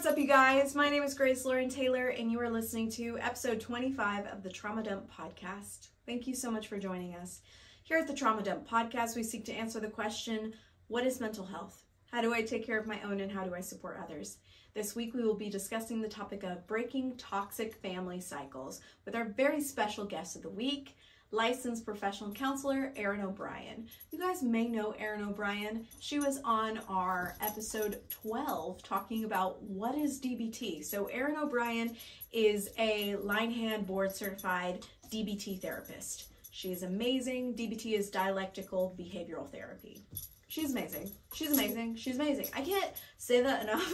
What's up, you guys? My name is Grace Lauren Taylor, and you are listening to episode 25 of the Trauma Dump Podcast. Thank you so much for joining us. Here at the Trauma Dump Podcast, we seek to answer the question, what is mental health? How do I take care of my own, and how do I support others? This week, we will be discussing the topic of breaking toxic family cycles with our very special guest of the week, licensed professional counselor, Erin O'Brien. You guys may know Erin O'Brien. She was on our episode 12 talking about what is DBT. So Erin O'Brien is a line hand board certified DBT therapist. She is amazing. DBT is dialectical behavioral therapy. She's amazing. She's amazing. She's amazing. I can't say that enough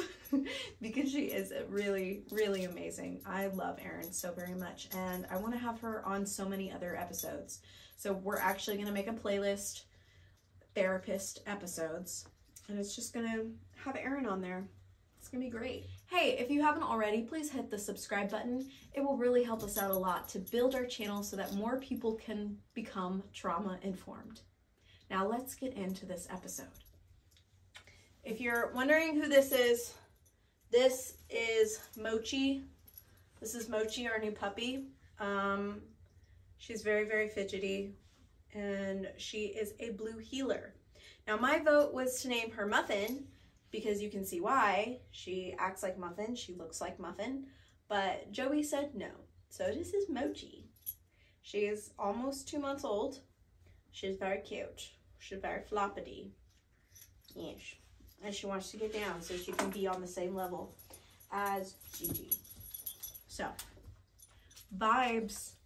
because she is really, really amazing. I love Erin so very much, and I want to have her on so many other episodes. So we're actually going to make a playlist, therapist episodes, and it's just going to have Erin on there. It's going to be great. Hey, if you haven't already, please hit the subscribe button. It will really help us out a lot to build our channel so that more people can become trauma informed. Now let's get into this episode. If you're wondering who this is Mochi. This is Mochi, our new puppy. She's very, very fidgety, and she is a blue heeler. Now my vote was to name her Muffin because you can see why. She acts like Muffin, she looks like Muffin, but Joey said no. So this is Mochi. She is almost 2 months old. She's very cute. She's very floppity. Yes. And she wants to get down so she can be on the same level as Gigi. So, vibes.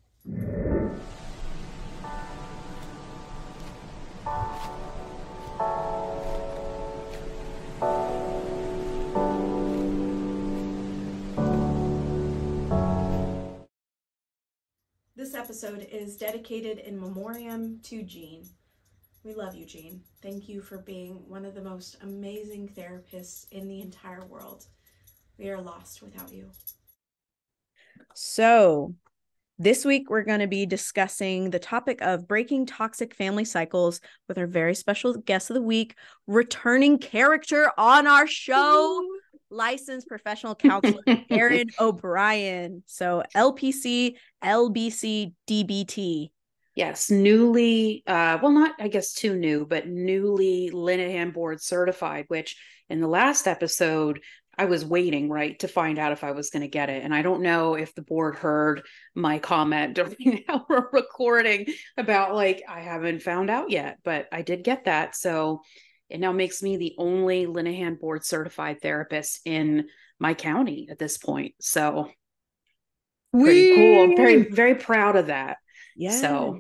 This episode is dedicated in memoriam to Jean. We love you, Jean. Thank you for being one of the most amazing therapists in the entire world. We are lost without you. So, this week we're going to be discussing the topic of breaking toxic family cycles with our very special guest of the week, returning character on our show, licensed professional counselor, Erin O'Brien. So, LPC-LBC-DBT. Yes, newly, well, not, I guess, too new, but newly Linehan board certified, which in the last episode, I was waiting, right, to find out if I was going to get it. And I don't know if the board heard my comment during our recording about, like, I haven't found out yet, but I did get that. So it now makes me the only Linehan board certified therapist in my county at this point. So pretty cool. I'm very, very proud of that. Yes. So,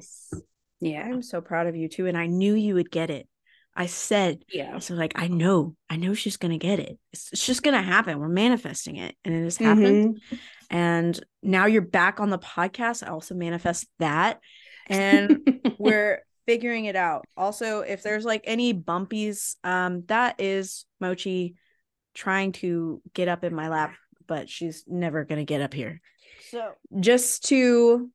yeah. I'm so proud of you too. And I knew you would get it. I said, yeah. So like, I know she's going to get it. It's just going to happen. We're manifesting it. And it has happened. And now you're back on the podcast. I also manifest that. And we're figuring it out. Also, if there's like any bumpies, that is Mochi trying to get up in my lap, but she's never going to get up here. So just to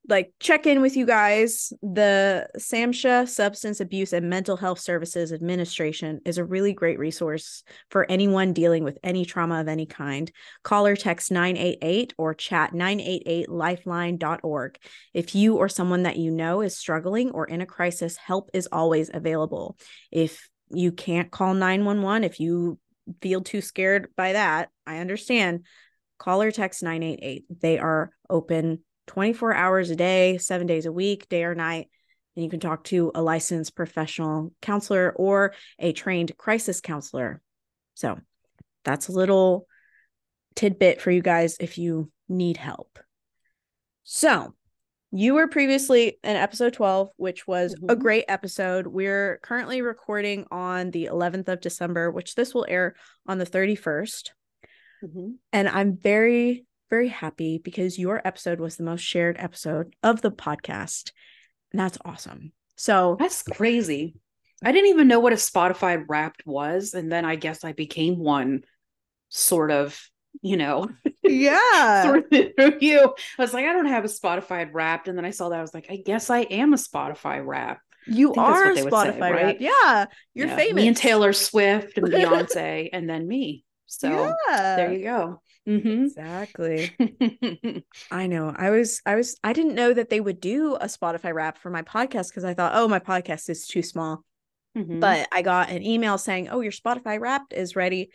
like check in with you guys, the SAMHSA Substance Abuse and Mental Health Services Administration is a really great resource for anyone dealing with any trauma of any kind. Call or text 988 or chat 988lifeline.org. If you or someone that you know is struggling or in a crisis, help is always available. If you can't call 911, if you feel too scared by that, I understand. Call or text 988. They are open 24 hours a day, 7 days a week, day or night. And you can talk to a licensed professional counselor or a trained crisis counselor. So that's a little tidbit for you guys if you need help. So you were previously in episode 12, which was a great episode. We're currently recording on the 11th of December, which this will air on the 31st. And I'm very, very happy because your episode was the most shared episode of the podcast. And that's awesome. So that's crazy. I didn't even know what a Spotify Wrapped was. And then I guess I became one sort of, yeah. sort of through you. I was like, I don't have a Spotify Wrapped. And then I saw that. I was like, I guess I am a Spotify Wrap. You are a Spotify say, right? Wrap. Yeah. You're famous. Me and Taylor Swift and Beyonce and then me. So there Yeah, you go. Mm-hmm. exactly. I know. I didn't know that they would do a Spotify wrap for my podcast because I thought, oh, my podcast is too small. Mm-hmm. But I got an email saying, oh, your Spotify wrapped is ready.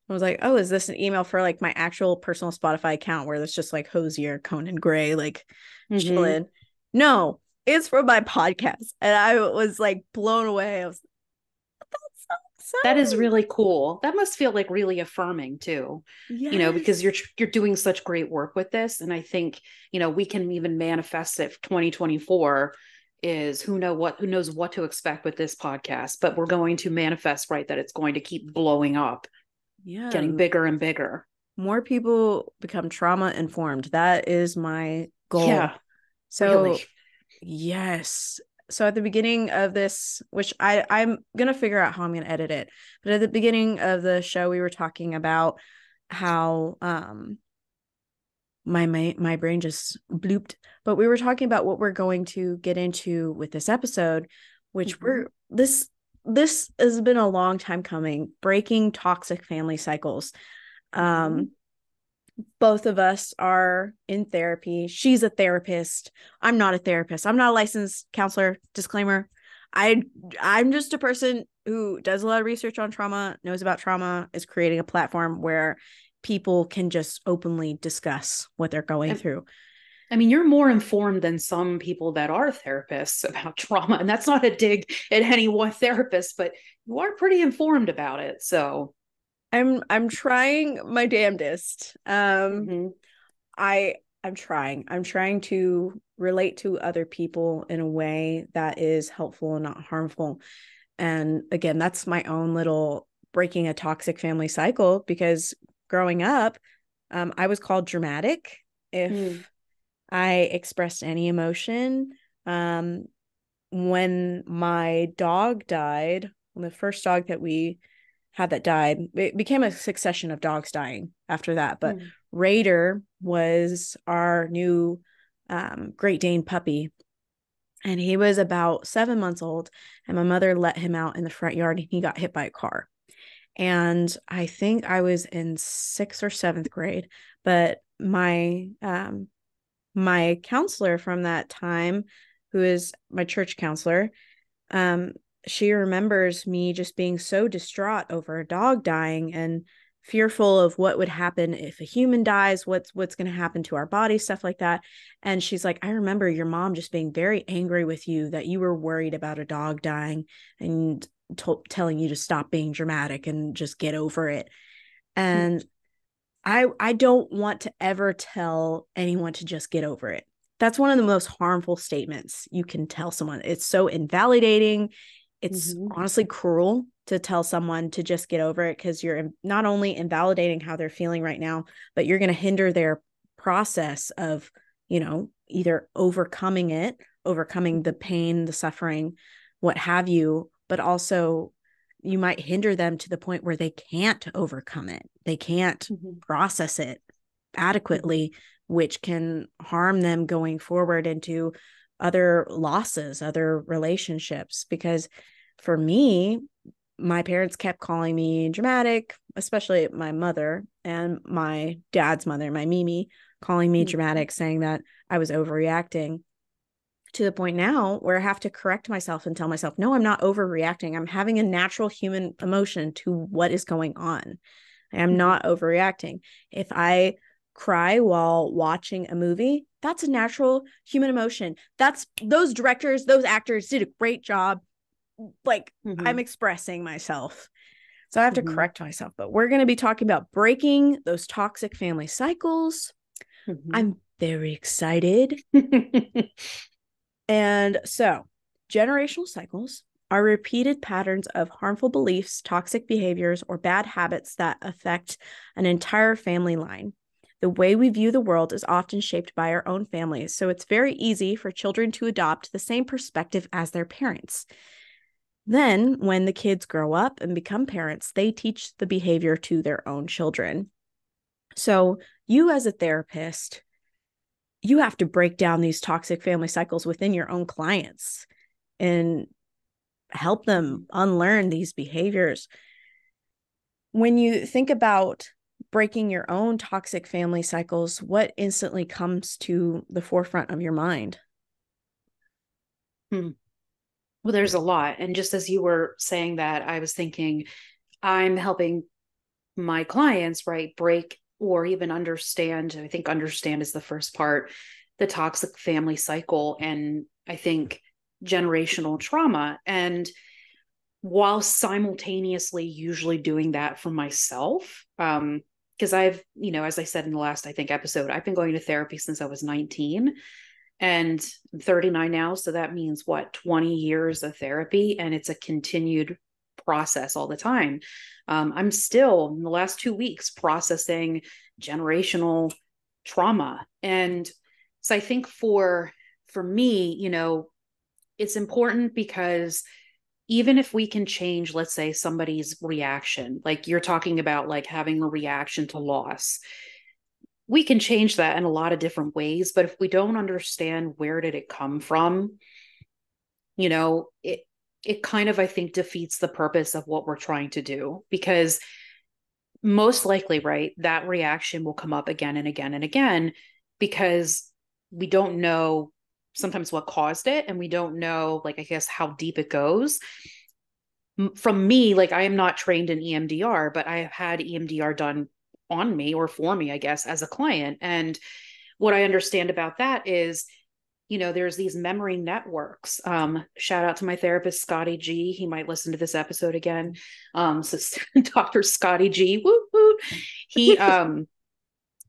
I was like, oh, is this an email for like my actual personal Spotify account where it's just like Hosier, Conan Gray, like Mm-hmm. chilling? No, it's for my podcast. And I was like blown away. I was that's so That is exciting. really cool. That must feel like really affirming too, because Yes. you're doing such great work with this. And I think, we can even manifest it for 2024 is who knows what to expect with this podcast, but we're going to manifest, right, that it's going to keep blowing up, Yeah. getting bigger and bigger. More people become trauma informed. That is my goal. Yeah, really. So, yes. So at the beginning of this, which I'm gonna figure out how I'm gonna edit it, but at the beginning of the show, we were talking about how my brain just blooped, but we were talking about what we're going to get into with this episode, which Mm-hmm. this has been a long time coming, breaking toxic family cycles. Mm-hmm. Um, both of us are in therapy. She's a therapist. I'm not a therapist. I'm not a licensed counselor. Disclaimer. I I'm just a person who does a lot of research on trauma, knows about trauma, is creating a platform where people can just openly discuss what they're going through. I mean, you're more informed than some people that are therapists about trauma. And that's not a dig at any one therapist, but you are pretty informed about it. So, I'm trying my damnedest. mm-hmm. I I'm trying. I'm trying to relate to other people in a way that is helpful and not harmful. And again, that's my own little breaking a toxic family cycle because growing up, I was called dramatic Mm. if I expressed any emotion. Um, when my dog died, when the first dog that we had that died, it became a succession of dogs dying after that. But Mm. Raider was our new Great Dane puppy. And he was about 7 months old. And my mother let him out in the front yard and he got hit by a car. And I think I was in 6th or 7th grade. But my counselor from that time, who is my church counselor, um, she remembers me just being so distraught over a dog dying and fearful of what would happen if a human dies, what's going to happen to our body, stuff like that. And she's like, I remember your mom just being very angry with you that you were worried about a dog dying and telling you to stop being dramatic and just get over it. Mm. And I don't want to ever tell anyone to just get over it. That's one of the most harmful statements you can tell someone. It's so invalidating. It's Mm-hmm. honestly cruel to tell someone to just get over it because you're not only invalidating how they're feeling right now, but you're going to hinder their process of, either overcoming the pain, the suffering, what have you, but also you might hinder them to the point where they can't overcome it. They can't Mm-hmm. process it Mm-hmm. adequately, which can harm them going forward into other losses, other relationships. Because for me, my parents kept calling me dramatic, especially my mother and my dad's mother, my Mimi, calling me Mm-hmm. dramatic, saying that I was overreacting to the point now where I have to correct myself and tell myself, no, I'm not overreacting. I'm having a natural human emotion to what is going on. I am Mm-hmm. not overreacting. If I cry while watching a movie, that's a natural human emotion. That's those directors, those actors did a great job. Like Mm-hmm. I'm expressing myself. So I have to Mm-hmm. correct myself. But we're going to be talking about breaking those toxic family cycles. Mm-hmm. I'm very excited. Mm-hmm. And so, generational cycles are repeated patterns of harmful beliefs, toxic behaviors, or bad habits that affect an entire family line. The way we view the world is often shaped by our own families, so it's very easy for children to adopt the same perspective as their parents. Then, when the kids grow up and become parents, they teach the behavior to their own children. So, you as a therapist, you have to break down these toxic family cycles within your own clients and help them unlearn these behaviors. When you think about breaking your own toxic family cycles, what instantly comes to the forefront of your mind? Well, there's a lot. And just as you were saying that, I was thinking I'm helping my clients, right, break or even understand. I think understand is the first part, the toxic family cycle. And I think generational trauma. And while simultaneously usually doing that for myself, because I've, as I said in the last, I think, episode, I've been going to therapy since I was 19 and I'm 39 now. So that means what, 20 years of therapy, and it's a continued process all the time. I'm still in the last 2 weeks processing generational trauma. And so I think for me, it's important because even if we can change, let's say, somebody's reaction, like you're talking about, like having a reaction to loss, we can change that in a lot of different ways. But if we don't understand where did it come from, it kind of, I think, defeats the purpose of what we're trying to do, because most likely, right, that reaction will come up again and again and again because we don't know sometimes what caused it, and we don't know, like, I guess, how deep it goes. From me, like, I am not trained in EMDR, but I have had EMDR done on me or for me, I guess, as a client. And what I understand about that is, there's these memory networks. Shout out to my therapist, Scotty G. He might listen to this episode again. So Dr. Scotty G. Woo, woo. He,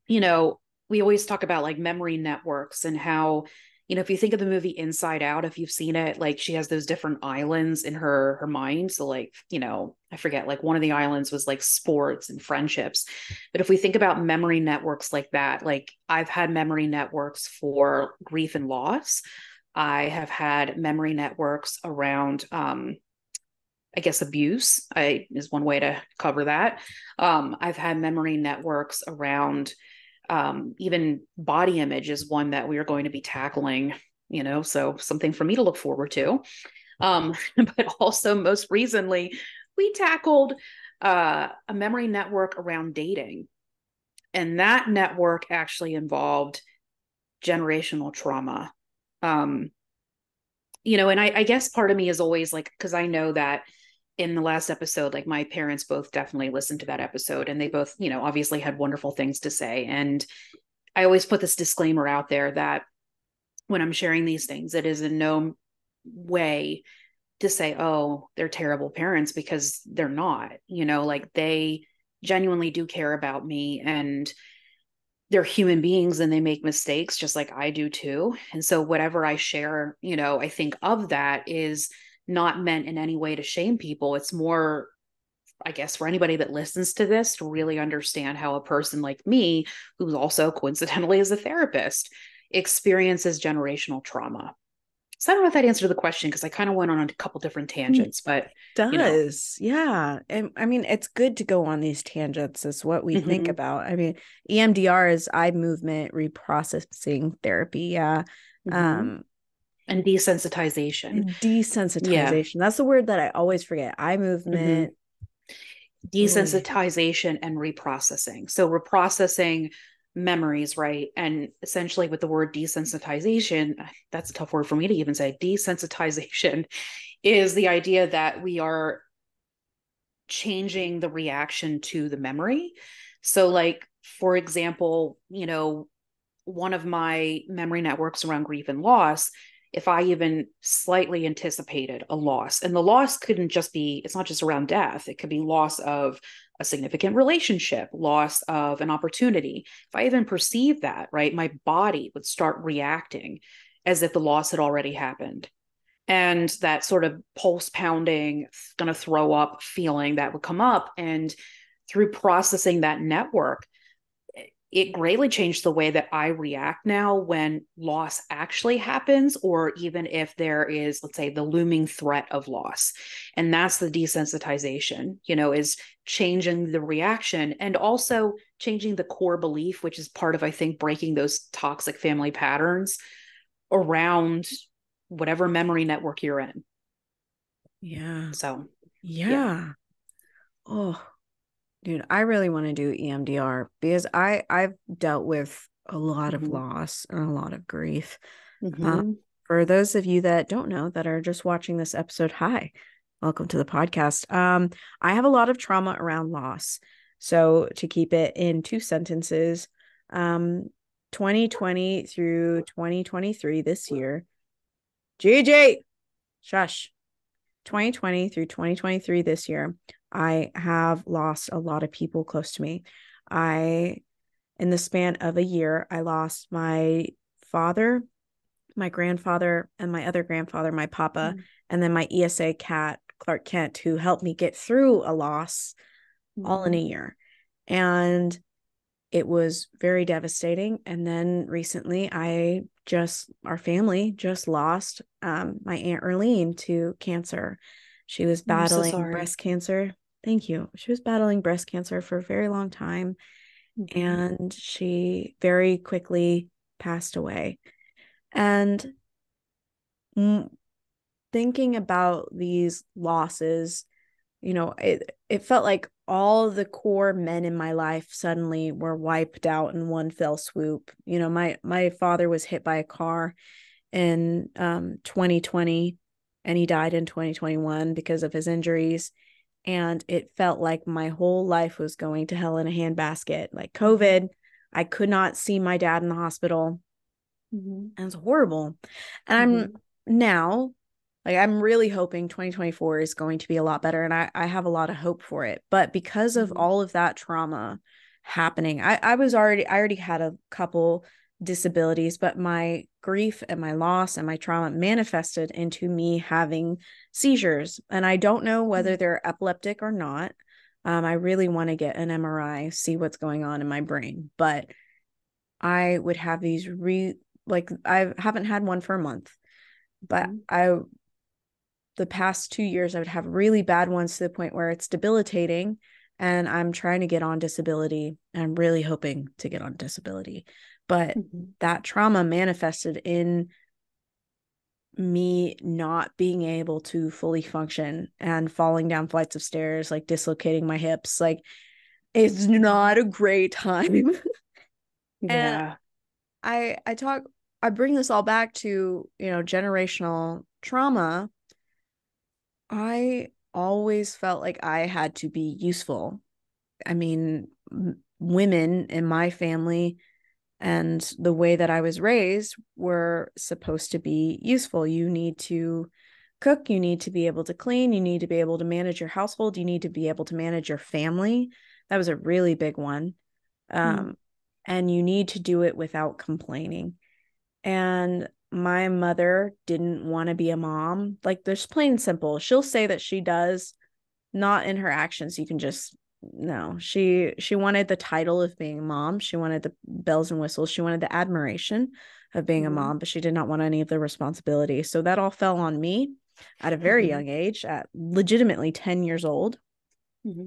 we always talk about like memory networks and how, if you think of the movie Inside Out, if you've seen it, like she has those different islands in her mind. So like, I forget, like one of the islands was like sports and friendships. But if we think about memory networks like that, like I've had memory networks for grief and loss. I have had memory networks around, I guess, abuse is one way to cover that. I've had memory networks around even body image is one that we are going to be tackling, so something for me to look forward to. But also most recently, we tackled a memory network around dating. And that network actually involved generational trauma. And I guess part of me is always like, because I know that in the last episode, like my parents both definitely listened to that episode, and they both, obviously had wonderful things to say. And I always put this disclaimer out there that when I'm sharing these things, it is in no way to say, oh, they're terrible parents, because they're not, like they genuinely do care about me, and they're human beings and they make mistakes just like I do too. And so whatever I share, I think of that is not meant in any way to shame people. It's more, I guess, for anybody that listens to this to really understand how a person like me, who's also coincidentally is a therapist, experiences generational trauma. So I don't know if that answered the question, because I kind of went on a couple different tangents, but does. Yeah. And I mean, it's good to go on these tangents is what we think about. I mean, EMDR is eye movement reprocessing therapy. Yeah. And desensitization. Desensitization. That's the word that I always forget. Eye movement. Desensitization and reprocessing. So reprocessing memories, right? And essentially with the word desensitization, that's a tough word for me to even say. Desensitization is the idea that we are changing the reaction to the memory. So like, for example, one of my memory networks around grief and loss, if I even slightly anticipated a loss, and the loss couldn't just be, it's not just around death, it could be loss of a significant relationship, loss of an opportunity. If I even perceived that, right, my body would start reacting as if the loss had already happened. And that sort of pulse pounding, gonna throw up feeling that would come up. And through processing that network, it greatly changed the way that I react now when loss actually happens, or even if there is, let's say, the looming threat of loss. And that's the desensitization, is changing the reaction and also changing the core belief, which is part of, I think, breaking those toxic family patterns around whatever memory network you're in. Yeah. So, yeah. Oh, Dude, I really want to do EMDR because I've dealt with a lot of loss and a lot of grief. For those of you that don't know, that are just watching this episode, hi, welcome to the podcast. I have a lot of trauma around loss. So to keep it in 2 sentences, 2020 through 2023 this year, JJ, shush. 2020 through 2023 this year, I have lost a lot of people close to me. In the span of a year, I lost my father, my grandfather, and my other grandfather, my papa, and then my ESA cat, Clark Kent, who helped me get through a loss all in a year. And it was very devastating. And then recently our family just lost my Aunt Erlene to cancer. She was battling breast cancer. Thank you. She was battling breast cancer for a very long time. And she very quickly passed away. And thinking about these losses, it felt like all the core men in my life suddenly were wiped out in one fell swoop. My father was hit by a car in 2020, and he died in 2021 because of his injuries. And it felt like my whole life was going to hell in a handbasket. Like COVID, I could not see my dad in the hospital. And it's horrible. And I'm really hoping 2024 is going to be a lot better. And I have a lot of hope for it. But because of all of that trauma happening, I already had a couple disabilities, but my grief and my loss and my trauma manifested into me having seizures. And I don't know whether they're epileptic or not. I really want to get an MRI, see what's going on in my brain. But I would have these I haven't had one for a month, but the past 2 years, I would have really bad ones to the point where it's debilitating, and I'm trying to get on disability. I'm really hoping to get on disability, but that trauma manifested in me not being able to fully function and falling down flights of stairs, like dislocating my hips. Like, it's not a great time. And I bring this all back to, generational trauma. I always felt like I had to be useful. I mean, women in my family and the way that I was raised were supposed to be useful. You need to cook, you need to be able to clean, you need to be able to manage your household, you need to be able to manage your family. That was a really big one. And you need to do it without complaining. And my mother didn't want to be a mom. Like, there's plain and simple. She'll say that she does, not in her actions. You can just, no, she wanted the title of being a mom. She wanted the bells and whistles. She wanted the admiration of being a mom, but she did not want any of the responsibility. So that all fell on me at a very young age, at legitimately 10 years old.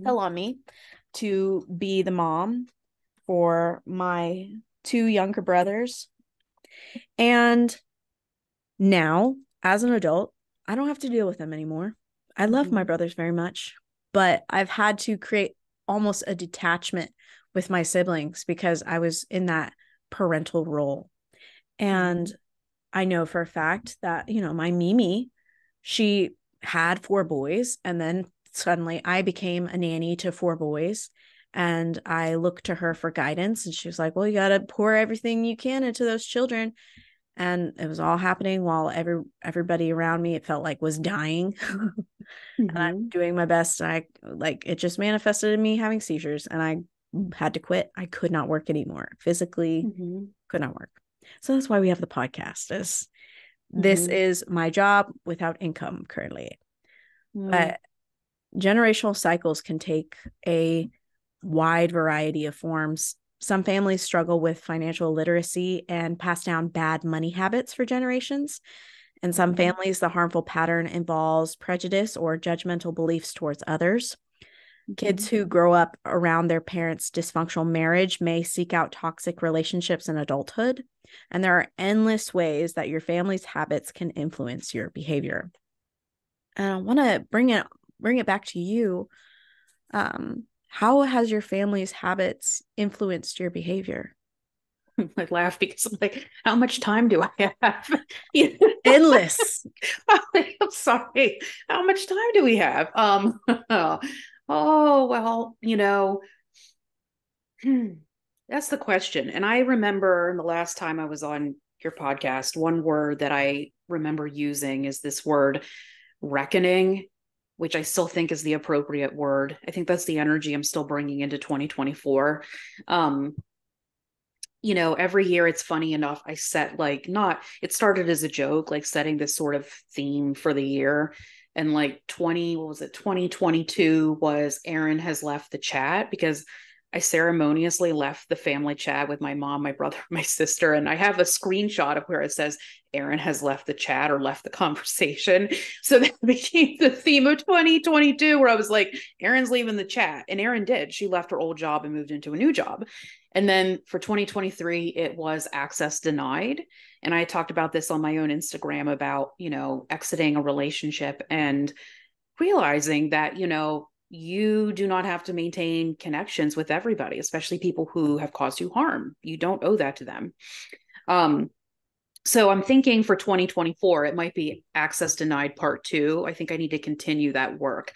Fell on me to be the mom for my 2 younger brothers. And now, as an adult, I don't have to deal with them anymore. I love my brothers very much, but I've had to create almost a detachment with my siblings because I was in that parental role. And I know for a fact that, my Mimi, she had 4 boys, and then suddenly I became a nanny to 4 boys. And I looked to her for guidance, and she was like, well, you got to pour everything you can into those children. And it was all happening while everybody around me, it felt like, was dying. And I'm doing my best. And it just manifested in me having seizures, and I had to quit. I could not work anymore. Physically could not work. So that's why we have the podcast. This is my job without income currently. But generational cycles can take a wide variety of forms. Some families struggle with financial literacy and pass down bad money habits for generations. In some families, the harmful pattern involves prejudice or judgmental beliefs towards others. Kids who grow up around their parents' dysfunctional marriage may seek out toxic relationships in adulthood. And there are endless ways that your family's habits can influence your behavior. And I want to bring it back to you. How has your family's habits influenced your behavior? I laugh because I'm like, how much time do I have? Endless. I'm sorry. How much time do we have? Oh, well, that's the question. And I remember the last time I was on your podcast, one word that I remember using is this word reckoning, which I still think is the appropriate word. I think that's the energy I'm still bringing into 2024. Every year it's funny enough, I set it started as a joke, like setting this sort of theme for the year. And like 2022 was Erin has left the chat, because I ceremoniously left the family chat with my mom, my brother, my sister. And I have a screenshot of where it says Erin has left the chat or left the conversation. So that became the theme of 2022, where I was like, Erin's leaving the chat. And Erin did. She left her old job and moved into a new job. And then for 2023, it was access denied. And I talked about this on my own Instagram about, exiting a relationship and realizing that, you do not have to maintain connections with everybody, especially people who have caused you harm. You don't owe that to them. So I'm thinking for 2024, it might be access denied part 2. I think I need to continue that work.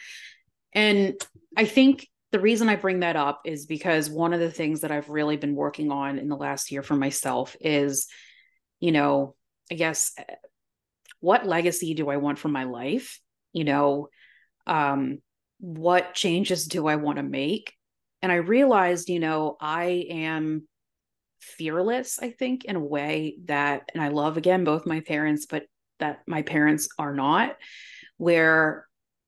And I think the reason I bring that up is because one of the things that I've really been working on in the last year for myself is, I guess, what legacy do I want for my life? What changes do I want to make? And I realized, I am fearless, I think, in a way that, and I love, again, both my parents, but that my parents are not, where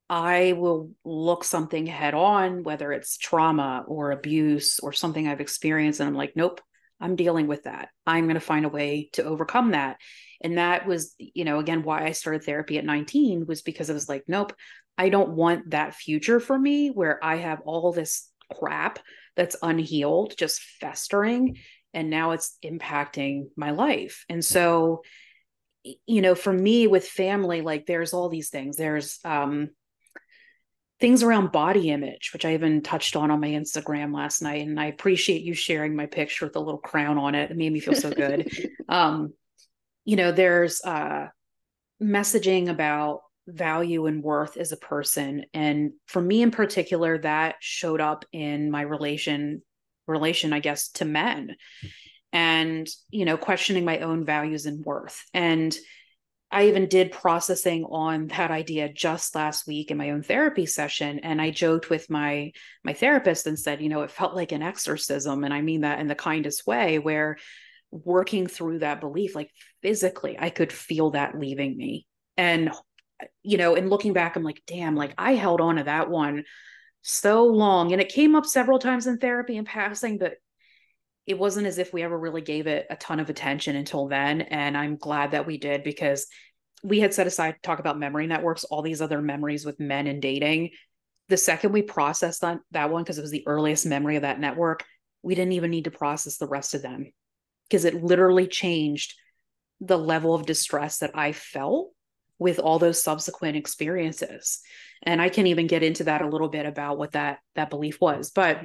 I will look something head on, whether it's trauma or abuse or something I've experienced. And I'm like, nope, I'm dealing with that. I'm going to find a way to overcome that. And that was, again, why I started therapy at 19, was because I was like, nope, I don't want that future for me where I have all this crap that's unhealed, just festering. And now it's impacting my life. And so, for me with family, like there's all these things. There's things around body image, which I even touched on my Instagram last night. And I appreciate you sharing my picture with a little crown on it. It made me feel so good. There's messaging about value and worth as a person. And for me in particular, that showed up in my relation, I guess, to men, and, questioning my own values and worth. And I even did processing on that idea just last week in my own therapy session. And I joked with my therapist and said, it felt like an exorcism. And I mean that in the kindest way, where working through that belief, like physically, I could feel that leaving me. And, and looking back, I'm like, damn, like I held on to that one so long. And it came up several times in therapy in passing, but it wasn't as if we ever really gave it a ton of attention until then. And I'm glad that we did, because we had set aside to talk about memory networks, all these other memories with men and dating. The second we processed that one, because it was the earliest memory of that network, we didn't even need to process the rest of them, because it literally changed the level of distress that I felt with all those subsequent experiences. And I can even get into that a little bit about what that belief was. But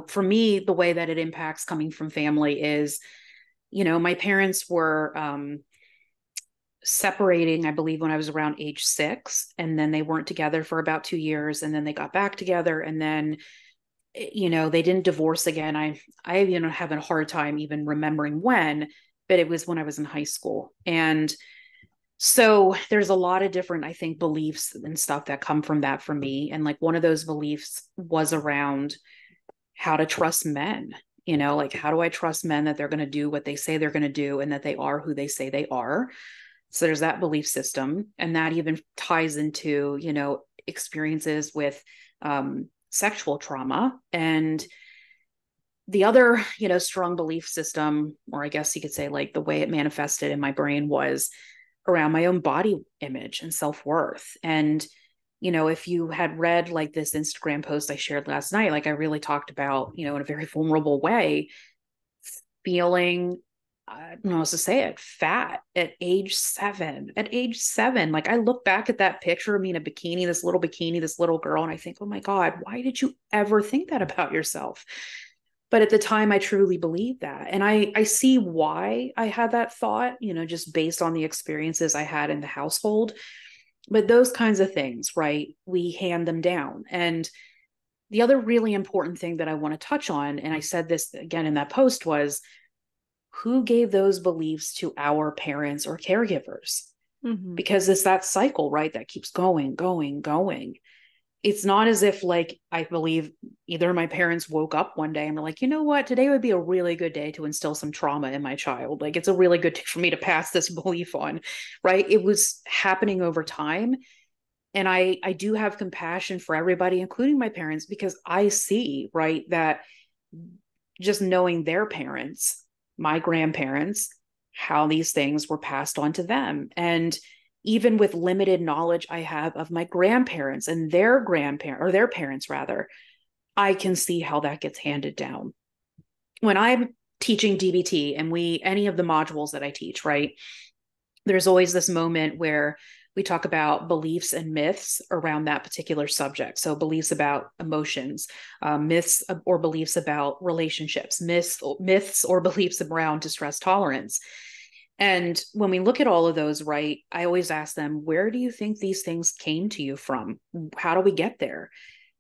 for me, the way that it impacts coming from family is, my parents were separating, I believe, when I was around age 6, and then they weren't together for about 2 years, and then they got back together, and then, they didn't divorce again. I have a hard time even remembering when, but it was when I was in high school. And so there's a lot of different, I think, beliefs and stuff that come from that for me. And like one of those beliefs was around how to trust men, like how do I trust men that they're going to do what they say they're going to do, and that they are who they say they are. So there's that belief system. And that even ties into, experiences with sexual trauma. And the other, strong belief system, or I guess you could say like the way it manifested in my brain, was around my own body image and self-worth. And if you had read like this Instagram post I shared last night, like I really talked about, in a very vulnerable way, feeling I don't know how else to say it, fat at age 7. At age 7, like I look back at that picture of me in a bikini, this little girl, and I think, oh my God, why did you ever think that about yourself? But at the time, I truly believed that. And I see why I had that thought, just based on the experiences I had in the household. But those kinds of things, right? We hand them down. And the other really important thing that I want to touch on, and I said this again in that post, was who gave those beliefs to our parents or caregivers? Mm-hmm. Because it's that cycle, right? That keeps going, going, going. It's not as if, like, I believe either my parents woke up one day and were like, you know what, today would be a really good day to instill some trauma in my child. Like, it's a really good day for me to pass this belief on, right? It was happening over time. And I do have compassion for everybody, including my parents, because I see, right, that just knowing their parents, my grandparents, how these things were passed on to them. And even with limited knowledge I have of my grandparents and their grandparents, or their parents rather, I can see how that gets handed down. When I'm teaching DBT and any of the modules that I teach, right, there's always this moment where we talk about beliefs and myths around that particular subject. So beliefs about emotions, myths or beliefs about relationships, myths or beliefs around distress tolerance. And when we look at all of those, right, I always ask them, where do you think these things came to you from? How do we get there?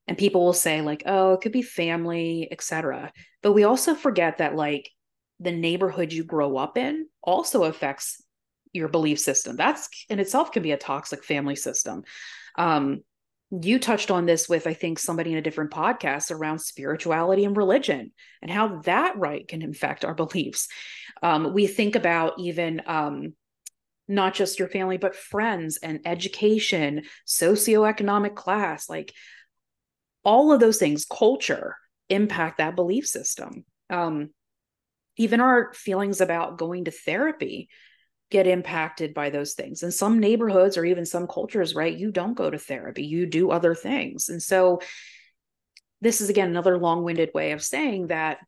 And people will say, like, oh, it could be family, etc. But we also forget that, like, the neighborhood you grow up in also affects your belief system. That's in itself can be a toxic family system. You touched on this with, I think, somebody in a different podcast around spirituality and religion and how that, right, can affect our beliefs. We think about even not just your family, but friends and education, socioeconomic class, like all of those things, culture, impact that belief system. Even our feelings about going to therapy get impacted by those things. In some neighborhoods or even some cultures, right, you don't go to therapy, you do other things. And so this is, again, another long-winded way of saying that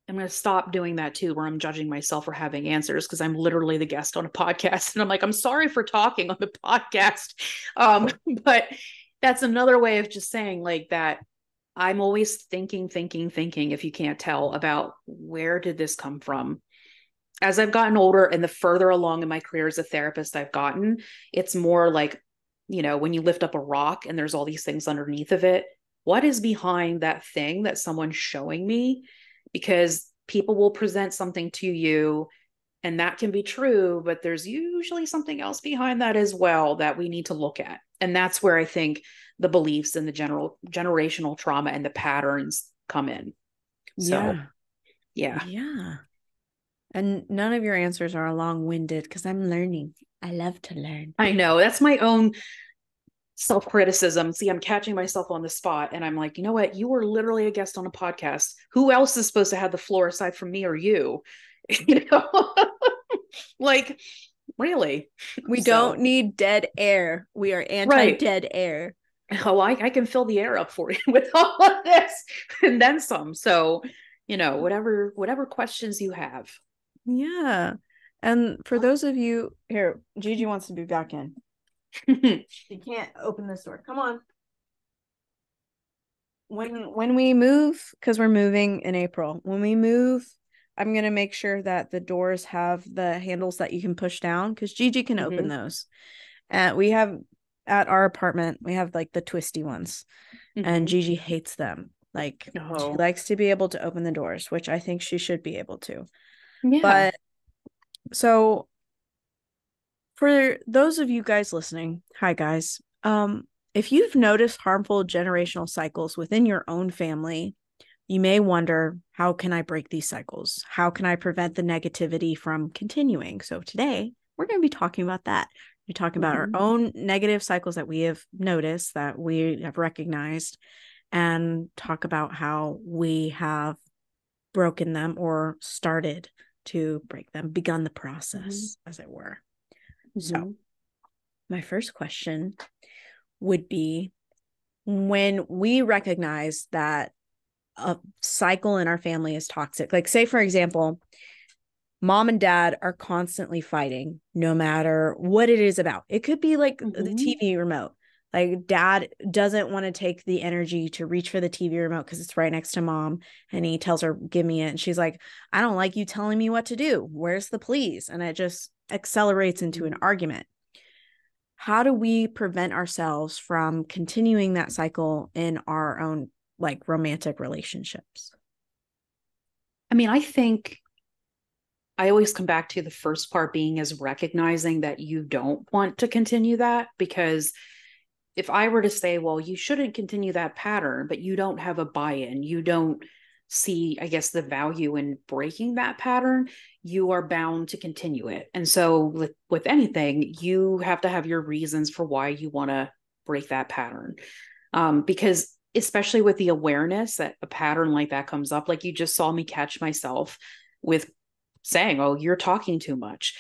I'm going to stop doing that too, where I'm judging myself for having answers, because I'm literally the guest on a podcast. And I'm like, I'm sorry for talking on the podcast. But that's another way of just saying, like, that I'm always thinking, if you can't tell, about where did this come from? As I've gotten older and the further along in my career as a therapist I've gotten, it's more like, when you lift up a rock and there's all these things underneath of it, what is behind that thing that someone's showing me? Because people will present something to you and that can be true, but there's usually something else behind that as well that we need to look at. And that's where I think the beliefs and the generational trauma and the patterns come in. So, yeah. And none of your answers are long-winded because I'm learning. I love to learn. I know. That's my own self-criticism. See, I'm catching myself on the spot and I'm like, you know what? You were literally a guest on a podcast. Who else is supposed to have the floor aside from me or you? Like, really? We don't need dead air. We are anti-dead air. Oh, I can fill the air up for you with all of this and then some. So, whatever questions you have. Yeah. And for those of you here, Gigi wants to be back in. She can't open this door. Come on. When we move, because we're moving in April, when we move, I'm going to make sure that the doors have the handles that you can push down, because Gigi can open those. We have at our apartment, we have like the twisty ones, and Gigi hates them. Like, she likes to be able to open the doors, which I think she should be able to. Yeah. But so for those of you guys listening, hi guys. If you've noticed harmful generational cycles within your own family, you may wonder, how can I break these cycles? How can I prevent the negativity from continuing? So today we're going to be talking about that. We're talking about our own negative cycles that we have noticed, that we have recognized, and talk about how we have broken them or started to break them, begun the process, as it were. So my first question would be, when we recognize that a cycle in our family is toxic, like say, for example, mom and dad are constantly fighting, no matter what it is about. It could be like the TV remote. Like dad doesn't want to take the energy to reach for the TV remote because it's right next to mom. And he tells her, give me it. And she's like, I don't like you telling me what to do. Where's the please? And it just accelerates into an argument. How do we prevent ourselves from continuing that cycle in our own like romantic relationships? I mean, I think I always come back to the first part being is recognizing that you don't want to continue that, because if I were to say, well, you shouldn't continue that pattern, but you don't have a buy-in, you don't see, I guess, the value in breaking that pattern, you are bound to continue it. And so with anything, you have to have your reasons for why you want to break that pattern. Because especially with the awareness that a pattern like that comes up, like you just saw me catch myself with saying, oh, you're talking too much.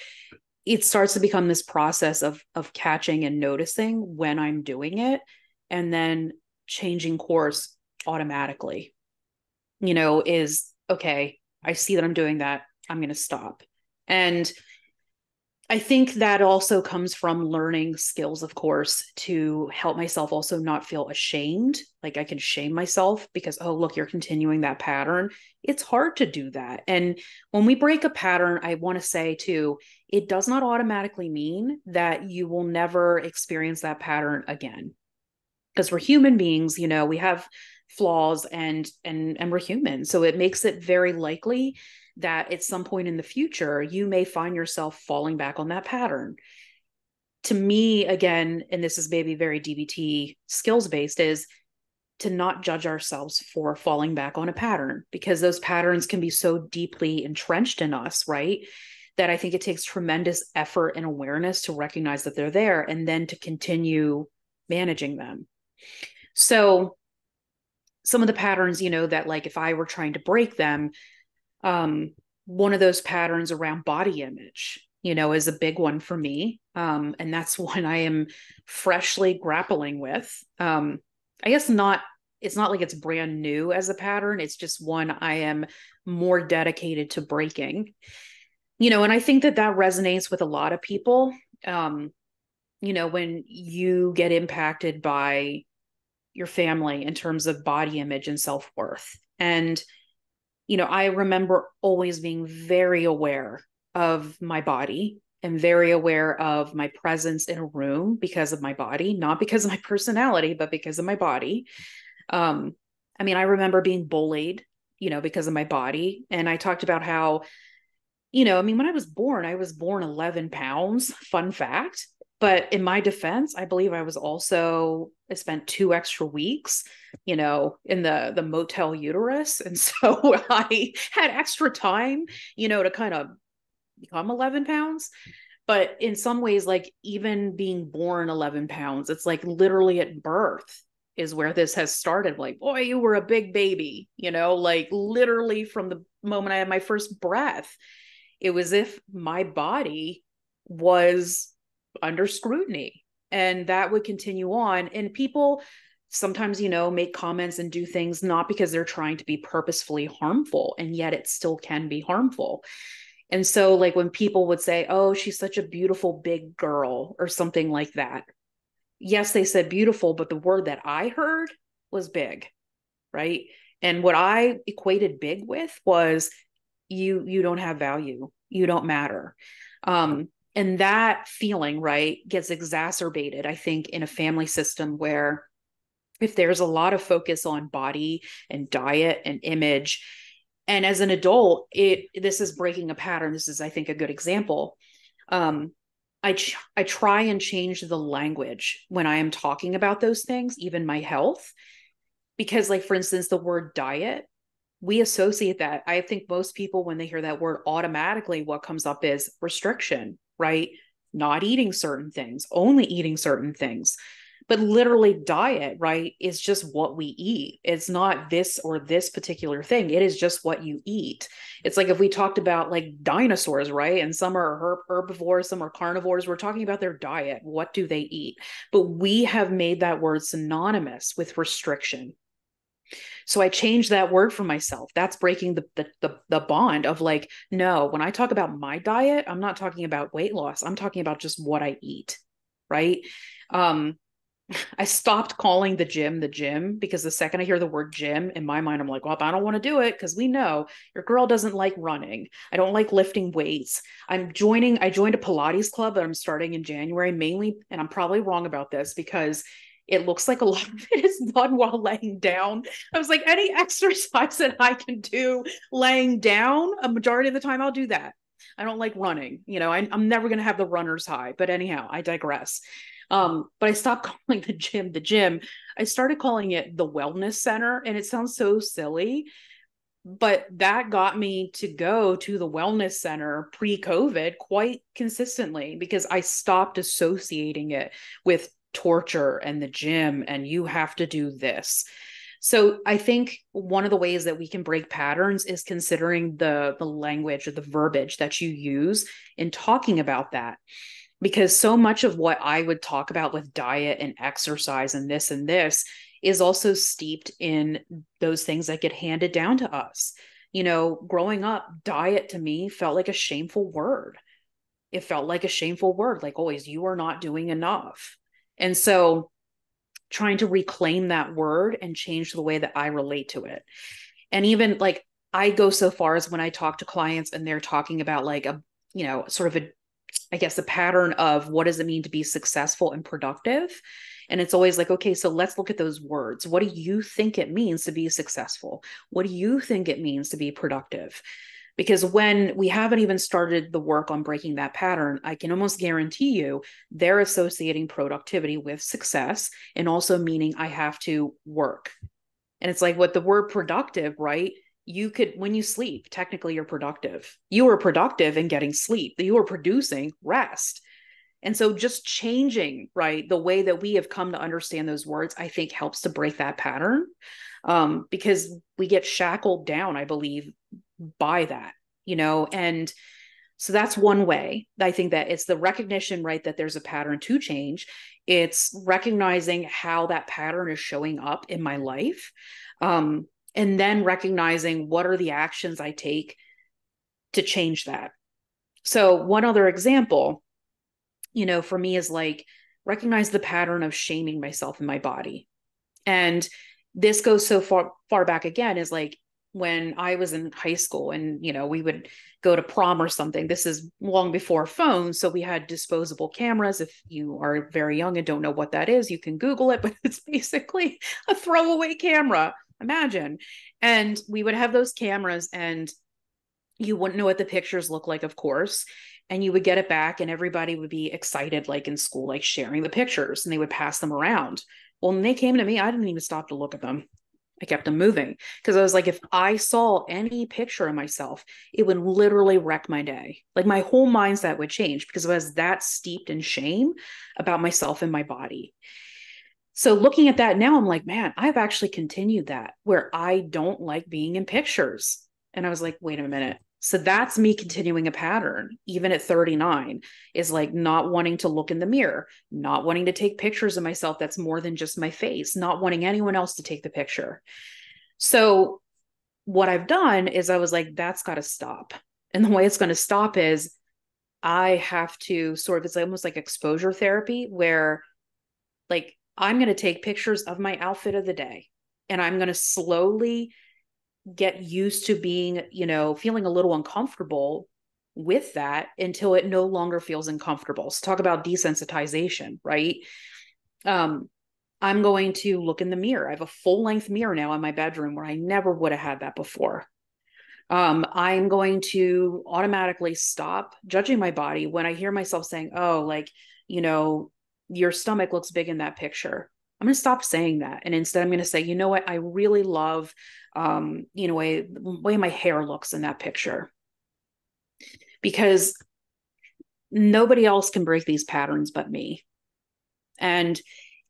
It starts to become this process of catching and noticing when I'm doing it, and then changing course automatically, is okay. I see that I'm doing that. I'm going to stop. And I think that also comes from learning skills, of course, to help myself also not feel ashamed. Like I can shame myself because, oh, look, you're continuing that pattern. It's hard to do that. And when we break a pattern, I want to say too, it does not automatically mean that you will never experience that pattern again. Because we're human beings, we have flaws and we're human. So it makes it very likely that at some point in the future, you may find yourself falling back on that pattern. To me, again, and this is maybe very DBT skills based, is to not judge ourselves for falling back on a pattern, because those patterns can be so deeply entrenched in us, right? That I think it takes tremendous effort and awareness to recognize that they're there and then to continue managing them. So some of the patterns, that like if I were trying to break them, one of those patterns around body image, is a big one for me. And that's one I am freshly grappling with. I guess it's not like it's brand new as a pattern. It's just one I am more dedicated to breaking, and I think that resonates with a lot of people. When you get impacted by your family in terms of body image and self-worth. And I remember always being very aware of my body and very aware of my presence in a room because of my body, not because of my personality, but because of my body. I remember being bullied, because of my body. And I talked about how, when I was born 11 pounds, fun fact. But in my defense, I believe I spent 2 extra weeks, in the motel uterus. And so I had extra time, to kind of become 11 pounds. But in some ways, like even being born 11 pounds, it's like literally at birth is where this has started. Like, boy, you were a big baby, like literally from the moment I had my first breath, it was as if my body was under scrutiny, and that would continue on. And people sometimes, make comments and do things not because they're trying to be purposefully harmful, and yet it still can be harmful. And so like when people would say, oh, she's such a beautiful big girl or something like that. Yes, they said beautiful, but the word that I heard was big, right? And what I equated big with was you don't have value. You don't matter. And that feeling, right, gets exacerbated, I think, in a family system where if there's a lot of focus on body and diet and image, and as an adult, this is breaking a pattern. This is, I think, a good example. I try and change the language when I am talking about those things, even my health, because like, for instance, the word diet, we associate that. I think most people, when they hear that word, automatically what comes up is restriction, right? Not eating certain things, only eating certain things. But literally diet, right, is just what we eat. It's not this or this particular thing. It is just what you eat. It's like if we talked about like dinosaurs, right? And some are herbivores, some are carnivores. We're talking about their diet. What do they eat? But we have made that word synonymous with restriction. So I changed that word for myself. That's breaking the bond of like, no, when I talk about my diet, I'm not talking about weight loss. I'm talking about just what I eat. Right. I stopped calling the gym because the second I hear the word gym in my mind, I'm like, well, I don't want to do it because we know your girl doesn't like running. I don't like lifting weights. I joined a Pilates club that I'm starting in January mainly, and I'm probably wrong about this because it looks like a lot of it is done while laying down. I was like, any exercise that I can do laying down, a majority of the time I'll do that. I don't like running. I'm never going to have the runner's high, but anyhow, I digress. But I stopped calling the gym. I started calling it the wellness center, and it sounds so silly, but that got me to go to the wellness center pre-COVID quite consistently because I stopped associating it with torture and the gym and you have to do this. So I think one of the ways that we can break patterns is considering the language or the verbiage that you use in talking about that. Because so much of what I would talk about with diet and exercise and this is also steeped in those things that get handed down to us. Growing up, diet to me felt like a shameful word. It felt like a shameful word, like always, you are not doing enough. And so trying to reclaim that word and change the way that I relate to it. And even like I go so far as when I talk to clients and they're talking about like I guess the pattern of what does it mean to be successful and productive? And it's always like, okay, so let's look at those words. What do you think it means to be successful? What do you think it means to be productive? Because when we haven't even started the work on breaking that pattern, I can almost guarantee you they're associating productivity with success and also meaning I have to work. And it's like what the word productive, right? You could, when you sleep, technically you're productive. You are productive in getting sleep. You are producing rest. And so just changing, right, the way that we have come to understand those words, I think helps to break that pattern because we get shackled down, I believe, by that, and so that's one way. I think that it's the recognition, right, that there's a pattern to change. It's recognizing how that pattern is showing up in my life. And then recognizing what are the actions I take to change that. So one other example, for me is like recognize the pattern of shaming myself in my body. And this goes so far back again is like when I was in high school and, we would go to prom or something. This is long before phones. So we had disposable cameras. If you are very young and don't know what that is, you can Google it, but it's basically a throwaway camera. Imagine. And we would have those cameras and you wouldn't know what the pictures look like, of course. And you would get it back and everybody would be excited, like in school, like sharing the pictures and they would pass them around. Well, when they came to me, I didn't even stop to look at them. I kept them moving because I was like, if I saw any picture of myself, it would literally wreck my day. Like my whole mindset would change because I was that steeped in shame about myself and my body. So looking at that now, I'm like, man, I've actually continued that where I don't like being in pictures. And I was like, wait a minute. So that's me continuing a pattern, even at 39, is like not wanting to look in the mirror, not wanting to take pictures of myself that's more than just my face, not wanting anyone else to take the picture. So what I've done is I was like, that's got to stop. And the way it's going to stop is I have to it's almost like exposure therapy where like I'm going to take pictures of my outfit of the day and I'm going to slowly get used to being, feeling a little uncomfortable with that until it no longer feels uncomfortable. So talk about desensitization, right? I'm going to look in the mirror. I have a full length mirror now in my bedroom where I never would have had that before. I'm going to automatically stop judging my body when I hear myself saying, oh, like, your stomach looks big in that picture. I'm going to stop saying that. And instead I'm going to say, you know what? I really love, the way my hair looks in that picture, because nobody else can break these patterns but me. And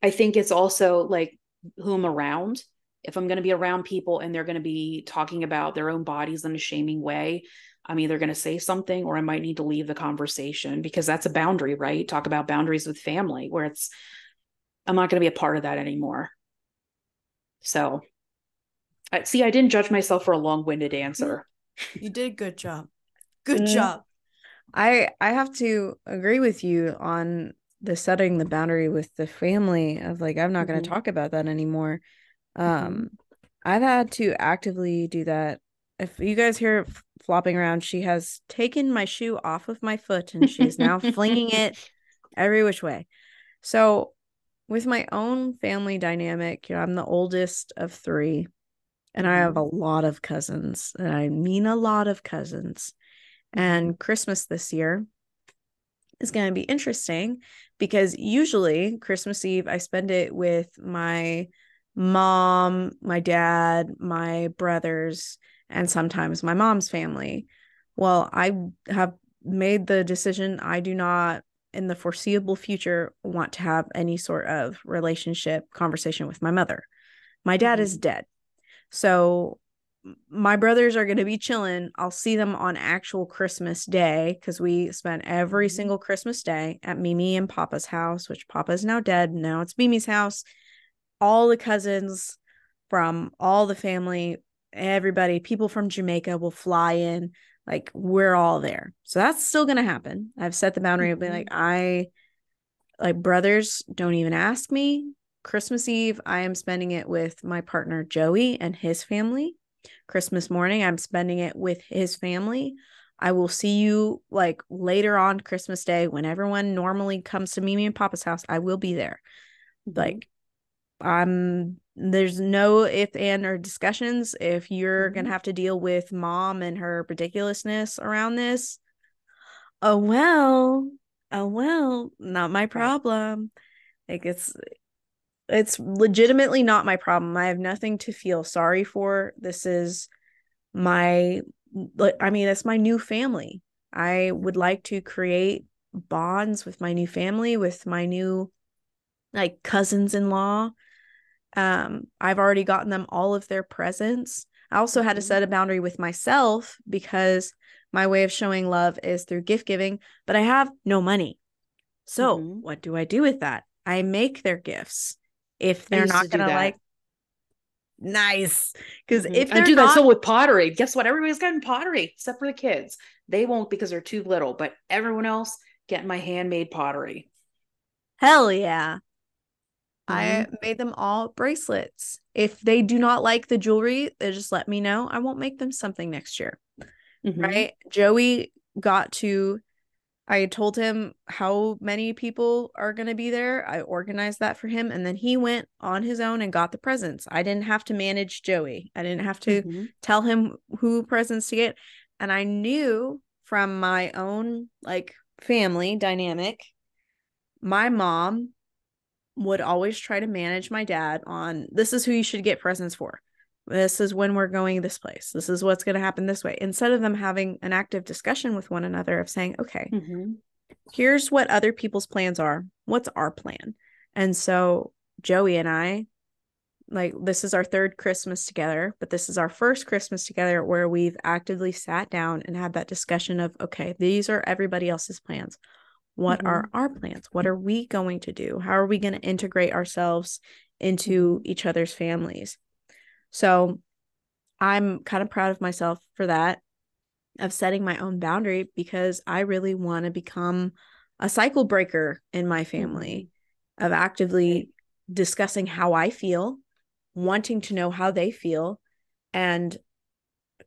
I think it's also like who I'm around. If I'm going to be around people and they're going to be talking about their own bodies in a shaming way, I'm either going to say something or I might need to leave the conversation because that's a boundary, right? Talk about boundaries with family where I'm not going to be a part of that anymore. So See, I didn't judge myself for a long-winded answer. You did a good job. Good Mm. job. I have to agree with you on the setting the boundary with the family of like, I'm not going to talk about that anymore. I've had to actively do that. If you guys hear it flopping around, she has taken my shoe off of my foot and she is now flinging it every which way. So with my own family dynamic, you know, I'm the oldest of 3 and I have a lot of cousins, and I mean a lot of cousins. And Christmas this year is going to be interesting because usually Christmas Eve, I spend it with my mom, my dad, my brothers, and sometimes my mom's family. Well, I have made the decision I do not, in the foreseeable future, want to have any sort of relationship conversation with my mother. My dad is dead. So my brothers are going to be chilling. I'll see them on actual Christmas Day because we spent every single Christmas Day at Mimi and Papa's house, which Papa is now dead. Now it's Mimi's house. All the cousins from all the family, everybody, people from Jamaica will fly in. Like, we're all there. So that's still going to happen. I've set the boundary of being like, brothers, don't even ask me. Christmas Eve, I am spending it with my partner, Joey, and his family. Christmas morning, I'm spending it with his family. I will see you like later on Christmas Day when everyone normally comes to Mimi and Papa's house. I will be there. Like, there's no if, and, or discussions. If you're going to have to deal with mom and her ridiculousness around this, oh, well, not my problem. Like, it's legitimately not my problem. I have nothing to feel sorry for. This is it's my new family. I would like to create bonds with my new family, with my new like cousins-in-law. I've already gotten them all of their presents. I also had to set a boundary with myself because my way of showing love is through gift giving, but I have no money. So what do I do with that? I make their gifts. If they're not going to like, nice. Because if I do that still with pottery. Guess what? Everybody's gotten pottery except for the kids. They won't because they're too little, but everyone else getting my handmade pottery. Hell yeah. I made them all bracelets. If they do not like the jewelry, they just let me know. I won't make them something next year. Right? Joey I told him how many people are going to be there. I organized that for him. And then he went on his own and got the presents. I didn't have to manage Joey. I didn't have to tell him who presents to get. And I knew from my own like family dynamic, my mom would always try to manage my dad on, this is who you should get presents for. This is when we're going this place. This is what's going to happen this way. Instead of them having an active discussion with one another of saying, okay, here's what other people's plans are. What's our plan? And so Joey and I, like, this is our 3rd Christmas together, but this is our 1st Christmas together where we've actively sat down and had that discussion of, okay, these are everybody else's plans. What are our plans? What are we going to do? How are we going to integrate ourselves into each other's families? So I'm kind of proud of myself for that, of setting my own boundary, because I really want to become a cycle breaker in my family, of actively discussing how I feel, wanting to know how they feel, and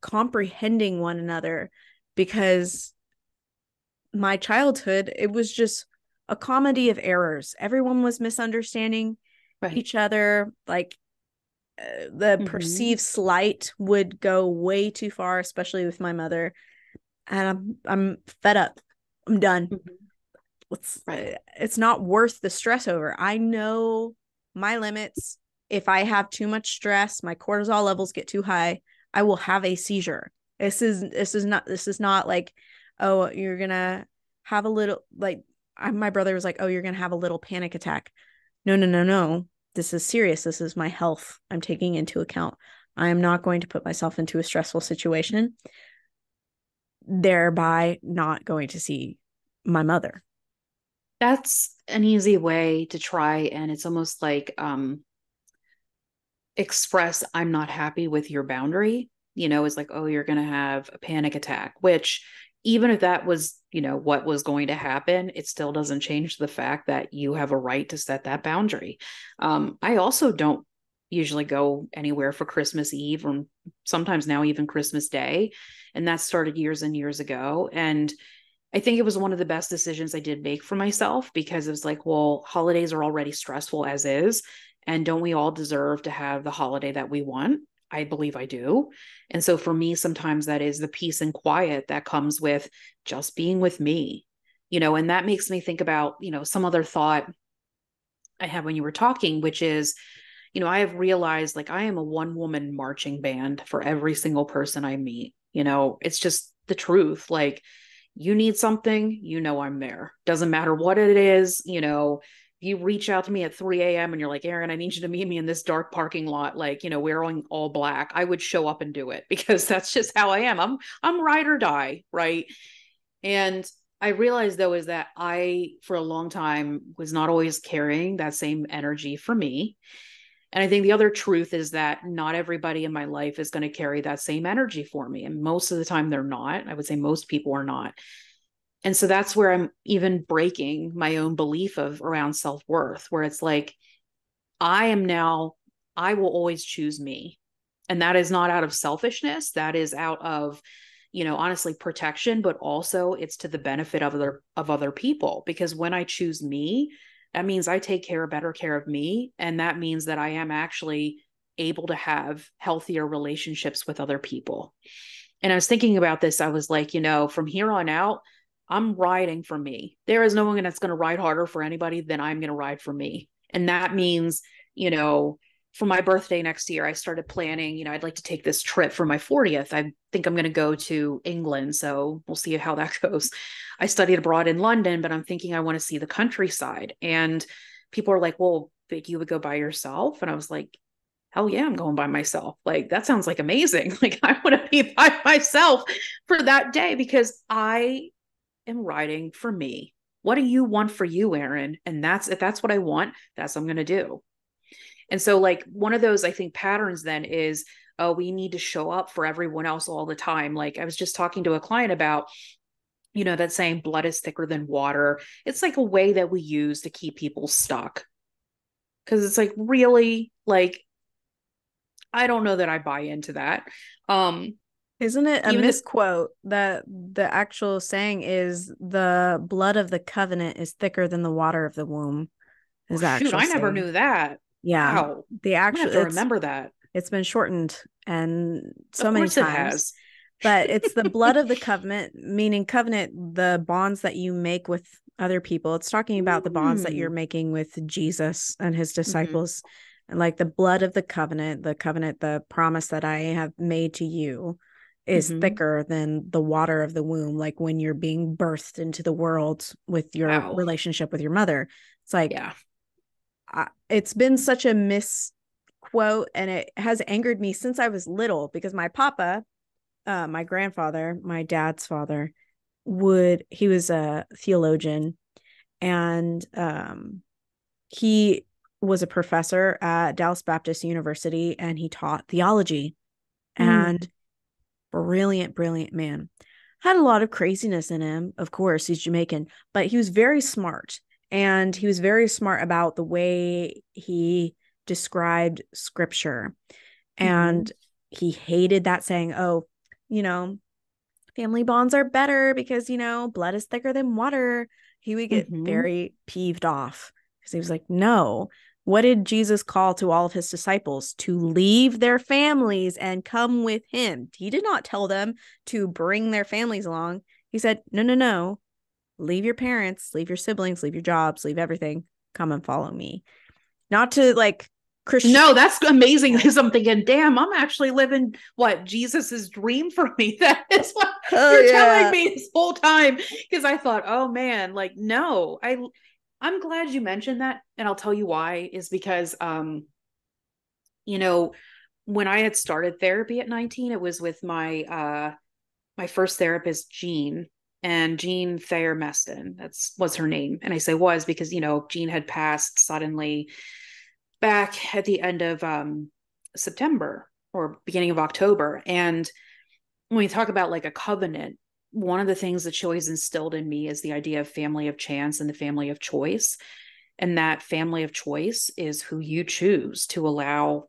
comprehending one another. Because my childhood, it was just a comedy of errors. Everyone was misunderstanding each other. Like, the perceived slight would go way too far, especially with my mother. And I'm fed up. I'm done. It's not worth the stress over. I know my limits. If I have too much stress, my cortisol levels get too high, I will have a seizure. This is not like, oh, you're gonna have a little, like, my brother was like, oh, you're gonna have a little panic attack. No. This is serious. This is my health I'm taking into account. I am not going to put myself into a stressful situation, thereby not going to see my mother. That's an easy way to try. And it's almost like, express, I'm not happy with your boundary, it's like, oh, you're going to have a panic attack, which even if that was, what was going to happen, it still doesn't change the fact that you have a right to set that boundary. I also don't usually go anywhere for Christmas Eve, or sometimes now even Christmas Day. And that started years and years ago. And I think it was one of the best decisions I did make for myself, because it was like, well, holidays are already stressful as is. And don't we all deserve to have the holiday that we want? I believe I do. And so for me, sometimes that is the peace and quiet that comes with just being with me, and that makes me think about, some other thought I had when you were talking, which is, I have realized, like, I am a one woman marching band for every single person I meet. It's just the truth. Like, you need something, I'm there. Doesn't matter what it is. You reach out to me at 3 a.m. and you're like, Erin, I need you to meet me in this dark parking lot, like, wearing all black. I would show up and do it, because that's just how I am. I'm ride or die. Right. And I realized, though, is that I, for a long time, was not always carrying that same energy for me. And I think the other truth is that not everybody in my life is going to carry that same energy for me. And most of the time they're not. I would say most people are not. And so that's where I'm even breaking my own belief around self-worth, where it's like, I will always choose me. And that is not out of selfishness. That is out of, honestly, protection, but also it's to the benefit of other people. Because when I choose me, that means I take better care of me. And that means that I am actually able to have healthier relationships with other people. And I was thinking about this. I was like, from here on out, I'm riding for me. There is no one that's going to ride harder for anybody than I'm going to ride for me. And that means, for my birthday next year, I started planning, I'd like to take this trip for my 40th. I think I'm going to go to England. So we'll see how that goes. I studied abroad in London, but I'm thinking I want to see the countryside. And people are like, well, Vic, you would go by yourself? And I was like, hell yeah, I'm going by myself. Like, that sounds like amazing. Like, I want to be by myself for that day, because I am riding for me. What do you want for you, Erin? And if that's what I want, that's what I'm going to do. And so, like, one of those, I think, patterns then is, oh, we need to show up for everyone else all the time. Like, I was just talking to a client about, that saying blood is thicker than water. It's like a way that we use to keep people stuck. Because it's like, really, like, I don't know that I buy into that. Isn't it a misquote that the actual saying is the blood of the covenant is thicker than the water of the womb? Is that shoot, I never knew that. Yeah. Wow. The actual, I have to remember that. It's been shortened and so many times. Of course it has. But it's the blood of the covenant, meaning covenant, the bonds that you make with other people. It's talking about the bonds that you're making with Jesus and his disciples. And like the blood of the covenant, the promise that I have made to you is thicker than the water of the womb. Like when you're being birthed into the world with your relationship with your mother. It's like, it's been such a misquote, and it has angered me since I was little, because my papa, my grandfather, my dad's father, he was a theologian, and he was a professor at Dallas Baptist University, and he taught theology. And brilliant man. Had a lot of craziness in him. Of course, he's Jamaican, but he was very smart. And he was very smart about the way he described scripture. And he hated that saying, oh, family bonds are better because, blood is thicker than water. He would get very peeved off because he was like, no. What did Jesus call to all of his disciples? To leave their families and come with him. He did not tell them to bring their families along. He said, no. Leave your parents, leave your siblings, leave your jobs, leave everything. Come and follow me. Not to like Christian. No, that's amazing. Because I'm thinking, damn, I'm actually living Jesus's dream for me. That is what you're telling me this whole time. Because I thought, oh man, like, no, I'm glad you mentioned that. And I'll tell you why, is because, when I had started therapy at 19, it was with my first therapist, Jean. And Jean Thayer Meston, was her name. And I say was because, Jean had passed suddenly back at the end of September or beginning of October. And when we talk about like a covenant, one of the things that she always instilled in me is the idea of family of chance and the family of choice. And that family of choice is who you choose to allow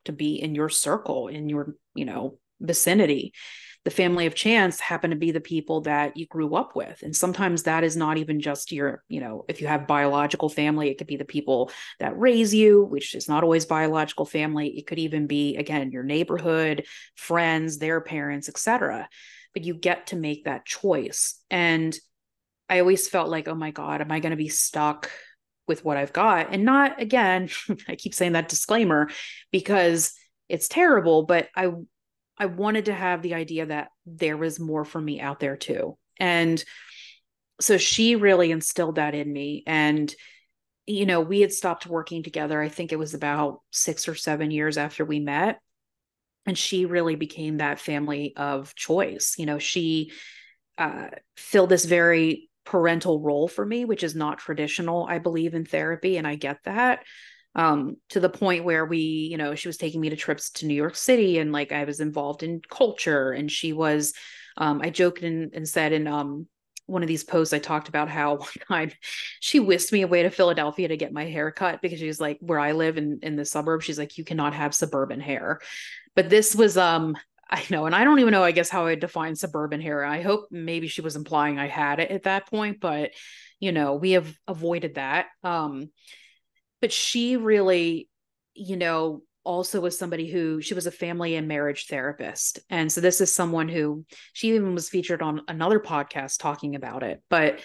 to be in your circle, in your, vicinity. The family of chance happen to be the people that you grew up with. And sometimes that is not even just your, if you have biological family, it could be the people that raise you, which is not always biological family. It could even be, again, your neighborhood, friends, their parents, etc. But you get to make that choice. And I always felt like, oh my God, am I going to be stuck with what I've got? And not, again, I keep saying that disclaimer because it's terrible, but I wanted to have the idea that there was more for me out there too. And so she really instilled that in me. And, we had stopped working together. I think it was about 6 or 7 years after we met. And she really became that family of choice. She filled this very parental role for me, which is not traditional, I believe, in therapy. And I get that. To the point where she was taking me to trips to New York City, and like I was involved in culture. And she was, I joked and said in one of these posts, I talked about how one time she whisked me away to Philadelphia to get my hair cut because she was like, where I live in the suburbs, she's like, you cannot have suburban hair. But this was, I know, and I don't even know, I guess, how I define suburban hair. I hope maybe she was implying I had it at that point, but we have avoided that. But she really, also was somebody who, she was a family and marriage therapist. And so this is someone who, she even was featured on another podcast talking about it, but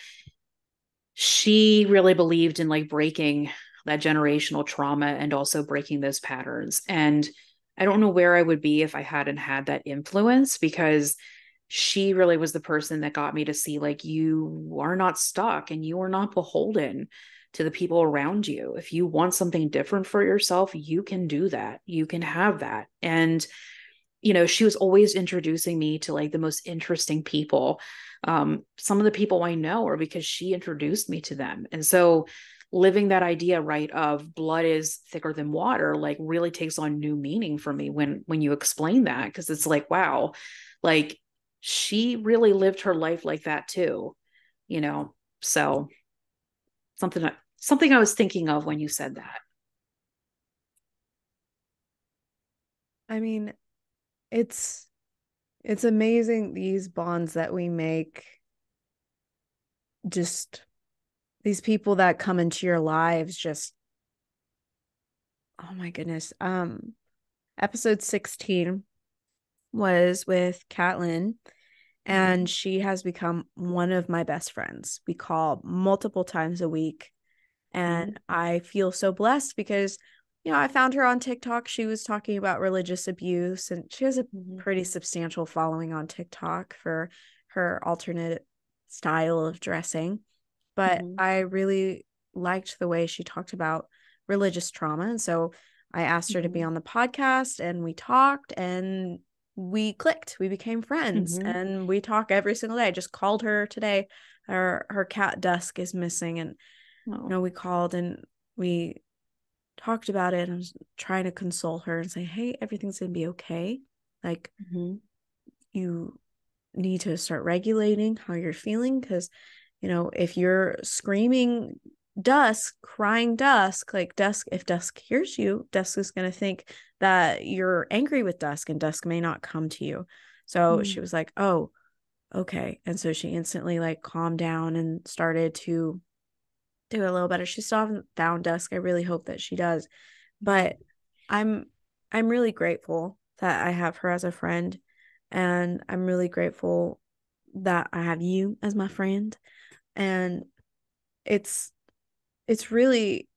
she really believed in like breaking that generational trauma and also breaking those patterns. And I don't know where I would be if I hadn't had that influence, because she really was the person that got me to see like, you are not stuck and you are not beholden to the people around you. If you want something different for yourself, you can do that. You can have that. And, she was always introducing me to like the most interesting people. Some of the people I know are because she introduced me to them. And so living that idea, right, of blood is thicker than water, like really takes on new meaning for me when you explain that. Cause it's like, wow, like she really lived her life like that too, so something I was thinking of when you said that. I mean, it's amazing, these bonds that we make, just these people that come into your lives, just, oh my goodness. Episode 16 was with Catlin, and she has become one of my best friends. We call multiple times a week, and I feel so blessed because I found her on TikTok. She was talking about religious abuse, and she has a pretty substantial following on TikTok for her alternate style of dressing. But I really liked the way she talked about religious trauma. And so I asked her to be on the podcast, and we talked, and we clicked. We became friends, and we talk every single day. I just called her today. Her cat Dusk is missing, and we called and we talked about it. I was trying to console her and say, hey, everything's gonna be okay. Like, you need to start regulating how you're feeling, because if you're screaming Dusk, crying Dusk, like Dusk, if Dusk hears you, Dusk is going to think that you're angry with Dusk, and Dusk may not come to you. So she was like, oh, okay. And so she instantly like calmed down and started to do a little better. She still hasn't found Dusk. I really hope that she does. But I'm really grateful that I have her as a friend, and I'm really grateful that I have you as my friend. And it's really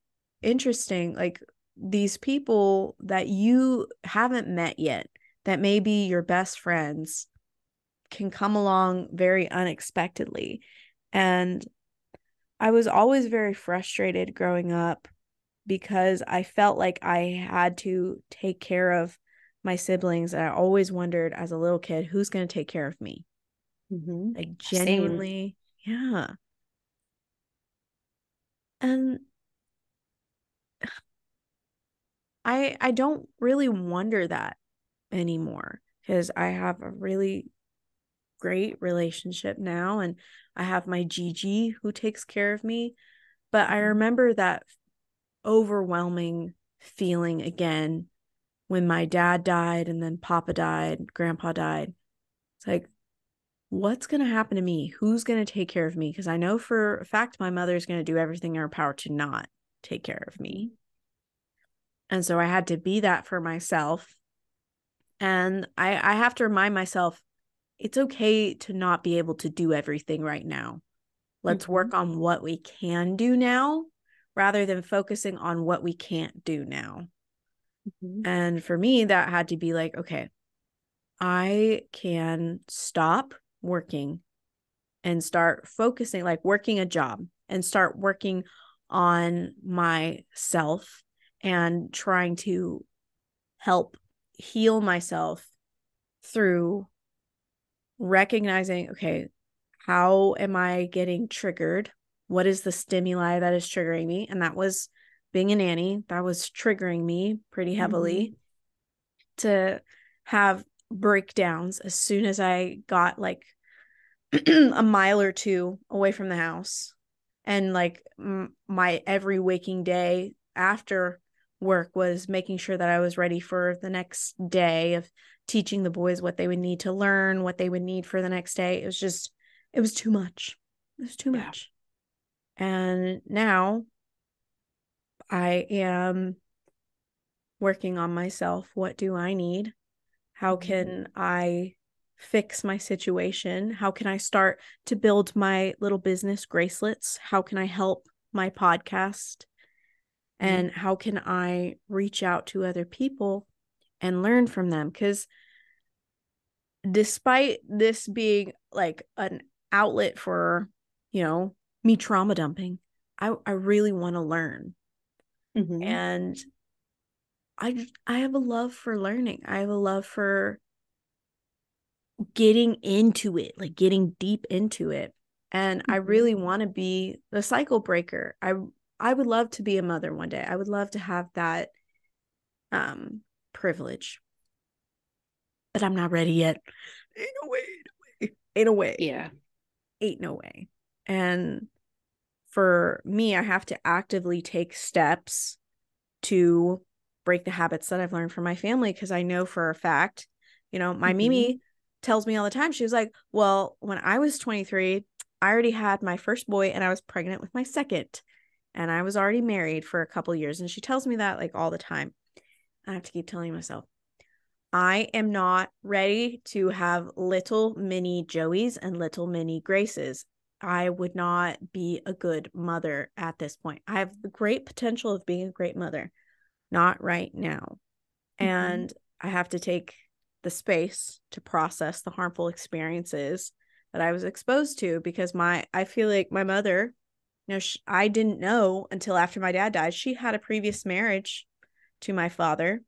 interesting, like these people that you haven't met yet, that may be your best friends, can come along very unexpectedly. And I was always very frustrated growing up because I felt like I had to take care of my siblings. And I always wondered as a little kid, who's going to take care of me? Like genuinely. Same. Yeah. And I don't really wonder that anymore because I have a really great relationship now, and I have my Gigi who takes care of me. But I remember that overwhelming feeling again when my dad died and then Papa died, Grandpa died. It's like, what's going to happen to me? Who's going to take care of me? Because I know for a fact my mother's going to do everything in her power to not take care of me. And so I had to be that for myself. And I have to remind myself, it's okay to not be able to do everything right now. Let's work on what we can do now rather than focusing on what we can't do now. And for me, that had to be like, okay, I can stop working and start focusing, like working a job, and start working on myself and trying to help heal myself through recognizing, okay, how am I getting triggered? What is the stimuli that is triggering me? And that was being a nanny. That was triggering me pretty heavily to have breakdowns as soon as I got like a mile or two away from the house. And like my every waking day after work was making sure that I was ready for the next day of teaching the boys what they would need to learn, what they would need for the next day. It was too much. It was too much. And now I am working on myself. What do I need? How can I fix my situation? How can I start to build my little business, Gracelets? How can I help my podcast? And how can I reach out to other people and learn from them? Because despite this being like an outlet for, me trauma dumping, I really want to learn. And I have a love for learning. I have a love for getting into it, like getting deep into it. And I really want to be the cycle breaker. I would love to be a mother one day. I would love to have that privilege. But I'm not ready yet. Ain't no way. Ain't no way. Yeah. Ain't no way. And for me, I have to actively take steps to break the habits that I've learned from my family, because I know for a fact, my Mimi tells me all the time. She was like, well, when I was 23, I already had my first boy and I was pregnant with my second, and I was already married for a couple of years. And she tells me that like all the time. I have to keep telling myself, I am not ready to have little mini Joeys and little mini Graces. I would not be a good mother at this point. I have the great potential of being a great mother, not right now. And I have to take the space to process the harmful experiences that I was exposed to, because I feel like my mother, I didn't know until after my dad died. She had a previous marriage to my father.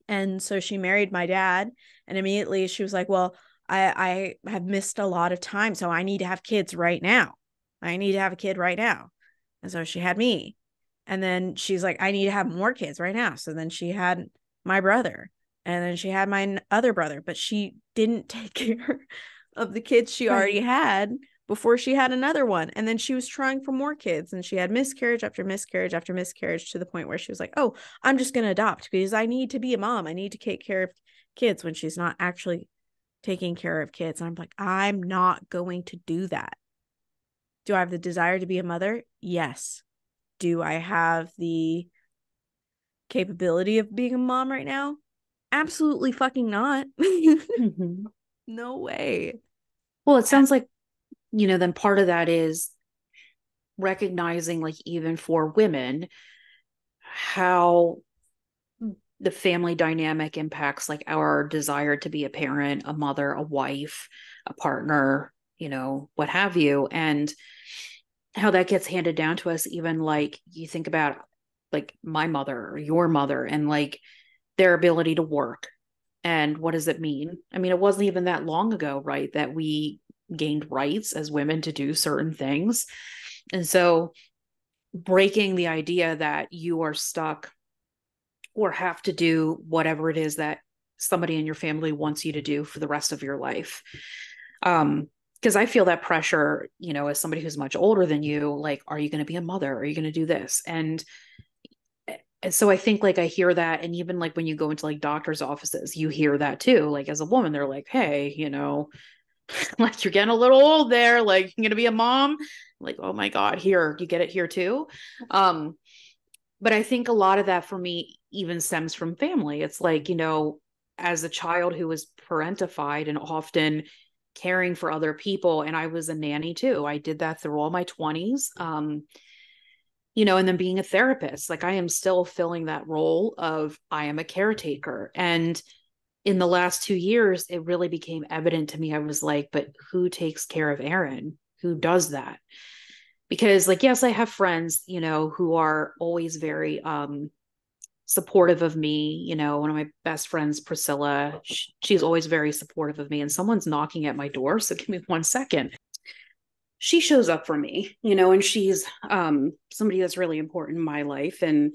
And so she married my dad, and immediately she was like, well, I have missed a lot of time, so I need to have kids right now. I need to have a kid right now. And so she had me. And then she's like, I need to have more kids right now. So then she had my brother, and then she had my other brother, but she didn't take care of the kids she already had before she had another one. And then she was trying for more kids, and she had miscarriage after miscarriage after miscarriage, to the point where she was like, oh, I'm just going to adopt because I need to be a mom. I need to take care of kids, when she's not actually taking care of kids. And I'm like, I'm not going to do that. Do I have the desire to be a mother? Yes. Do I have the capability of being a mom right now? Absolutely fucking not. No way. Well, it sounds like, then part of that is recognizing, like, even for women, how the family dynamic impacts like our desire to be a parent, a mother, a wife, a partner, what have you, and how that gets handed down to us. Even like you think about like my mother or your mother, and like their ability to work. And what does it mean? I mean, it wasn't even that long ago, right, that we gained rights as women to do certain things. And so breaking the idea that you are stuck or have to do whatever it is that somebody in your family wants you to do for the rest of your life. Because I feel that pressure, you know, as somebody who's much older than you, like, are you going to be a mother? Are you going to do this? And so I think like I hear that. And even like when you go into like doctor's offices, you hear that too. Like as a woman, they're like, hey, you know, like you're getting a little old there. Like you're going to be a mom. Like, oh my God, here, you get it here too. But I think a lot of that for me even stems from family. It's like, you know, as a child who was parentified and often caring for other people, and I was a nanny too. I did that through all my 20s. You know, and then being a therapist, like I am still filling that role of I am a caretaker. And in the last 2 years, it really became evident to me. I was like, but who takes care of Erin? Who does that? Because like, yes, I have friends, you know, who are always very supportive of me. You know, one of my best friends, Priscilla, she's always very supportive of me, and someone's knocking at my door. So give me 1 second. She shows up for me, you know, and she's somebody that's really important in my life. And,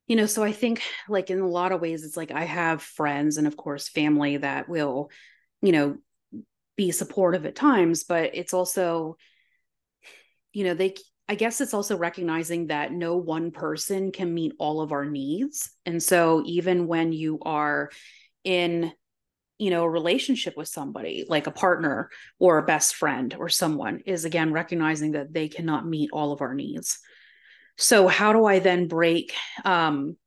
you know, so I think like in a lot of ways, it's like I have friends and of course family that will, you know, be supportive at times, but it's also, you know, I guess it's also recognizing that no one person can meet all of our needs. And so even when you are in, you know, a relationship with somebody like a partner or a best friend or someone, is again recognizing that they cannot meet all of our needs. So how do I then break, you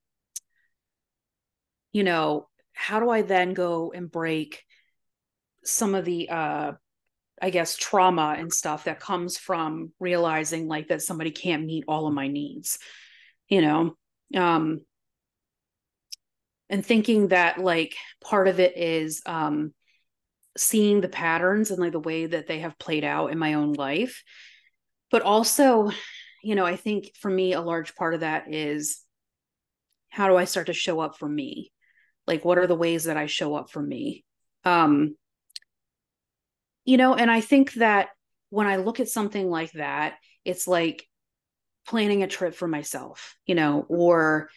know, how do I then go and break some of the, I guess, trauma and stuff that comes from realizing like that somebody can't meet all of my needs, you know, and thinking that like part of it is, seeing the patterns and like the way that they have played out in my own life. But also, you know, I think for me, a large part of that is how do I start to show up for me? Like, what are the ways that I show up for me? You know, and I think that when I look at something like that, it's like planning a trip for myself, you know, or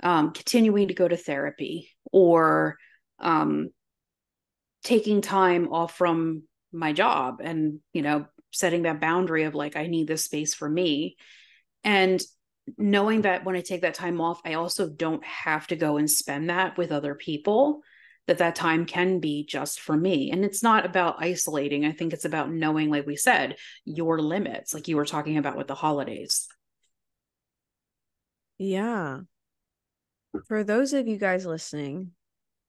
continuing to go to therapy, or taking time off from my job and, you know, setting that boundary of like, I need this space for me. And knowing that when I take that time off, I also don't have to go and spend that with other people, that time can be just for me. And it's not about isolating. I think it's about knowing, like we said, your limits, like you were talking about with the holidays. Yeah. For those of you guys listening,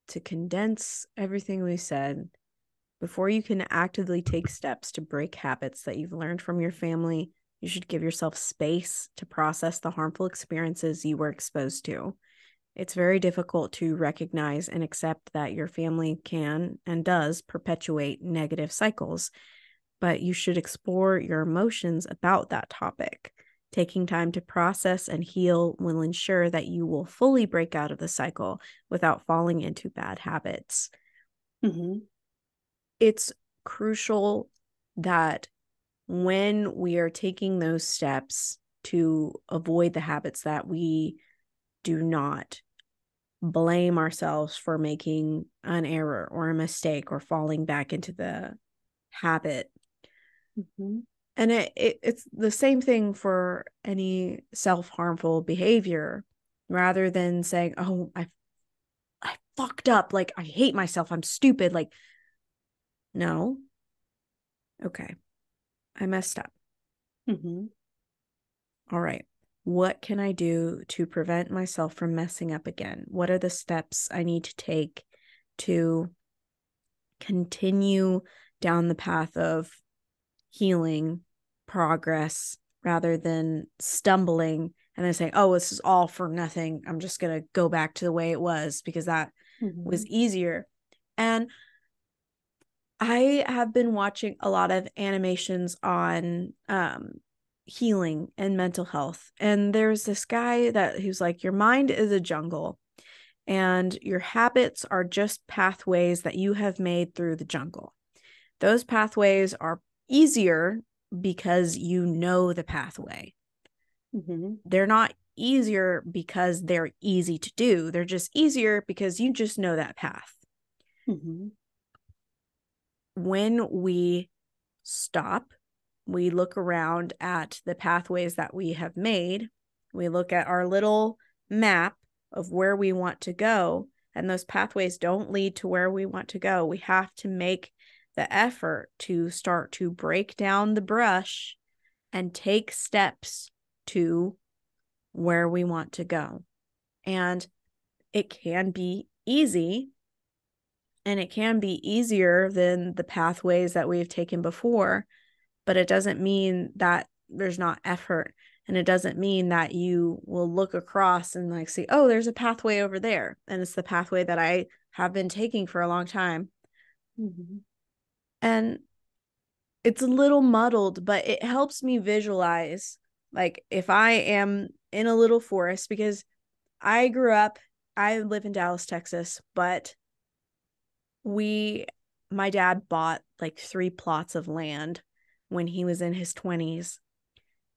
to condense everything we said, before you can actively take steps to break habits that you've learned from your family, you should give yourself space to process the harmful experiences you were exposed to. It's very difficult to recognize and accept that your family can and does perpetuate negative cycles, but you should explore your emotions about that topic. Taking time to process and heal will ensure that you will fully break out of the cycle without falling into bad habits. Mm-hmm. It's crucial that when we are taking those steps to avoid the habits, that we do not blame ourselves for making an error or a mistake or falling back into the habit. Mm-hmm. And it's the same thing for any self-harmful behavior. Rather than saying, oh, I fucked up, like I hate myself, I'm stupid, like, no, okay, I messed up. Mm-hmm. All right, what can I do to prevent myself from messing up again? What are the steps I need to take to continue down the path of healing, progress, rather than stumbling and then saying, oh, this is all for nothing, I'm just going to go back to the way it was because that was easier. And I have been watching a lot of animations on healing and mental health. And there's this guy who's like, your mind is a jungle and your habits are just pathways that you have made through the jungle. Those pathways are easier because you know the pathway. Mm-hmm. They're not easier because they're easy to do. They're just easier because you just know that path. Mm-hmm. When we stop, we look around at the pathways that we have made. We look at our little map of where we want to go, and those pathways don't lead to where we want to go. We have to make the effort to start to break down the brush and take steps to where we want to go. And it can be easy, and it can be easier than the pathways that we've taken before, but it doesn't mean that there's not effort. And it doesn't mean that you will look across and like see, oh, there's a pathway over there. And it's the pathway that I have been taking for a long time. Mm-hmm. And it's a little muddled, but it helps me visualize, like, if I am in a little forest, because I live in Dallas, Texas, but my dad bought like 3 plots of land when he was in his 20s.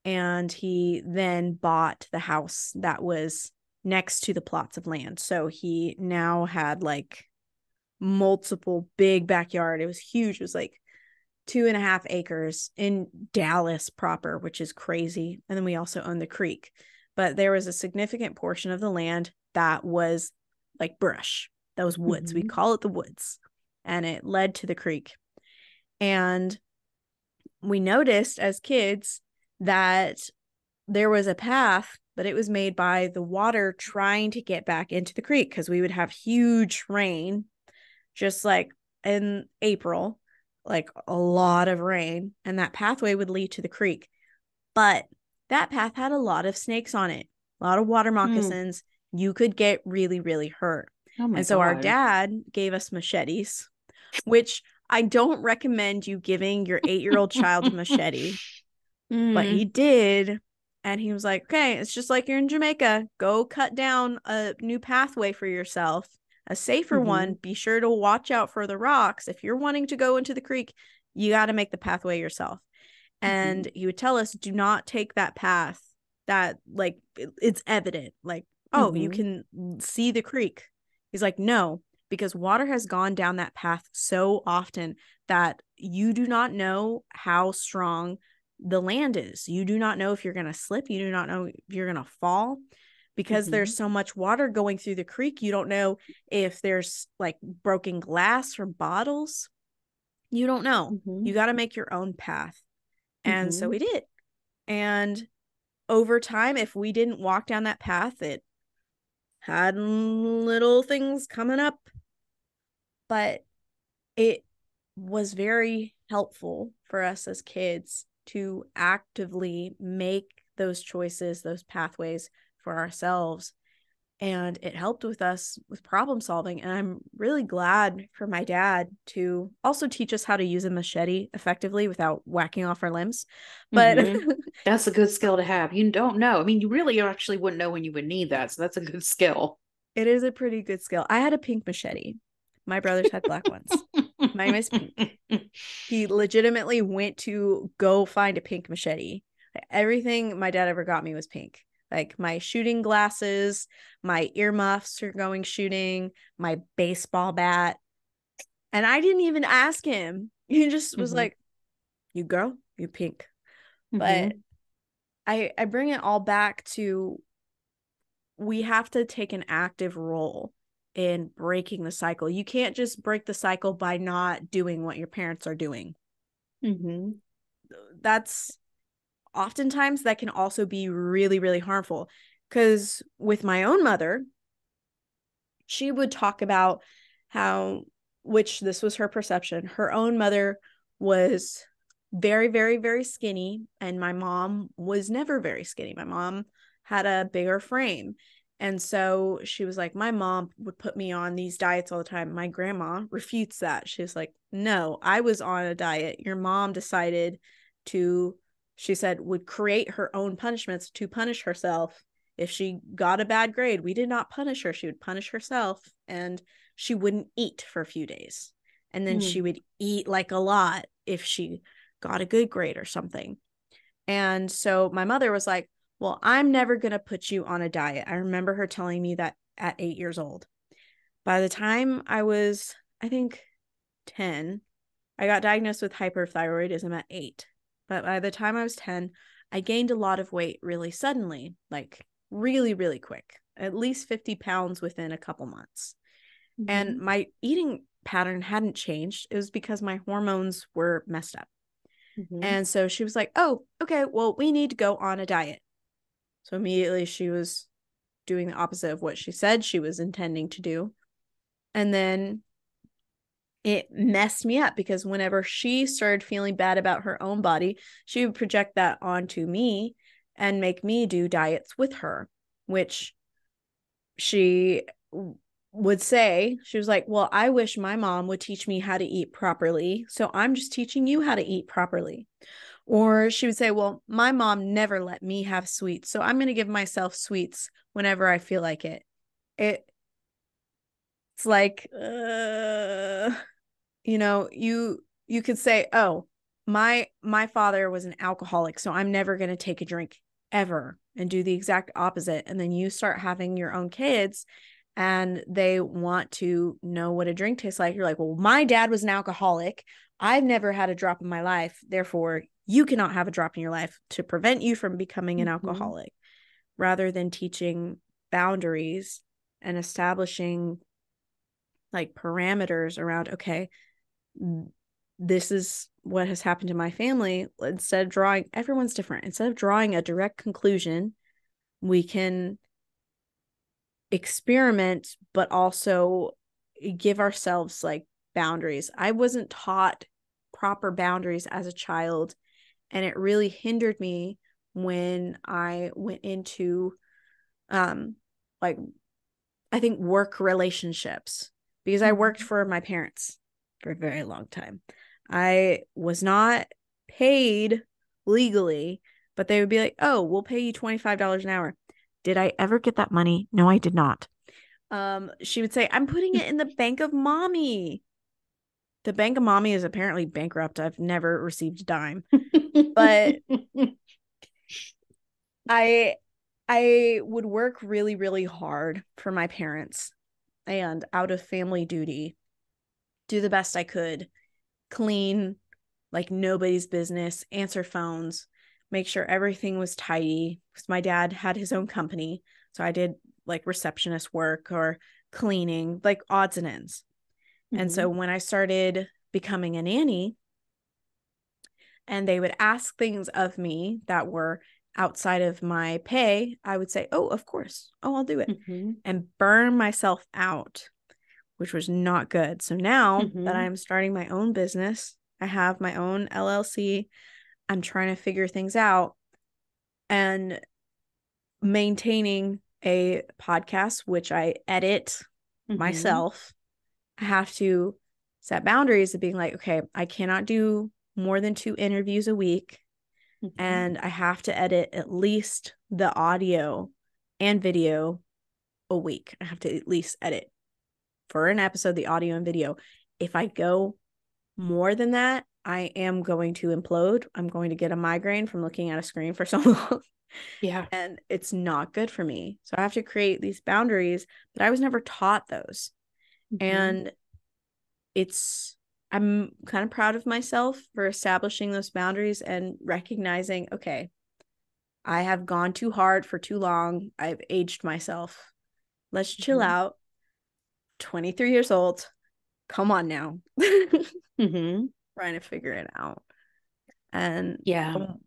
And he then bought the house that was next to the plots of land. So he now had like multiple big backyard. It was huge. It was like 2.5 acres in Dallas proper, which is crazy. And then we also own the creek. But there was a significant portion of the land that was like brush. That was woods. Mm-hmm. We call it the woods. And it led to the creek. And we noticed as kids that there was a path, but it was made by the water trying to get back into the creek, because we would have huge rain, just like in April, like a lot of rain, and that pathway would lead to the creek. But that path had a lot of snakes on it, a lot of water moccasins. You could get really, really hurt. Oh my and so God. Our dad gave us machetes, which I don't recommend you giving your 8-year-old child a machete. But he did. And he was like, okay, it's just like you're in Jamaica. Go cut down a new pathway for yourself, a safer one. Be sure to watch out for the rocks. If you're wanting to go into the creek, you got to make the pathway yourself. And he would tell us, do not take that path that, like, it's evident. Like, oh, you can see the creek. He's like, no, because water has gone down that path so often that you do not know how strong the land is. You do not know if you're going to slip. You do not know if you're going to fall, because there's so much water going through the creek. You don't know if there's like broken glass from bottles. You don't know. You got to make your own path. And so we did. And over time, if we didn't walk down that path, it had little things coming up. But it was very helpful for us as kids to actively make those choices, those pathways for ourselves. And it helped with us with problem solving. And I'm really glad for my dad to also teach us how to use a machete effectively without whacking off our limbs. But that's a good skill to have. You don't know. I mean, you really actually wouldn't know when you would need that. So that's a good skill. It is a pretty good skill. I had a pink machete. My brothers had black ones. Mine was pink. He legitimately went to go find a pink machete. Everything my dad ever got me was pink. Like my shooting glasses, my earmuffs for going shooting, my baseball bat. And I didn't even ask him. He just was like, you girl, you pink. But I bring it all back to, we have to take an active role in breaking the cycle. You can't just break the cycle by not doing what your parents are doing. That's oftentimes that can also be really, really harmful. Because with my own mother, she would talk about how, which this was her perception, her own mother was very, very, very skinny, and my mom was never very skinny. My mom had a bigger frame. And so she was like, my mom would put me on these diets all the time. My grandma refutes that. She's like, no, I was on a diet. Your mom decided to, she said, would create her own punishments to punish herself. If she got a bad grade, we did not punish her. She would punish herself, and she wouldn't eat for a few days. And then she would eat like a lot if she got a good grade or something. And so my mother was like, well, I'm never going to put you on a diet. I remember her telling me that at 8 years old. By the time I was, I think, 10, I got diagnosed with hyperthyroidism at 8. But by the time I was 10, I gained a lot of weight really suddenly, like really, really quick, at least 50 pounds within a couple months. Mm-hmm. And my eating pattern hadn't changed. It was because my hormones were messed up. Mm-hmm. And so she was like, oh, okay, well, we need to go on a diet. So immediately she was doing the opposite of what she said she was intending to do. And then it messed me up because whenever she started feeling bad about her own body, she would project that onto me and make me do diets with her, which she would say, she was like, well, I wish my mom would teach me how to eat properly. So I'm just teaching you how to eat properly. Or she would say, well, my mom never let me have sweets, so I'm going to give myself sweets whenever I feel like it. It's like, you could say, oh, my father was an alcoholic, so I'm never going to take a drink ever, and do the exact opposite. And then you start having your own kids and they want to know what a drink tastes like. You're like, well, my dad was an alcoholic. I've never had a drop in my life. Therefore, you cannot have a drop in your life, to prevent you from becoming an alcoholic, rather than teaching boundaries and establishing like parameters around, okay, this is what has happened to my family. Instead of drawing, everyone's different. Instead of drawing a direct conclusion, we can experiment, but also give ourselves like boundaries. I wasn't taught proper boundaries as a child, and it really hindered me when I went into like, I think, work relationships, because I worked for my parents for a very long time. I was not paid legally, but they would be like, oh, we'll pay you $25 an hour. Did I ever get that money? No, I did not. She would say, I'm putting it in the bank of mommy. The bank of mommy is apparently bankrupt. I've never received a dime. But I would work really, really hard for my parents, and out of family duty, do the best I could, clean like nobody's business, answer phones, make sure everything was tidy, because my dad had his own company. So I did like receptionist work or cleaning, like odds and ends. And so when I started becoming a nanny, and they would ask things of me that were outside of my pay, I would say, oh, of course. Oh, I'll do it. And burn myself out, which was not good. So now that I'm starting my own business, I have my own LLC, I'm trying to figure things out, and maintaining a podcast, which I edit myself. I have to set boundaries of being like, okay, I cannot do more than 2 interviews a week. And I have to edit at least the audio and video a week. I have to at least edit for an episode the audio and video. If I go more than that, I am going to implode. I'm going to get a migraine from looking at a screen for so long. Yeah. And it's not good for me. So I have to create these boundaries, but I was never taught those. And I'm kind of proud of myself for establishing those boundaries and recognizing, okay, I have gone too hard for too long. I've aged myself. Let's chill out. 23 years old. Come on now. Trying to figure it out. And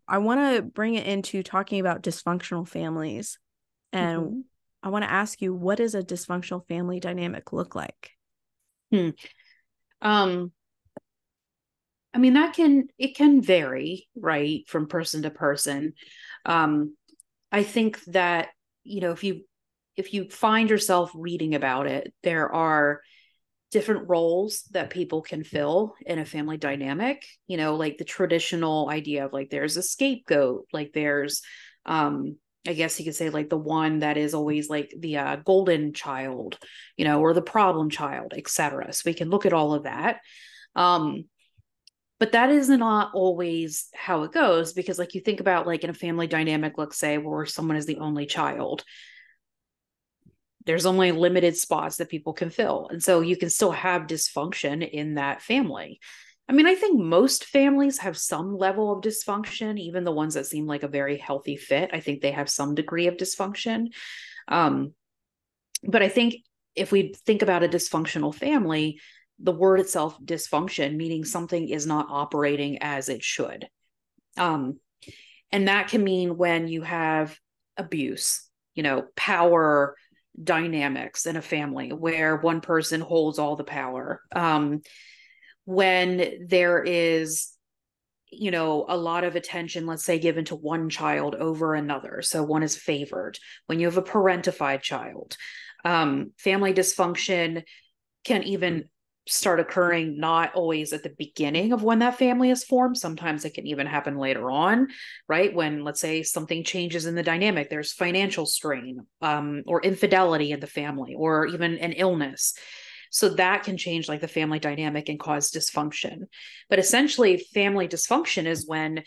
I want to bring it into talking about dysfunctional families. And I want to ask you, what does a dysfunctional family dynamic look like? I mean, it can vary, right, from person to person. I think that, if you find yourself reading about it, there are different roles that people can fill in a family dynamic, like the traditional idea of like, there's a scapegoat, like there's, I guess you could say like the one that is always like the golden child, or the problem child, etc. So we can look at all of that. But that is not always how it goes, because like you think about like in a family dynamic, let's say where someone is the only child, there's only limited spots that people can fill. And so you can still have dysfunction in that family. I mean, I think most families have some level of dysfunction, even the ones that seem like a very healthy fit. I think they have some degree of dysfunction. But I think if we think about a dysfunctional family, the word itself, dysfunction, meaning something is not operating as it should. And that can mean when you have abuse, power dynamics in a family where one person holds all the power. When there is, a lot of attention, let's say, given to one child over another. So one is favored. When you have a parentified child, family dysfunction can even start occurring not always at the beginning of when that family is formed. Sometimes it can even happen later on, right? When, let's say, something changes in the dynamic, there's financial strain, or infidelity in the family, or even an illness. So that can change like the family dynamic and cause dysfunction. But essentially, family dysfunction is when,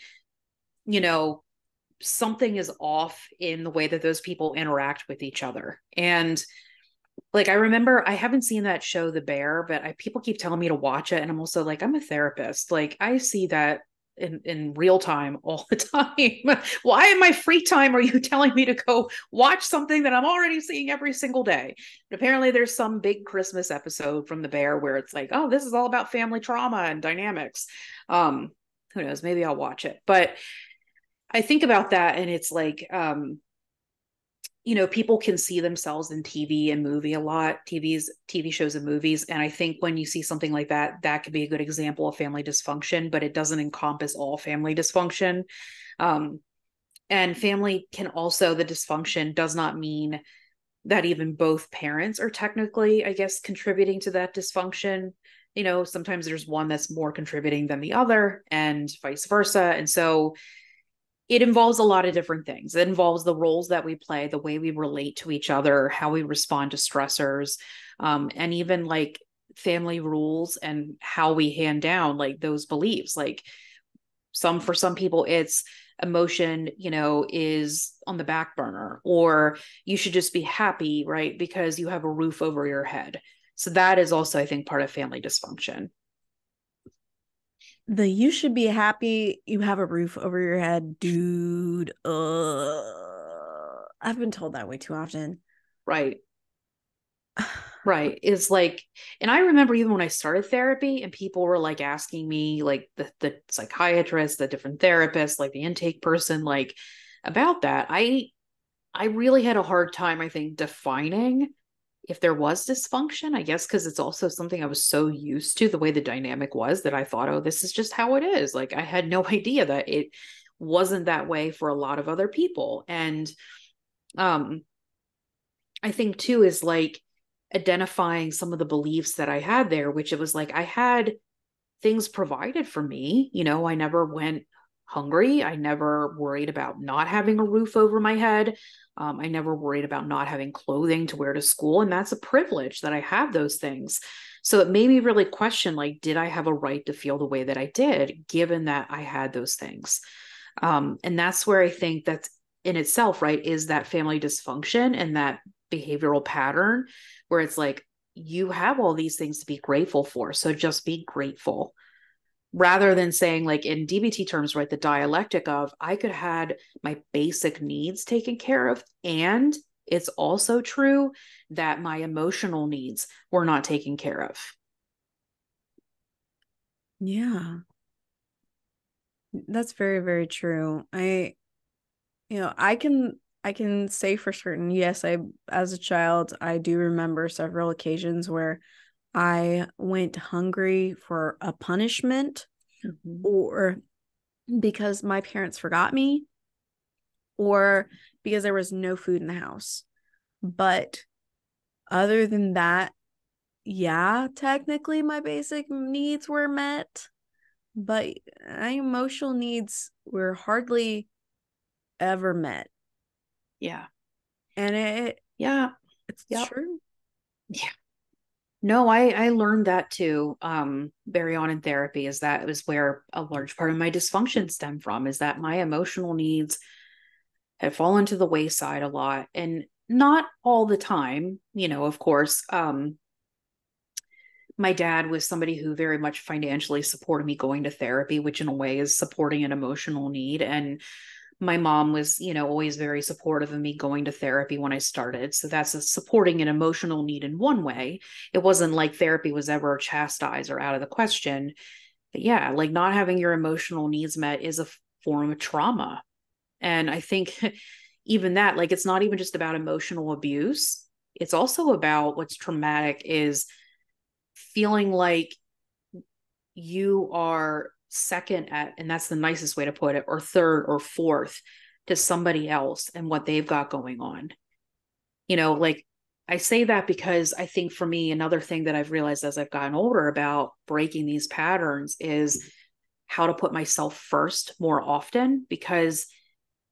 something is off in the way that those people interact with each other. And like, I remember, I haven't seen that show, The Bear, but people keep telling me to watch it. And I'm also like, I'm a therapist. Like, I see that in real time all the time. Why in my free time are you telling me to go watch something that I'm already seeing every single day? But apparently there's some big Christmas episode from The Bear where it's like, oh, this is all about family trauma and dynamics. Who knows? Maybe I'll watch it. But I think about that, and it's like, people can see themselves in TV and movie a lot, TV shows and movies. And I think when you see something like that, that could be a good example of family dysfunction, but it doesn't encompass all family dysfunction. And family can also, the dysfunction does not mean that even both parents are technically, I guess, contributing to that dysfunction. Sometimes there's one that's more contributing than the other and vice versa. And so it involves a lot of different things. It involves the roles that we play, the way we relate to each other, how we respond to stressors, and even like family rules and how we hand down like those beliefs. Like for some people, it's emotion, is on the back burner, or you should just be happy, right? Because you have a roof over your head. So that is also, I think, part of family dysfunction. You should be happy you have a roof over your head, dude. I've been told that way too often. Right. Right. It's like, and I remember even when I started therapy and people were like asking me, like the psychiatrist, the different therapists, like the intake person, like about that. I really had a hard time, I think, defining if there was dysfunction, I guess, because it's also something I was so used to, the way the dynamic was, that I thought, oh, this is just how it is. Like I had no idea that it wasn't that way for a lot of other people. And I think too is like identifying some of the beliefs that I had there, which it was like I had things provided for me. I never went hungry. I never worried about not having a roof over my head. I never worried about not having clothing to wear to school. And that's a privilege that I have those things. So it made me really question, like, did I have a right to feel the way that I did, given that I had those things? And that's where I think that's in itself, right, is that family dysfunction and that behavioral pattern where it's like, you have all these things to be grateful for. So just be grateful, rather than saying, like in DBT terms, right, the dialectic of I could have had my basic needs taken care of. And it's also true that my emotional needs were not taken care of. Yeah. That's very, very true. I can say for certain, yes, as a child, I do remember several occasions where I went hungry for a punishment, or because my parents forgot me, or because there was no food in the house. But other than that, yeah, technically my basic needs were met, but my emotional needs were hardly ever met. Yeah. And it's yep. True. Yeah. No, I learned that too, very on in therapy, is that was where a large part of my dysfunction stemmed from, is that my emotional needs had fallen to the wayside a lot, and not all the time, of course. My dad was somebody who very much financially supported me going to therapy, which in a way is supporting an emotional need. And my mom was, always very supportive of me going to therapy when I started. So that's a supporting an emotional need in one way. It wasn't like therapy was ever chastised or out of the question. But yeah, like not having your emotional needs met is a form of trauma. And I think even that, like, it's not even just about emotional abuse. It's also about what's traumatic is feeling like you are second at, and that's the nicest way to put it, or third or fourth to somebody else and what they've got going on. Like I say that because I think for me, another thing that I've realized as I've gotten older about breaking these patterns is how to put myself first more often, because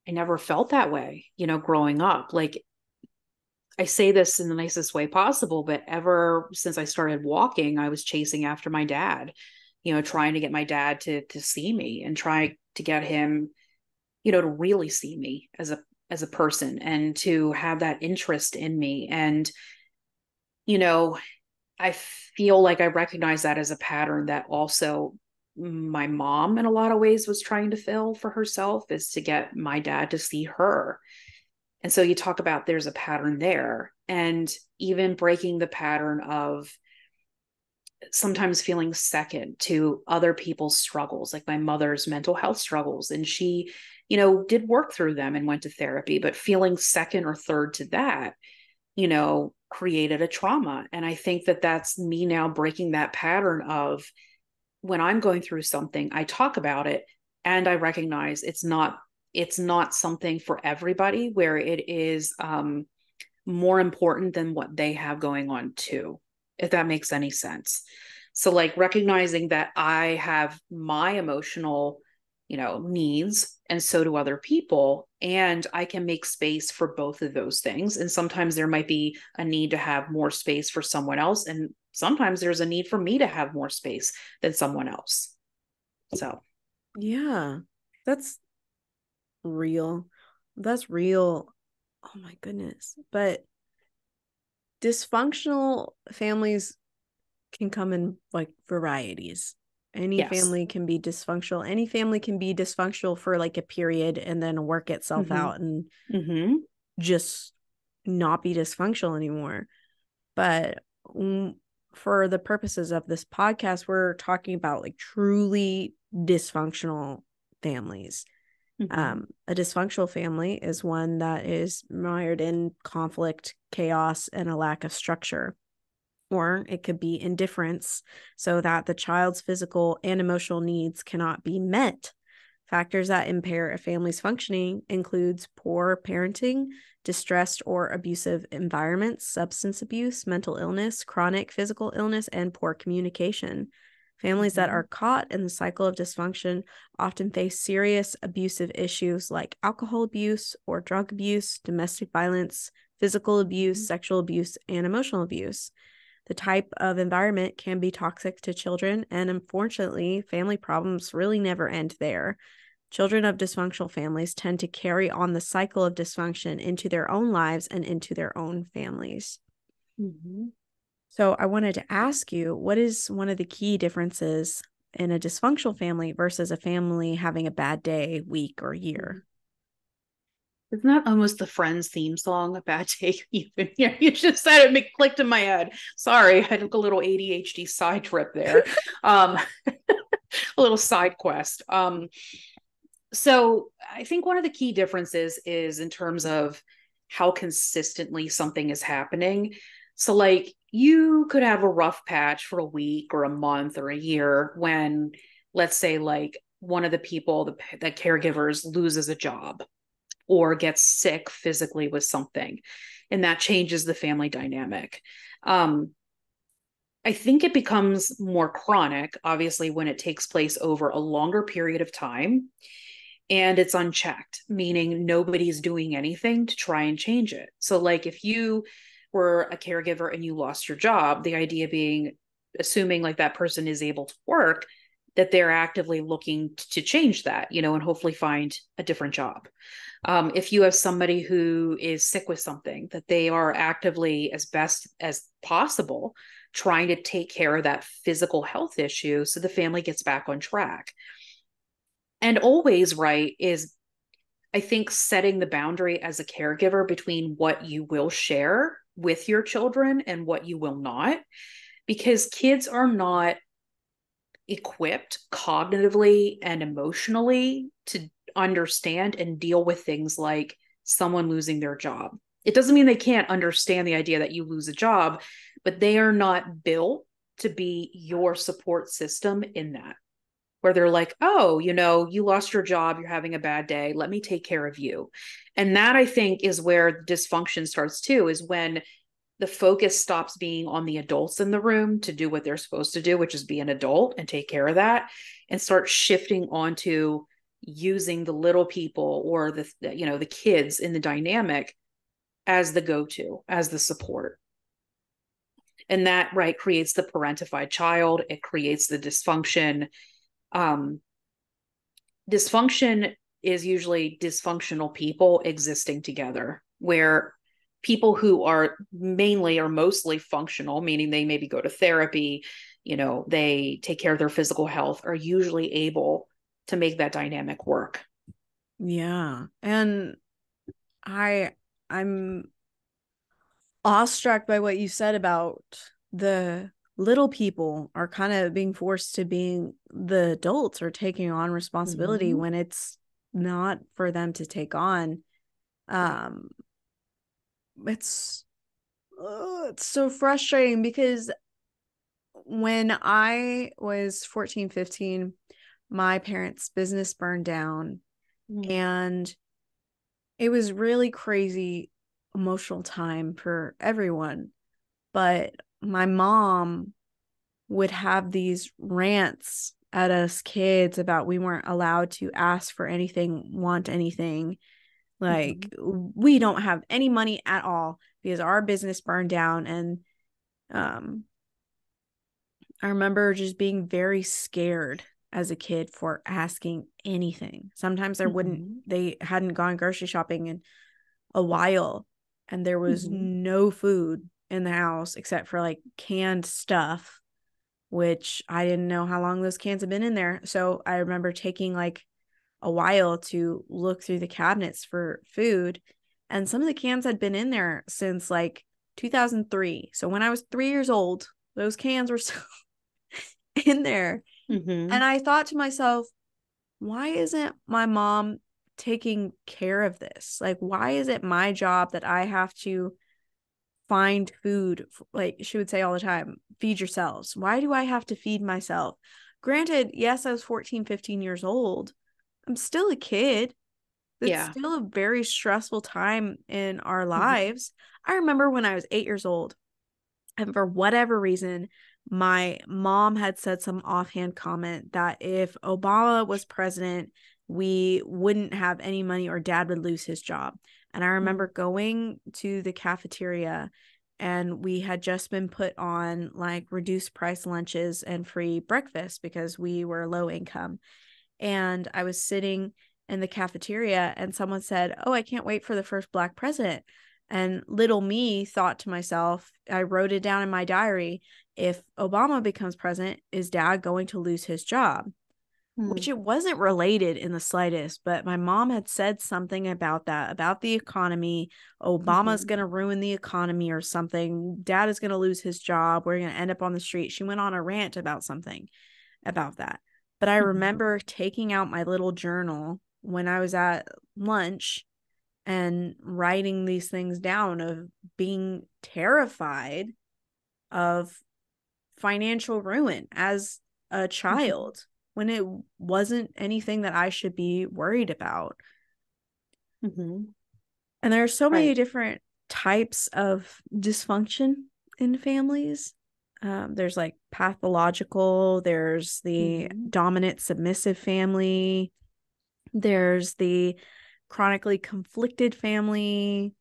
I never felt that way, growing up. Like I say this in the nicest way possible, but ever since I started walking, I was chasing after my dad, trying to get my dad to see me and try to get him, to really see me as a person and to have that interest in me. And, I feel like I recognize that as a pattern that also my mom in a lot of ways was trying to fill for herself, is to get my dad to see her. And so you talk about there's a pattern there, and even breaking the pattern of sometimes feeling second to other people's struggles, like my mother's mental health struggles. And she, did work through them and went to therapy, but feeling second or third to that, created a trauma. And I think that that's me now breaking that pattern of when I'm going through something, I talk about it and I recognize it's not something for everybody, where it is more important than what they have going on too, if that makes any sense. So like recognizing that I have my emotional, needs, and so do other people, and I can make space for both of those things. And sometimes there might be a need to have more space for someone else, and sometimes there's a need for me to have more space than someone else. So Yeah, that's real. That's real. Oh my goodness. But dysfunctional families can come in like varieties. Any yes. family can be dysfunctional. Any family can be dysfunctional for like a period and then work itself out and just not be dysfunctional anymore. But for the purposes of this podcast, we're talking about like truly dysfunctional families. A dysfunctional family is one that is mired in conflict, chaos, and a lack of structure. Or it could be indifference, so that the child's physical and emotional needs cannot be met. Factors that impair a family's functioning includes poor parenting, distressed or abusive environments, substance abuse, mental illness, chronic physical illness, and poor communication. Families that are caught in the cycle of dysfunction often face serious abusive issues like alcohol abuse or drug abuse, domestic violence, physical abuse, sexual abuse, and emotional abuse. The type of environment can be toxic to children, and unfortunately, family problems really never end there. Children of dysfunctional families tend to carry on the cycle of dysfunction into their own lives and into their own families. So I wanted to ask you, what is one of the key differences in a dysfunctional family versus a family having a bad day, week, or year? Isn't that almost the Friends theme song, A Bad Day Even? Yeah, you just said it, it clicked in my head. Sorry, I took a little ADHD side trip there. A little side quest. So I think one of the key differences is in terms of how consistently something is happening. So like you could have a rough patch for a week or a month or a year when, let's say, like one of the people, the caregivers loses a job or gets sick physically with something, and that changes the family dynamic. I think it becomes more chronic, obviously, when it takes place over a longer period of time and it's unchecked, meaning nobody's doing anything to try and change it. So like if you were a caregiver and you lost your job, the idea being, assuming like that person is able to work, that they're actively looking to change that, and hopefully find a different job. If you have somebody who is sick with something, that they are actively, as best as possible, trying to take care of that physical health issue so the family gets back on track. And always, right, is, I think, setting the boundary as a caregiver between what you will share with your children and what you will not, because kids are not equipped cognitively and emotionally to understand and deal with things like someone losing their job. It doesn't mean they can't understand the idea that you lose a job, but they are not built to be your support system in that, where they're like, oh, you lost your job, you're having a bad day, let me take care of you. And that, I think, is where dysfunction starts too, is when the focus stops being on the adults in the room to do what they're supposed to do, which is be an adult and take care of that, and start shifting onto using the little people or the kids in the dynamic as the go-to, as the support. And that, right, creates the parentified child. It creates the dysfunction. Dysfunction is usually dysfunctional people existing together, where people who are mainly or mostly functional, meaning they maybe go to therapy, they take care of their physical health, are usually able to make that dynamic work. Yeah. And I'm awestruck by what you said about the little people are kind of being forced to being the adults or taking on responsibility when it's not for them to take on. It's so frustrating, because when I was 14, 15, my parents' business burned down, and it was really crazy emotional time for everyone. But my mom would have these rants at us kids about we weren't allowed to ask for anything, want anything. Like, we don't have any money at all because our business burned down. And I remember just being very scared as a kid for asking anything. Sometimes they hadn't gone grocery shopping in a while, and there was no food in the house except for like canned stuff, which I didn't know how long those cans had been in there. So I remember taking like a while to look through the cabinets for food, and some of the cans had been in there since like 2003. So when I was 3 years old, those cans were still in there. And I thought to myself, why isn't my mom taking care of this? Like, why is it my job that I have to find food? Like she would say all the time, feed yourselves. Why do I have to feed myself? Granted, yes, I was 14, 15 years old. I'm still a kid. It's still a very stressful time in our lives. I remember when I was 8 years old, and for whatever reason, my mom had said some offhand comment that if Obama was president, we wouldn't have any money or dad would lose his job. And I remember going to the cafeteria, and we had just been put on like reduced price lunches and free breakfast because we were low income. And I was sitting in the cafeteria, and someone said, "Oh, I can't wait for the first Black president." And little me thought to myself, I wrote it down in my diary, if Obama becomes president, is dad going to lose his job? Which it wasn't related in the slightest, but my mom had said something about that, about the economy. Obama's going to ruin the economy or something. Dad is going to lose his job. We're going to end up on the street. She went on a rant about something about that. But I remember taking out my little journal when I was at lunch and writing these things down of being terrified of financial ruin as a child when it wasn't anything that I should be worried about. And there are so many different types of dysfunction in families. There's like pathological, there's the dominant submissive family, there's the chronically conflicted family,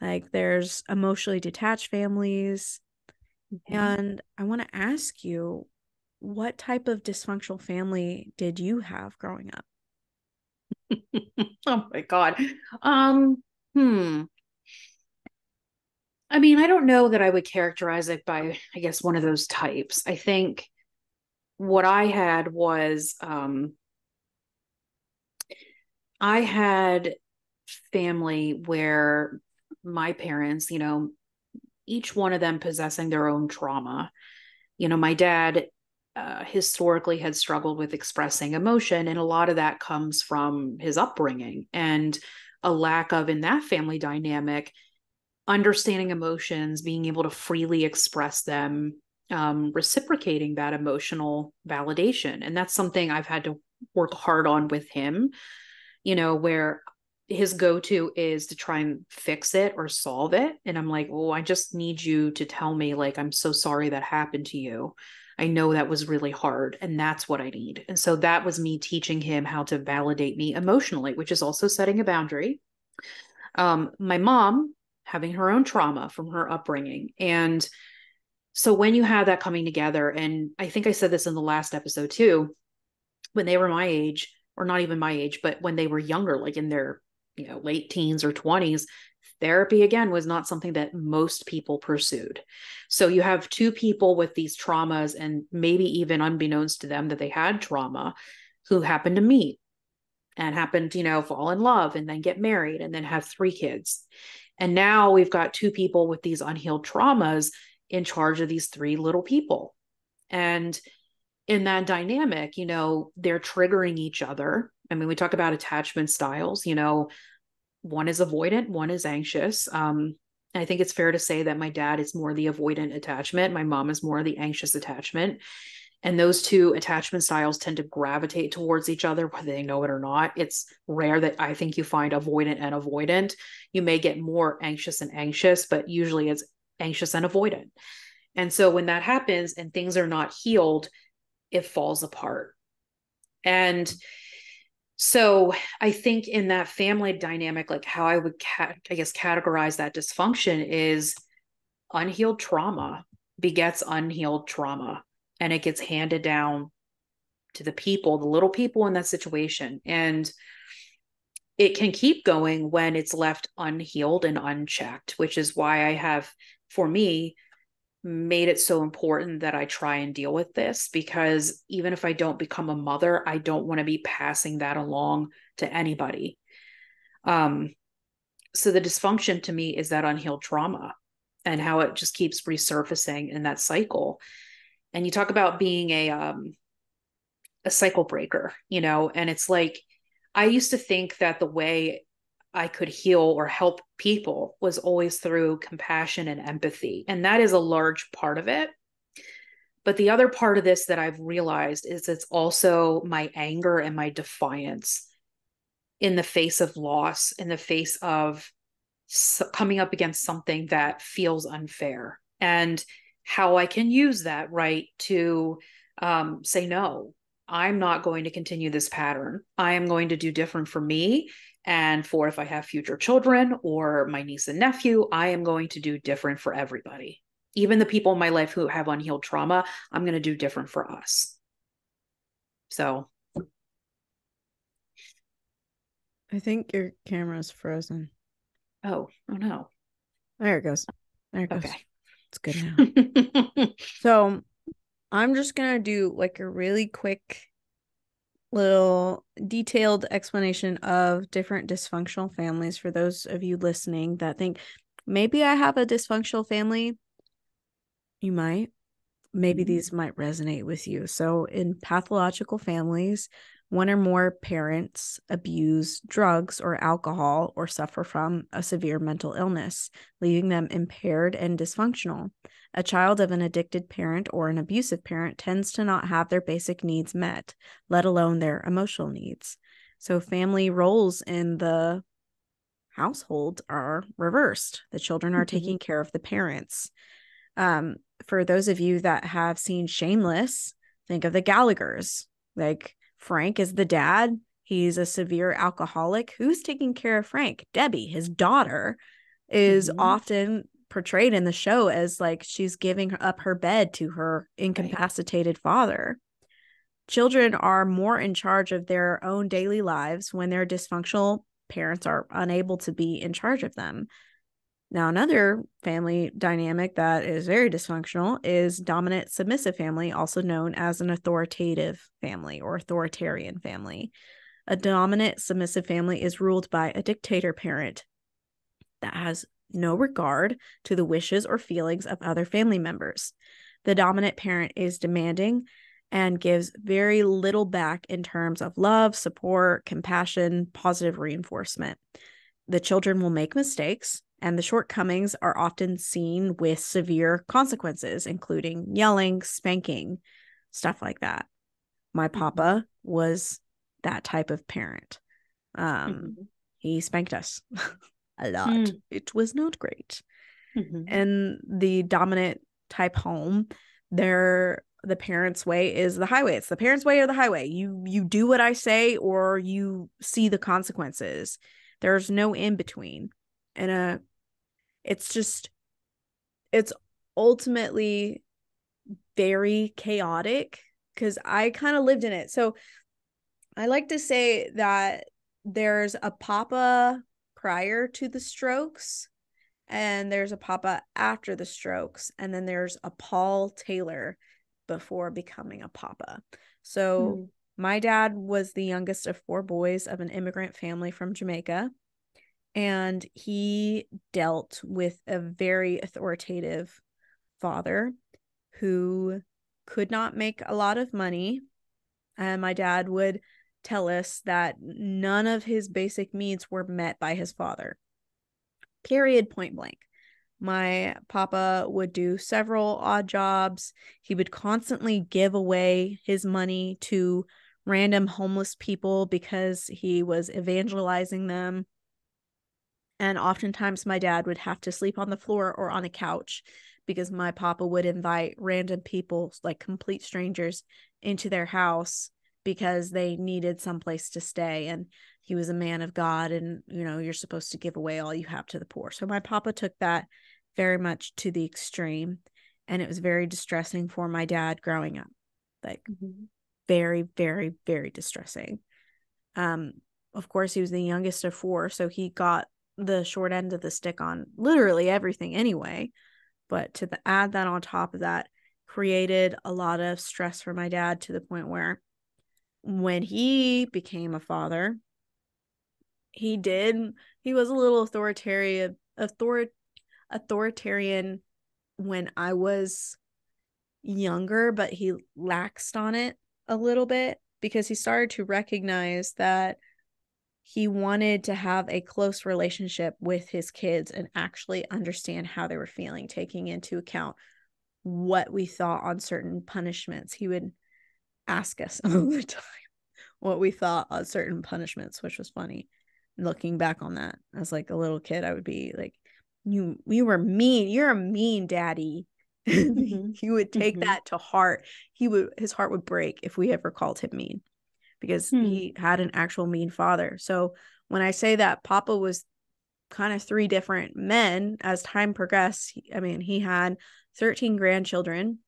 Like there's emotionally detached families. And I want to ask you, what type of dysfunctional family did you have growing up? Oh my God. Hmm. I mean, I don't know that I would characterize it by, I guess, one of those types. I think what I had was I had family where my parents, each one of them possessing their own trauma. My dad historically had struggled with expressing emotion, and a lot of that comes from his upbringing and a lack of, in that family dynamic, understanding emotions, being able to freely express them, reciprocating that emotional validation. And that's something I've had to work hard on with him, where his go-to is to try and fix it or solve it. And I'm like, oh, I just need you to tell me, like, I'm so sorry that happened to you. I know that was really hard, and that's what I need. And so that was me teaching him how to validate me emotionally, which is also setting a boundary. My mom having her own trauma from her upbringing. And so when you have that coming together, and I think I said this in the last episode too, when they were my age, or not even my age, but when they were younger, like in their late teens or 20s, therapy again was not something that most people pursued. So you have two people with these traumas, and maybe even unbeknownst to them that they had trauma, who happen to meet and happen to fall in love and then get married and then have 3 kids. And now we've got two people with these unhealed traumas in charge of these 3 little people. And in that dynamic, they're triggering each other. I mean, we talk about attachment styles, one is avoidant, one is anxious. I think it's fair to say that my dad is more the avoidant attachment. My mom is more the anxious attachment. And those two attachment styles tend to gravitate towards each other, whether they know it or not. It's rare that I think you find avoidant and avoidant. You may get more anxious and anxious, but usually it's anxious and avoidant. And so when that happens and things are not healed, it falls apart. And so I think in that family dynamic, like how I would, categorize that dysfunction is unhealed trauma begets unhealed trauma. And it gets handed down to the people, the little people in that situation. And it can keep going when it's left unhealed and unchecked, which is why I have, for me, made it so important that I try and deal with this, because even if I don't become a mother, I don't want to be passing that along to anybody. So the dysfunction to me is that unhealed trauma and how it just keeps resurfacing in that cycle. And you talk about being a cycle breaker, and it's like, I used to think that the way I could heal or help people was always through compassion and empathy. And that is a large part of it. But the other part of this that I've realized is it's also my anger and my defiance in the face of loss, in the face of coming up against something that feels unfair, and how I can use that right to say, no, I'm not going to continue this pattern. I am going to do different for me. And for if I have future children or my niece and nephew, I am going to do different for everybody. Even the people in my life who have unhealed trauma, I'm going to do different for us. So. I think your camera's frozen. Oh no. There it goes. There it goes. Okay. It's good now. So I'm just going to do like a really quick little detailed explanation of different dysfunctional families for those of you listening that think maybe I have a dysfunctional family. You might. Maybe these might resonate with you. So in pathological families, one or more parents abuse drugs or alcohol or suffer from a severe mental illness, leaving them impaired and dysfunctional. A child of an addicted parent or an abusive parent tends to not have their basic needs met, let alone their emotional needs. So family roles in the household are reversed. The children are taking care of the parents. For those of you that have seen Shameless, think of the Gallaghers. Like Frank is the dad. He's a severe alcoholic. Who's taking care of Frank? Debbie, his daughter. is often portrayed in the show as like she's giving up her bed to her incapacitated father. Children are more in charge of their own daily lives when their dysfunctional parents are unable to be in charge of them. Now, another family dynamic that is very dysfunctional is dominant submissive family, also known as an authoritative family or authoritarian family. A dominant submissive family is ruled by a dictator parent that has no regard to the wishes or feelings of other family members. The dominant parent is demanding and gives very little back in terms of love, support, compassion, positive reinforcement. The children will make mistakes, and the shortcomings are often seen with severe consequences, including yelling, spanking, stuff like that. My papa was that type of parent. He spanked us a lot. It was not great. And the dominant type home, the parents' way is the highway. It's the parents' way or the highway. You do what I say or you see the consequences. There's no in between. And it's ultimately very chaotic because I kind of lived in it. So I like to say that there's a papa prior to the strokes, and there's a papa after the strokes, and then there's a Paul Taylor before becoming a papa. So my dad was the youngest of 4 boys of an immigrant family from Jamaica, and he dealt with a very authoritative father who could not make a lot of money. And my dad would tell us that none of his basic needs were met by his father. Period, point blank. My papa would do several odd jobs. He would constantly give away his money to random homeless people because he was evangelizing them. And oftentimes my dad would have to sleep on the floor or on a couch because my papa would invite random people, like complete strangers, into their house because they needed someplace to stay. And he was a man of God, and, you know, you're supposed to give away all you have to the poor. So my papa took that very much to the extreme, and it was very distressing for my dad growing up. Like very, very, very distressing. Of course, he was the youngest of 4, so he got the short end of the stick on literally everything anyway. But to add that on top of that created a lot of stress for my dad, to the point where when he became a father, he was a little authoritarian when I was younger, but he laxed on it a little bit because he started to recognize that he wanted to have a close relationship with his kids and actually understand how they were feeling, taking into account what we thought on certain punishments. He would ask us all the time what we thought on certain punishments, which was funny. Looking back on that, as like a little kid, I would be like, you were mean. You're a mean daddy. He would take that to heart. His heart would break if we ever called him mean, because he had an actual mean father. So when I say that Papa was kind of 3 different men as time progressed, he had 13 grandchildren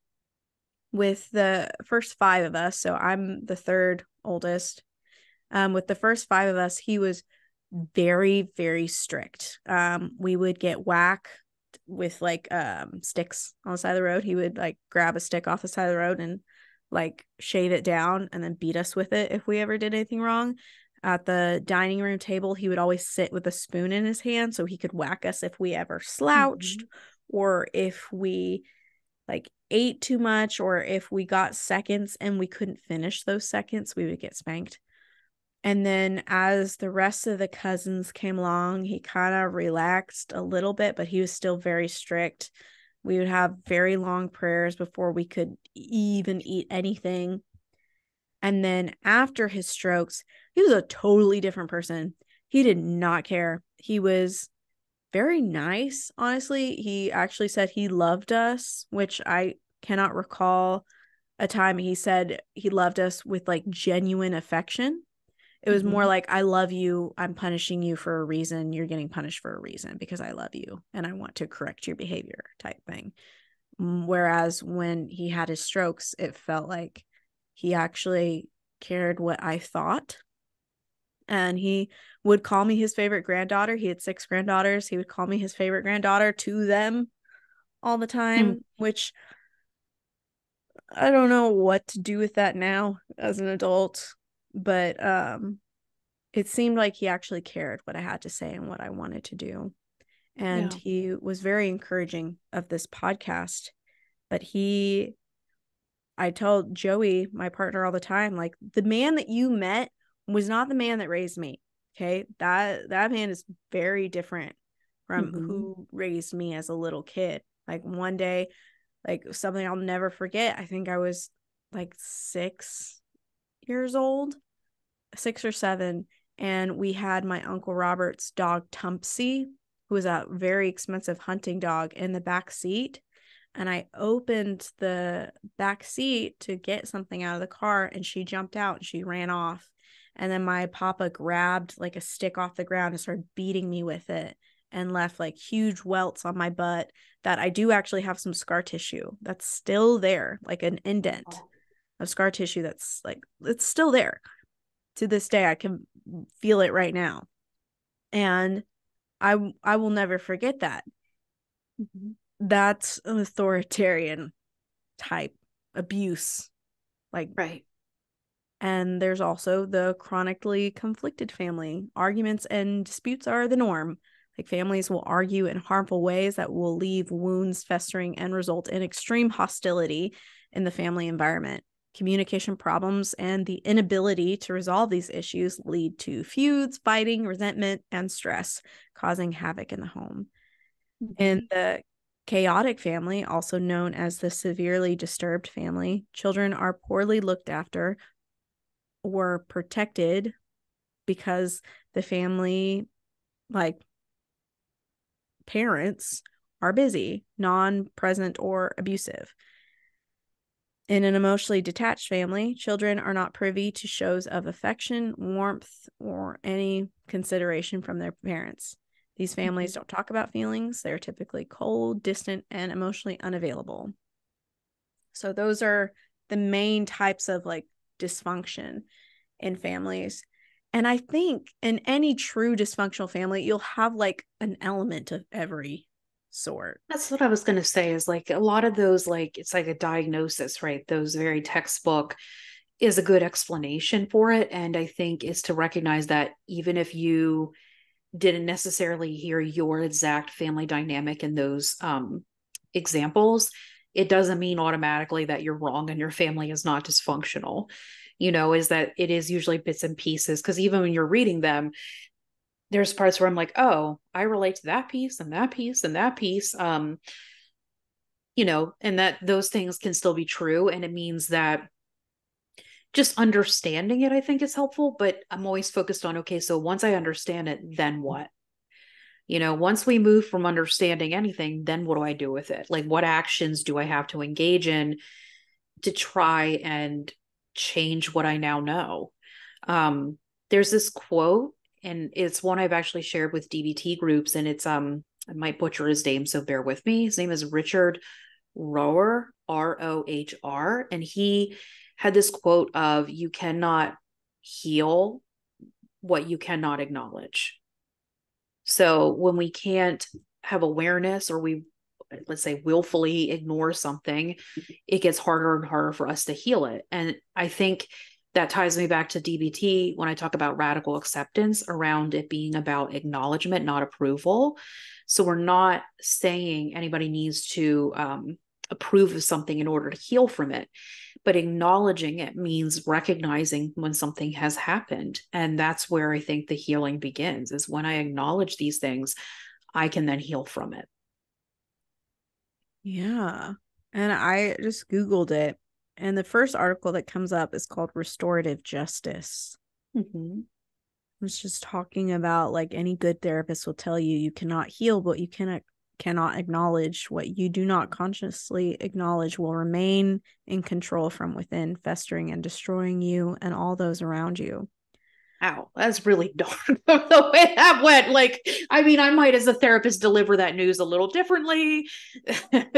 with the first 5 of us. So I'm the 3rd oldest. With the first 5 of us, he was very, very strict. We would get whacked with like sticks on the side of the road. He would like grab a stick off the side of the road and like shave it down and then beat us with it if we ever did anything wrong. At the dining room table, he would always sit with a spoon in his hand so he could whack us if we ever slouched, or if we like ate too much, or if we got seconds and we couldn't finish those seconds, we would get spanked. And then as the rest of the cousins came along, he kind of relaxed a little bit, but he was still very strict. We would have very long prayers before we could even eat anything. And then after his strokes, he was a totally different person. He did not care. He was very nice, honestly. He actually said he loved us, which I cannot recall a time he said he loved us with like genuine affection. It was more like, I love you. I'm punishing you for a reason. You're getting punished for a reason because I love you and I want to correct your behavior type thing. Whereas when he had his strokes, it felt like he actually cared what I thought. And he would call me his favorite granddaughter. He had 6 granddaughters. He would call me his favorite granddaughter to them all the time, which I don't know what to do with that now as an adult. But it seemed like he actually cared what I had to say and what I wanted to do. And he was very encouraging of this podcast. But I told Joey, my partner, all the time, like, the man that you met was not the man that raised me. Okay. That man is very different from who raised me as a little kid. Like, one day, like, something I'll never forget. I think I was like 6 years old, 6 or 7. And we had my Uncle Robert's dog, Tumpsy, who was a very expensive hunting dog, in the back seat. And I opened the back seat to get something out of the car, and she jumped out and she ran off. And then my papa grabbed like a stick off the ground and started beating me with it, and left like huge welts on my butt that I do actually have some scar tissue that's still there, like an indent of scar tissue that's like, it's still there to this day. I can feel it right now. And I will never forget that. That's an authoritarian type abuse. Like, right. And there's also the chronically conflicted family. Arguments and disputes are the norm. Like, families will argue in harmful ways that will leave wounds festering and result in extreme hostility in the family environment. Communication problems and the inability to resolve these issues lead to feuds, fighting, resentment, and stress, causing havoc in the home. In the chaotic family, also known as the severely disturbed family, children are poorly looked after or protected because the family, like, parents are busy, non-present, or abusive. In an emotionally detached family, children are not privy to shows of affection, warmth, or any consideration from their parents. These families don't talk about feelings. They're typically cold, distant, and emotionally unavailable. So those are the main types of like dysfunction in families. And I think in any true dysfunctional family, you'll have like an element of every sort. That's what I was going to say, is like a lot of those, like, it's like a diagnosis, right? Those very textbook is a good explanation for it. And I think is to recognize that even if you didn't necessarily hear your exact family dynamic in those examples, it doesn't mean automatically that you're wrong and your family is not dysfunctional. Is that it is usually bits and pieces. Because even when you're reading them, there's parts where I'm like, oh, I relate to that piece and that piece and that piece. And that those things can still be true. And it means that just understanding it, I think, is helpful. But I'm always focused on, okay, so once I understand it, then what? Once we move from understanding anything, then what do I do with it? Like, what actions do I have to engage in to try and change what I now know? There's this quote, and it's one I've actually shared with DBT groups, and it's I might butcher his name, so bear with me. His name is Richard Rohr, Rohr, and he had this quote of, you cannot heal what you cannot acknowledge. So when we can't have awareness, or we, let's say, willfully ignore something, it gets harder and harder for us to heal it. And I think that ties me back to DBT when I talk about radical acceptance, around it being about acknowledgement, not approval. So we're not saying anybody needs to approve of something in order to heal from it, but acknowledging it means recognizing when something has happened. And that's where I think the healing begins, is when I acknowledge these things, I can then heal from it. Yeah. And I just Googled it. And the first article that comes up is called Restorative Justice. It's just talking about, like, any good therapist will tell you, you cannot heal, but you cannot acknowledge. What you do not consciously acknowledge will remain in control from within, festering and destroying you and all those around you. Wow, that's really dark the way that went. Like, I mean, I might, as a therapist, deliver that news a little differently,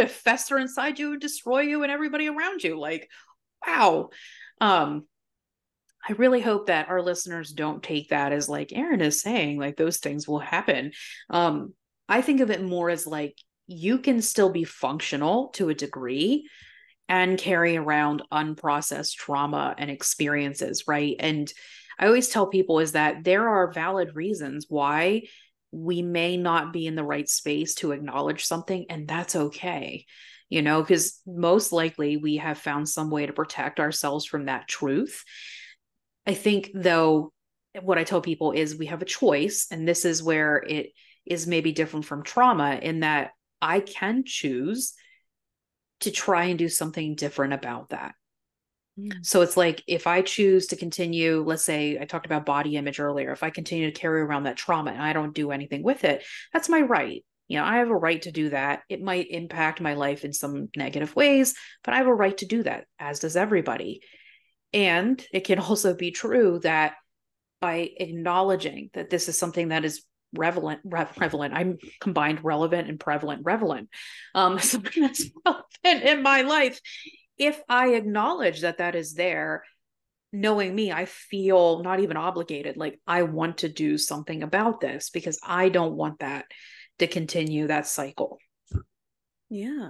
fester inside you and destroy you and everybody around you. Like, wow. I really hope that our listeners don't take that as, like Erin is saying, like those things will happen. I think of it more as like you can still be functional to a degree and carry around unprocessed trauma and experiences, right? And I always tell people is that there are valid reasons why we may not be in the right space to acknowledge something, and that's okay. Because most likely we have found some way to protect ourselves from that truth. I think, though, what I tell people is we have a choice, and this is where it is maybe different from trauma, in that I can choose to try and do something different about that. So it's like, if I choose to continue, let's say I talked about body image earlier, if I continue to carry around that trauma and I don't do anything with it, that's my right. I have a right to do that. It might impact my life in some negative ways, but I have a right to do that, as does everybody. And it can also be true that by acknowledging that this is something that is prevalent, I'm combined relevant and prevalent, something that's relevant in my life. If I acknowledge that that is there, knowing me, I feel not even obligated. Like, I want to do something about this because I don't want that to continue, that cycle. Yeah.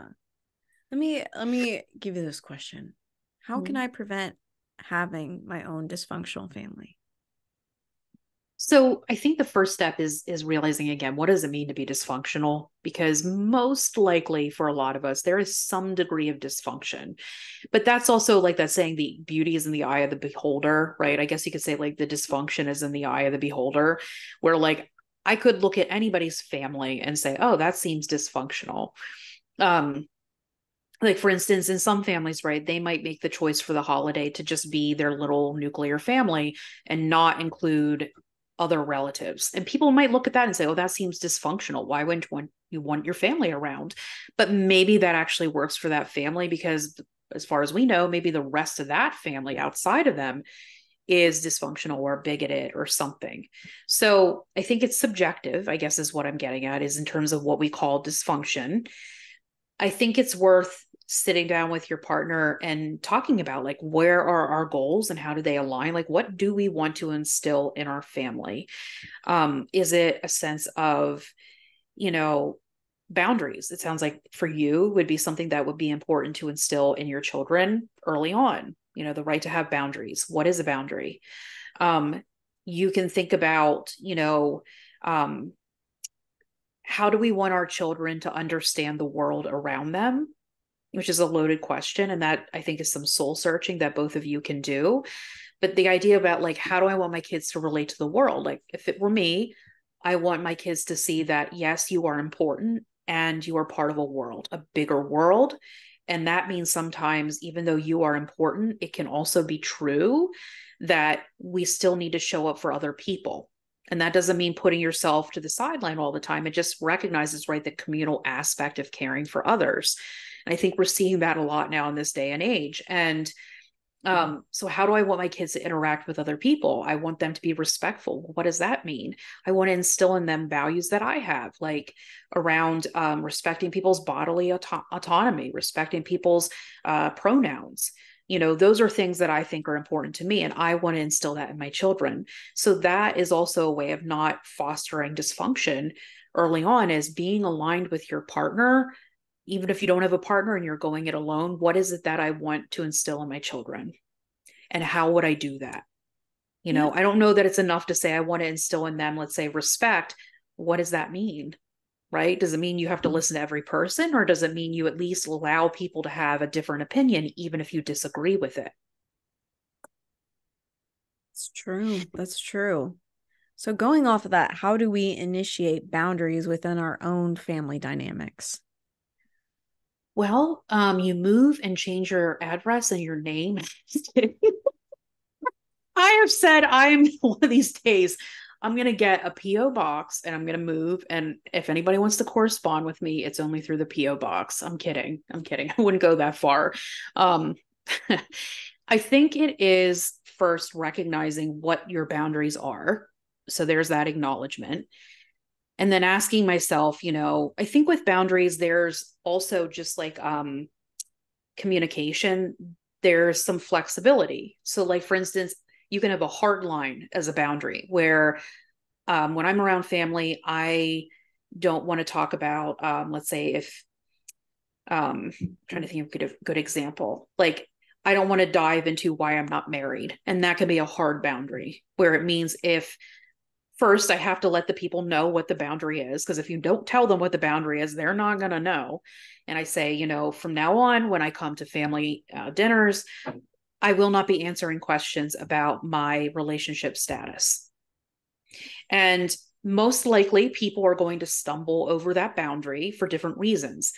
Let me give you this question. How can I prevent having my own dysfunctional family? So I think the first step is realizing, again, what does it mean to be dysfunctional? Because most likely for a lot of us, there is some degree of dysfunction. But that's also like that saying, the beauty is in the eye of the beholder, right? I guess you could say like the dysfunction is in the eye of the beholder, where like I could look at anybody's family and say, oh, that seems dysfunctional. Like, for instance, in some families, right, they might make the choice for the holiday to just be their little nuclear family and not include other relatives. And people might look at that and say, oh, that seems dysfunctional. Why wouldn't you want your family around? But maybe that actually works for that family because, as far as we know, maybe the rest of that family outside of them is dysfunctional or bigoted or something. So I think it's subjective, I guess, is what I'm getting at, is in terms of what we call dysfunction. I think it's worth sitting down with your partner and talking about, like, where are our goals and how do they align? Like, what do we want to instill in our family? Is it a sense of, boundaries? It sounds like for you would be something that would be important to instill in your children early on, the right to have boundaries. What is a boundary? You can think about, how do we want our children to understand the world around them? Which is a loaded question. And that, I think, is some soul searching that both of you can do. But the idea about, like, how do I want my kids to relate to the world? Like, if it were me, I want my kids to see that, yes, you are important and you are part of a world, a bigger world. And that means sometimes, even though you are important, it can also be true that we still need to show up for other people. And that doesn't mean putting yourself to the sideline all the time. It just recognizes, right, the communal aspect of caring for others. And I think we're seeing that a lot now in this day and age. And so how do I want my kids to interact with other people? I want them to be respectful. What does that mean? I want to instill in them values that I have, like around respecting people's bodily autonomy, respecting people's pronouns. Those are things that I think are important to me, and I want to instill that in my children. So that is also a way of not fostering dysfunction early on, is being aligned with your partner. Even if you don't have a partner and you're going it alone, what is it that I want to instill in my children? And how would I do that? I don't know that it's enough to say I want to instill in them, let's say, respect. What does that mean? Right? Does it mean you have to listen to every person, or does it mean you at least allow people to have a different opinion, even if you disagree with it? It's true. That's true. So going off of that, how do we initiate boundaries within our own family dynamics? Well, you move and change your address and your name. I have said, I'm one of these days, I'm going to get a PO box and I'm going to move. And if anybody wants to correspond with me, it's only through the PO box. I'm kidding. I wouldn't go that far. I think it is first recognizing what your boundaries are. So there's that acknowledgement. And then asking myself, I think with boundaries, there's also just like communication, there's some flexibility. So like, for instance, you can have a hard line as a boundary where when I'm around family, I don't want to talk about, let's say if, I'm trying to think of a good example, like I don't want to dive into why I'm not married. And that can be a hard boundary where it means if first I have to let the people know what the boundary is, because if you don't tell them what the boundary is, they're not going to know. And I say, from now on, when I come to family dinners, I will not be answering questions about my relationship status. And most likely people are going to stumble over that boundary for different reasons.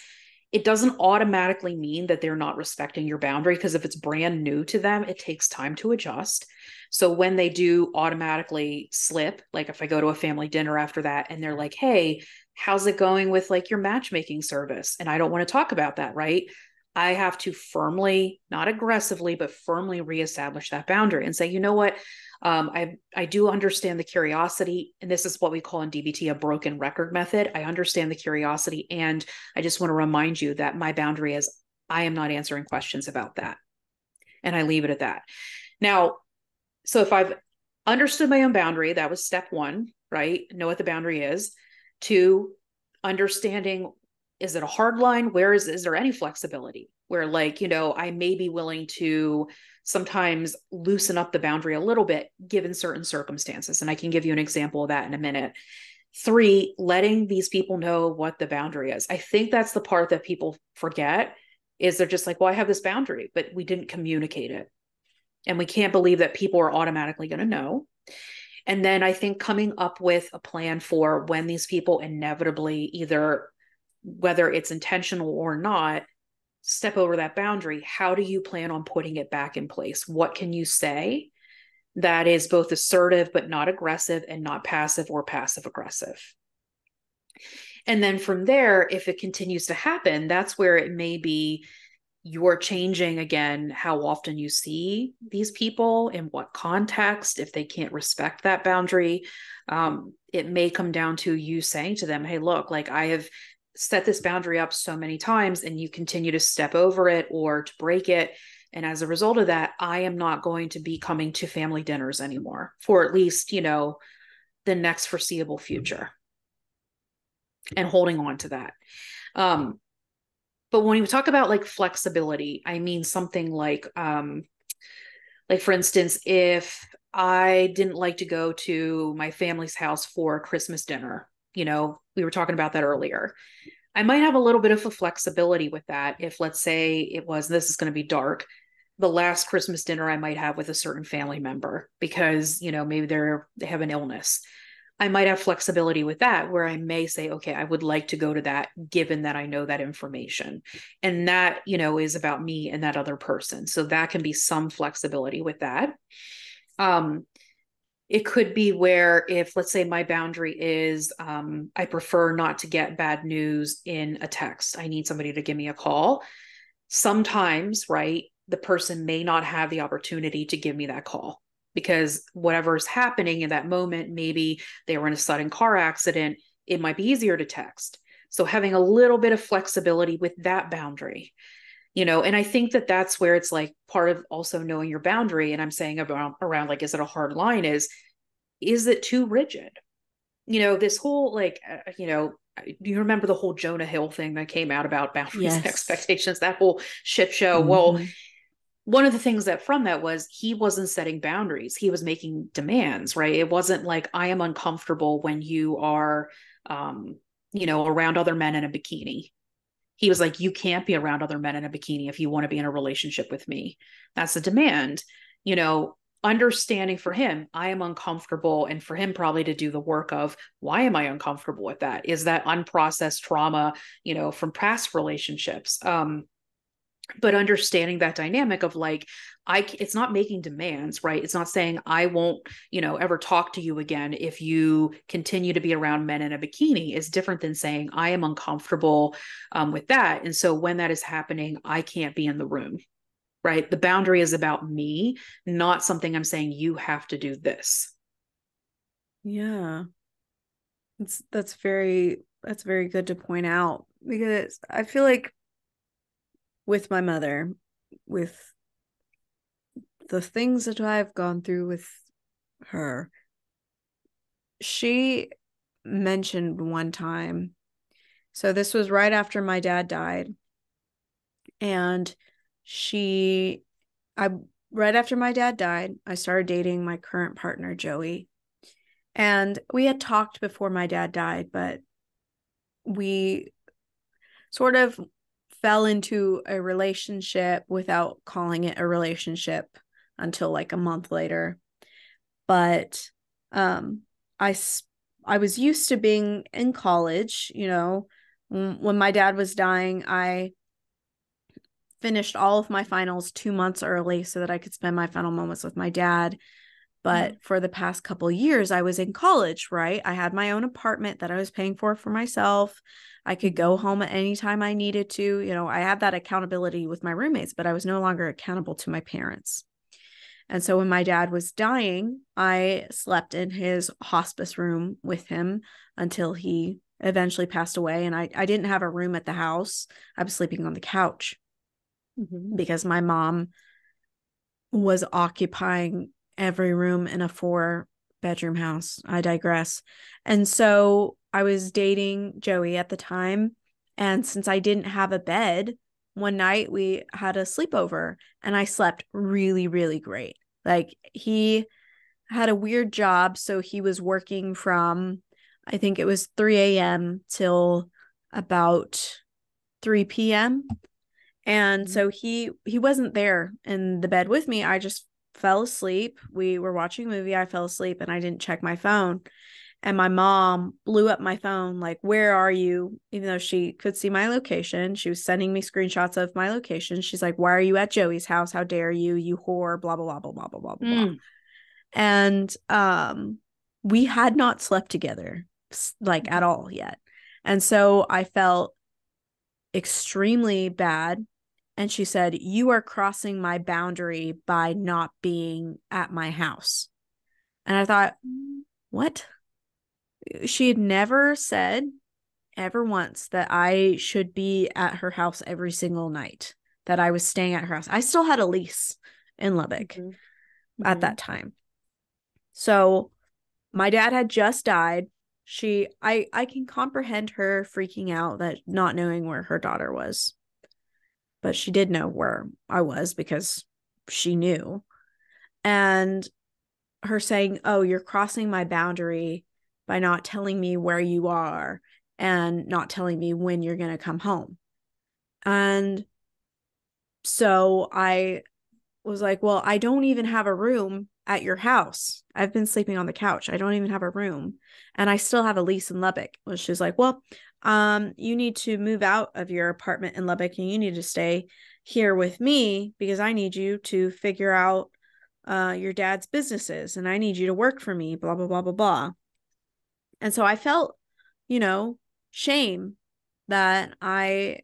It doesn't automatically mean that they're not respecting your boundary, because if it's brand new to them, it takes time to adjust. So when they do automatically slip, like if I go to a family dinner after that and they're like, hey, how's it going with like your matchmaking service? And I don't want to talk about that, right? I have to firmly, not aggressively, but firmly reestablish that boundary and say, you know what? I do understand the curiosity, and this is what we call in DBT a broken record method. I understand the curiosity, and I just want to remind you that my boundary is I am not answering questions about that. And I leave it at that. Now, so if I've understood my own boundary, that was step one, right? Know what the boundary is. Two, understanding, is it a hard line? Where is there any flexibility where like, I may be willing to sometimes loosen up the boundary a little bit given certain circumstances. And I can give you an example of that in a minute. Three, letting these people know what the boundary is. I think that's the part that people forget, is they're just like, well, I have this boundary, but we didn't communicate it. And we can't believe that people are automatically going to know. And then I think coming up with a plan for when these people inevitably, either whether it's intentional or not, step over that boundary, how do you plan on putting it back in place? What can you say that is both assertive but not aggressive, and not passive or passive aggressive? And then from there, if it continues to happen, that's where it may be you're changing again how often you see these people, in what context. If they can't respect that boundary, it may come down to you saying to them, hey, look, like I have set this boundary up so many times and you continue to step over it or to break it. And as a result of that, I am not going to be coming to family dinners anymore for at least, the next foreseeable future, and holding on to that. But when we talk about like flexibility, I mean something like for instance, if I didn't like to go to my family's house for Christmas dinner, we were talking about that earlier. I might have a little bit of a flexibility with that. If let's say this is going to be dark, the last Christmas dinner I might have with a certain family member, because, maybe they have an illness. I might have flexibility with that, where I may say, okay, I would like to go to that, given that I know that information. And that, is about me and that other person. So that can be some flexibility with that. It could be where if, let's say my boundary is, I prefer not to get bad news in a text. I need somebody to give me a call. Sometimes, right, the person may not have the opportunity to give me that call, because whatever's happening in that moment, maybe they were in a sudden car accident, it might be easier to text. So having a little bit of flexibility with that boundary, and I think that that's where it's like part of also knowing your boundary. And I'm saying around like, is it a hard line? Is it too rigid? This whole like, do you remember the whole Jonah Hill thing that came out about boundaries and expectations, that whole shit show? Mm-hmm. Well, one of the things that from that was he wasn't setting boundaries. He was making demands, right? It wasn't like, I am uncomfortable when you are, around other men in a bikini. He was like, you can't be around other men in a bikini if you want to be in a relationship with me. That's a demand. Understanding for him, I am uncomfortable. And for him probably to do the work of, why am I uncomfortable with that? Is that unprocessed trauma, from past relationships? But understanding that dynamic of like, it's not making demands, right? It's not saying I won't, ever talk to you again if you continue to be around men in a bikini. Is different than saying I am uncomfortable with that. And so when that is happening, I can't be in the room. right? The boundary is about me, not something I'm saying you have to do this. Yeah. That's very good to point out, because I feel like with my mother, with the things that I've gone through with her, she mentioned one time, so this was right after my dad died, and I right after my dad died, I started dating my current partner, Joey. And we had talked before my dad died, but we sort of fell into a relationship without calling it a relationship until like a month later. But um, I was used to being in college, you know, when my dad was dying, I finished all of my finals 2 months early so that I could spend my final moments with my dad. But for the past couple of years, I was in college, right? I had my own apartment that I was paying for myself. I could go home at any time I needed to. You know, I had that accountability with my roommates, but I was no longer accountable to my parents. And so when my dad was dying, I slept in his hospice room with him until he eventually passed away. And I didn't have a room at the house. I was sleeping on the couch because my mom was occupying every room in a 4-bedroom house. I digress. And so I was dating Joey at the time. And since I didn't have a bed, one night we had a sleepover and I slept really, really great. Like, he had a weird job. So he was working from, I think it was 3 a.m. till about 3 p.m. And so he wasn't there in the bed with me. I just fell asleep. We were watching a movie. I fell asleep and I didn't check my phone. And my mom blew up my phone, like, "Where are you?" Even though she could see my location. She was sending me screenshots of my location. She's like, "Why are you at Joey's house? How dare you, you whore, blah, blah, blah, blah, blah, blah, blah, blah." And we had not slept together like at all yet. And so I felt extremely bad. And she said, "You are crossing my boundary by not being at my house." And I thought, what? She had never said ever once that I should be at her house every single night, that I was staying at her house. I still had a lease in Lubbock at that time. So my dad had just died. I can comprehend her freaking out, that not knowing where her daughter was. But she did know where I was because she knew. And her saying, "Oh, you're crossing my boundary by not telling me where you are and not telling me when you're going to come home." And so I was like, "Well, I don't even have a room at your house. I've been sleeping on the couch. I don't even have a room. And I still have a lease in Lubbock." Well, she's like, "Well, you need to move out of your apartment in Lubbock and you need to stay here with me because I need you to figure out your dad's businesses and I need you to work for me, blah, blah, blah, blah, blah." And so I felt, you know, shame that my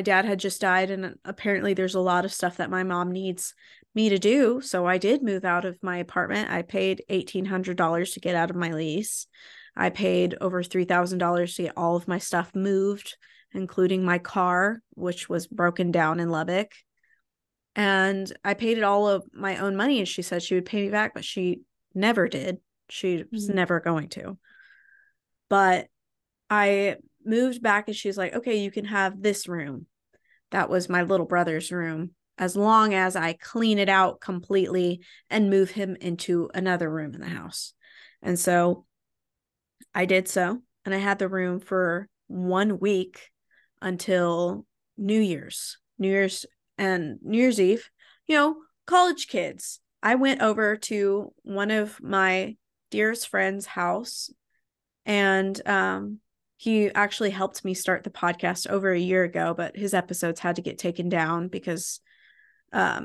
dad had just died, and apparently there's a lot of stuff that my mom needs me to do. So I did move out of my apartment. I paid $1,800 to get out of my lease. I paid over $3,000 to get all of my stuff moved, including my car, which was broken down in Lubbock. And I paid it all of my own money. And she said she would pay me back, but she never did. She was never going to. But I moved back and she's like, "Okay, you can have this room." That was my little brother's room, as long as I clean it out completely and move him into another room in the house. And so I did so. And I had the room for 1 week until New Year's and New Year's Eve. You know, college kids. I went over to one of my dearest friend's house, and he actually helped me start the podcast over a year ago, but his episodes had to get taken down because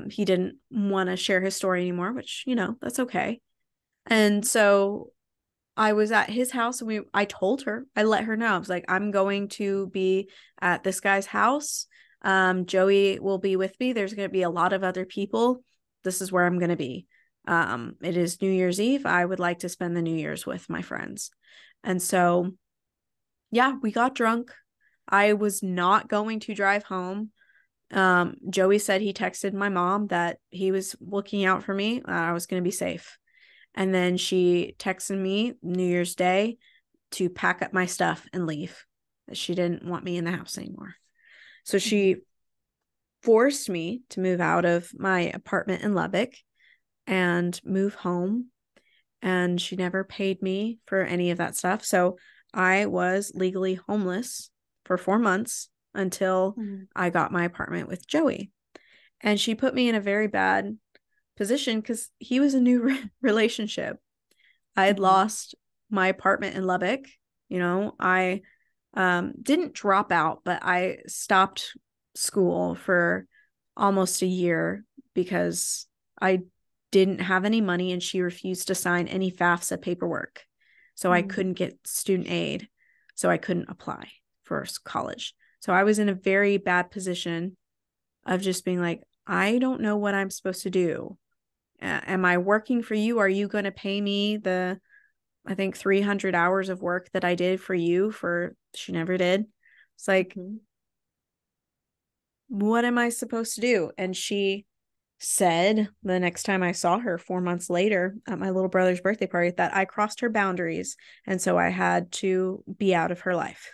he didn't want to share his story anymore, which, you know, that's okay. And so I was at his house and I told her, I let her know. I was like, "I'm going to be at this guy's house. Joey will be with me. There's going to be a lot of other people. This is where I'm going to be. It is New Year's Eve. I would like to spend the New Year's with my friends. And so, yeah, we got drunk. I was not going to drive home. Joey said he texted my mom that he was looking out for me. I was going to be safe. And then she texted me New Year's Day to pack up my stuff and leave. She didn't want me in the house anymore. So she forced me to move out of my apartment in Lubbock and move home. And she never paid me for any of that stuff. So I was legally homeless for 4 months until I got my apartment with Joey. And she put me in a very bad position because he was a new relationship. I had lost my apartment in Lubbock. You know, I didn't drop out, but I stopped school for almost a year because I didn't have any money and she refused to sign any FAFSA paperwork. So I couldn't get student aid. So I couldn't apply for college. So I was in a very bad position of just being like, I don't know what I'm supposed to do. Am I working for you? Are you going to pay me the, I think, 300 hours of work that I did for you she never did. It's like, what am I supposed to do? And she said the next time I saw her 4 months later at my little brother's birthday party that I crossed her boundaries. And so I had to be out of her life.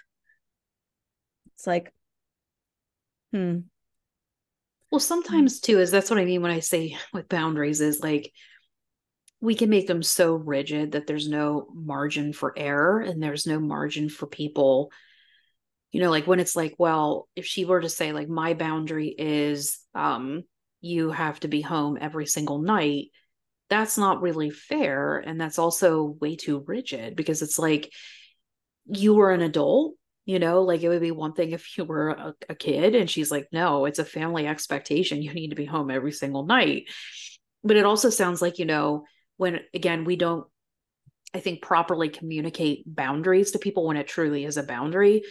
It's like, Well, sometimes too, is that's what I mean when I say with boundaries is like, we can make them so rigid that there's no margin for error and there's no margin for people, you know, like when it's like, well, if she were to say like, my boundary is, you have to be home every single night, that's not really fair. And that's also way too rigid because it's like, you were an adult. You know, like it would be one thing if you were a kid and she's like, no, it's a family expectation. You need to be home every single night. But it also sounds like, you know, when again, we don't, I think, properly communicate boundaries to people when it truly is a boundary,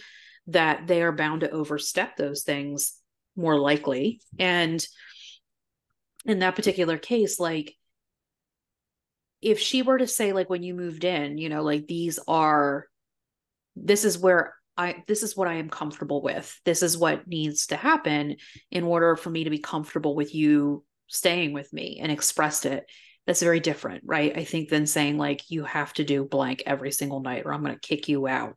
that they are bound to overstep those things more likely. And in that particular case, like if she were to say, like, when you moved in, you know, like this is what I am comfortable with. This is what needs to happen in order for me to be comfortable with you staying with me, and expressed it. That's very different, right? I think than saying like, you have to do blank every single night or I'm going to kick you out.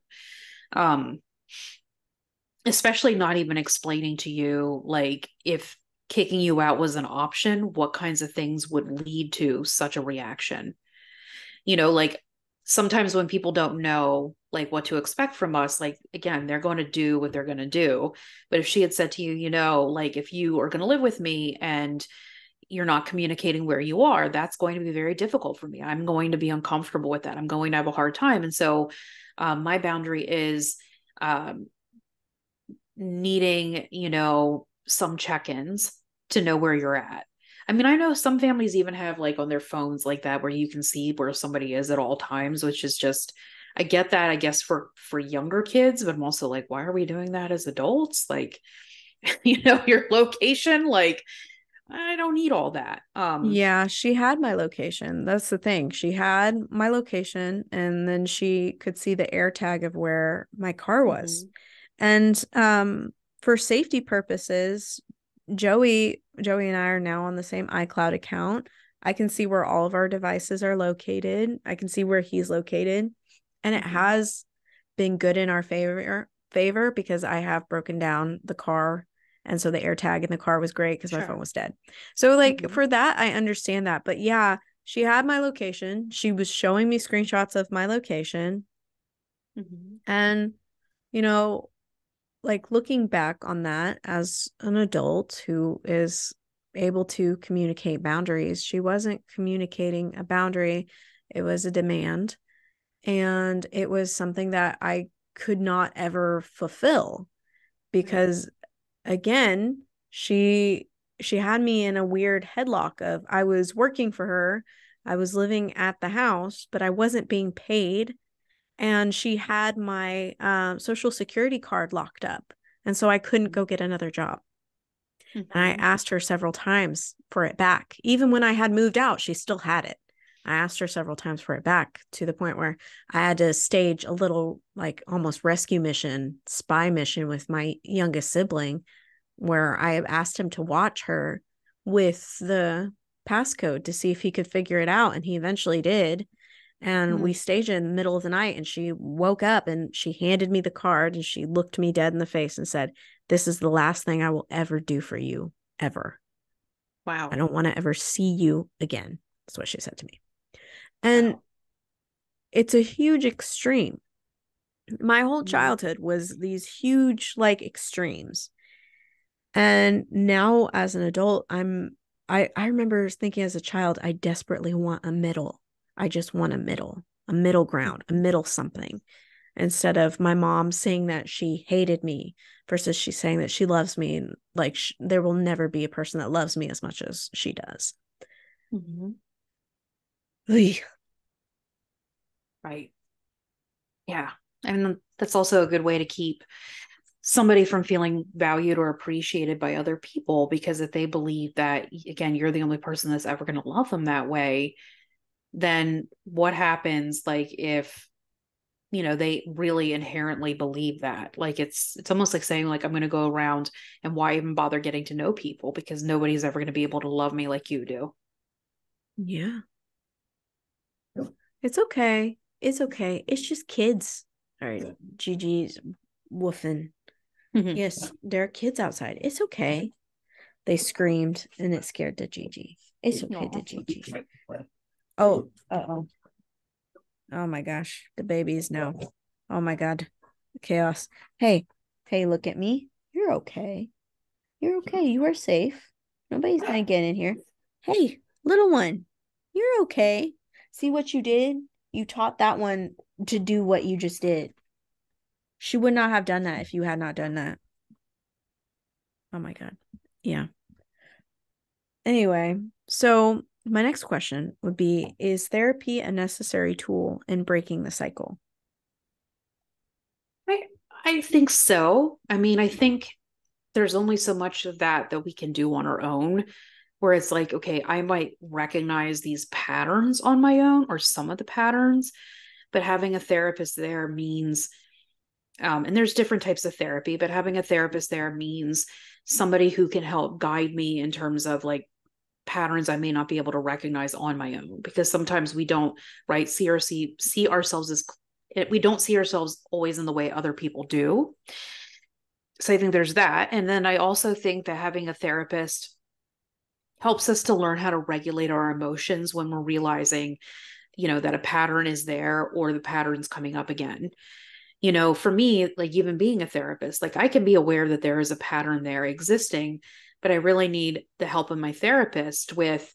Especially not even explaining to you, like, if kicking you out was an option, what kinds of things would lead to such a reaction. You know, like sometimes when people don't know like what to expect from us, like, again, they're going to do what they're going to do. But if she had said to you, you know, like, if you are going to live with me and you're not communicating where you are, that's going to be very difficult for me. I'm going to be uncomfortable with that. I'm going to have a hard time. And so my boundary is needing, you know, some check-ins to know where you're at. I mean, I know some families even have like on their phones like that, where you can see where somebody is at all times, which is just, I get that, I guess, for younger kids, but I'm also like, why are we doing that as adults? Like, you know, your location, like, I don't need all that. Yeah, she had my location. That's the thing. She had my location, and then she could see the air tag of where my car was. And for safety purposes, Joey and I are now on the same iCloud account. I can see where all of our devices are located. I can see where he's located. And it has been good in our favor because I have broken down the car. And so the air tag in the car was great because my phone was dead. So like for that, I understand that. But yeah, she had my location. She was showing me screenshots of my location. And, you know, like looking back on that as an adult who is able to communicate boundaries, she wasn't communicating a boundary. It was a demand. And it was something that I could not ever fulfill because, again, she had me in a weird headlock of I was working for her. I was living at the house, but I wasn't being paid. And she had my Social Security card locked up. And so I couldn't go get another job. And I asked her several times for it back. Even when I had moved out, she still had it. I asked her several times for it back, to the point where I had to stage a little, like, almost rescue mission, spy mission with my youngest sibling, where I asked him to watch her with the passcode to see if he could figure it out. And he eventually did. And we staged it in the middle of the night, and she woke up and she handed me the card, and she looked me dead in the face and said, "This is the last thing I will ever do for you, ever. Wow. I don't want to ever see you again." That's what she said to me. And it's a huge extreme. My whole childhood was these huge, like, extremes. And now as an adult, I remember thinking as a child, I desperately want a middle. I just want a middle ground, a middle something, instead of my mom saying that she hated me versus she saying that she loves me. And like, there will never be a person that loves me as much as she does. Right. Yeah. And that's also a good way to keep somebody from feeling valued or appreciated by other people, because if they believe that, again, you're the only person that's ever going to love them that way, then what happens, like, if they really inherently believe that? Like, it's almost like saying, like, I'm going to go around, and why even bother getting to know people, because nobody's ever going to be able to love me like you do. Yeah. It's okay. It's okay. It's just kids. All right. Gigi's woofing. Yes, there are kids outside. It's okay. They screamed, and it scared the Gigi. It's okay, the Gigi. Oh, uh-oh. Oh my gosh. The babies now. Oh my God. Chaos. Hey, look at me. You're okay. You're okay. You are safe. Nobody's gonna get in here. Hey, little one. You're okay. See what you did? You taught that one to do what you just did. She would not have done that if you had not done that. Oh my God. Yeah. Anyway, so my next question would be, is therapy a necessary tool in breaking the cycle? I think so. I mean, I think there's only so much of that we can do on our own, where it's like, okay, I might recognize these patterns on my own, or some of the patterns, but having a therapist there means, and there's different types of therapy, but having a therapist there means somebody who can help guide me in terms of, like, patterns I may not be able to recognize on my own, because sometimes we don't, right, see ourselves as, we don't see ourselves always in the way other people do. So I think there's that. And then I also think that having a therapist helps us to learn how to regulate our emotions when we're realizing, that a pattern is there, or the pattern's coming up again. For me, like, even being a therapist, like, I can be aware that there is a pattern there existing, but I really need the help of my therapist with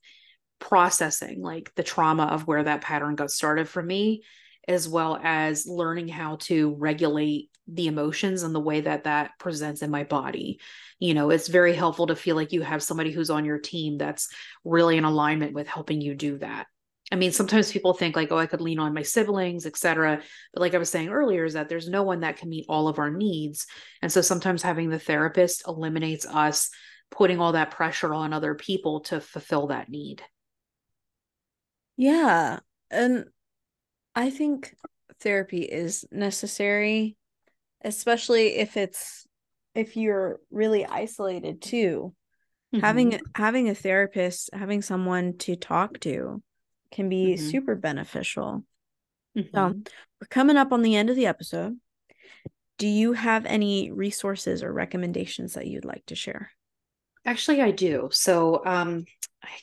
processing, like, the trauma of where that pattern got started for me, as well as learning how to regulate the emotions and the way that presents in my body. It's very helpful to feel like you have somebody who's on your team that's really in alignment with helping you do that. I mean, sometimes people think, like, oh, I could lean on my siblings, etc. But like I was saying earlier, is that there's no one that can meet all of our needs. And so sometimes having the therapist eliminates us putting all that pressure on other people to fulfill that need. Yeah. And I think therapy is necessary, especially if you're really isolated too. Having a therapist, having someone to talk to can be super beneficial. So we're coming up on the end of the episode. Do you have any resources or recommendations that you'd like to share? Actually, I do. So I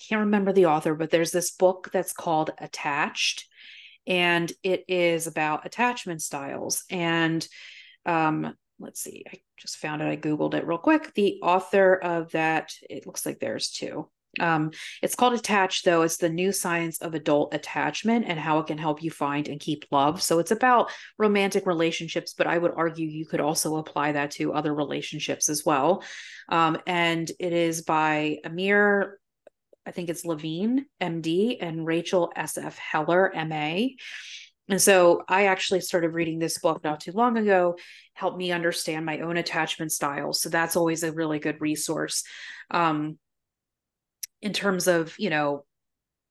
can't remember the author, but there's this book that's called Attached, and it is about attachment styles. And let's see, I just found it. I Googled it real quick. The author of that, it looks like there's two. It's called Attached, though. It's the new science of adult attachment and how it can help you find and keep love. So it's about romantic relationships, but I would argue you could also apply that to other relationships as well. And it is by Amir, I think it's Levine, MD, and Rachel SF Heller, MA. And so I actually started reading this book not too long ago, helped me understand my own attachment styles. So that's always a really good resource in terms of,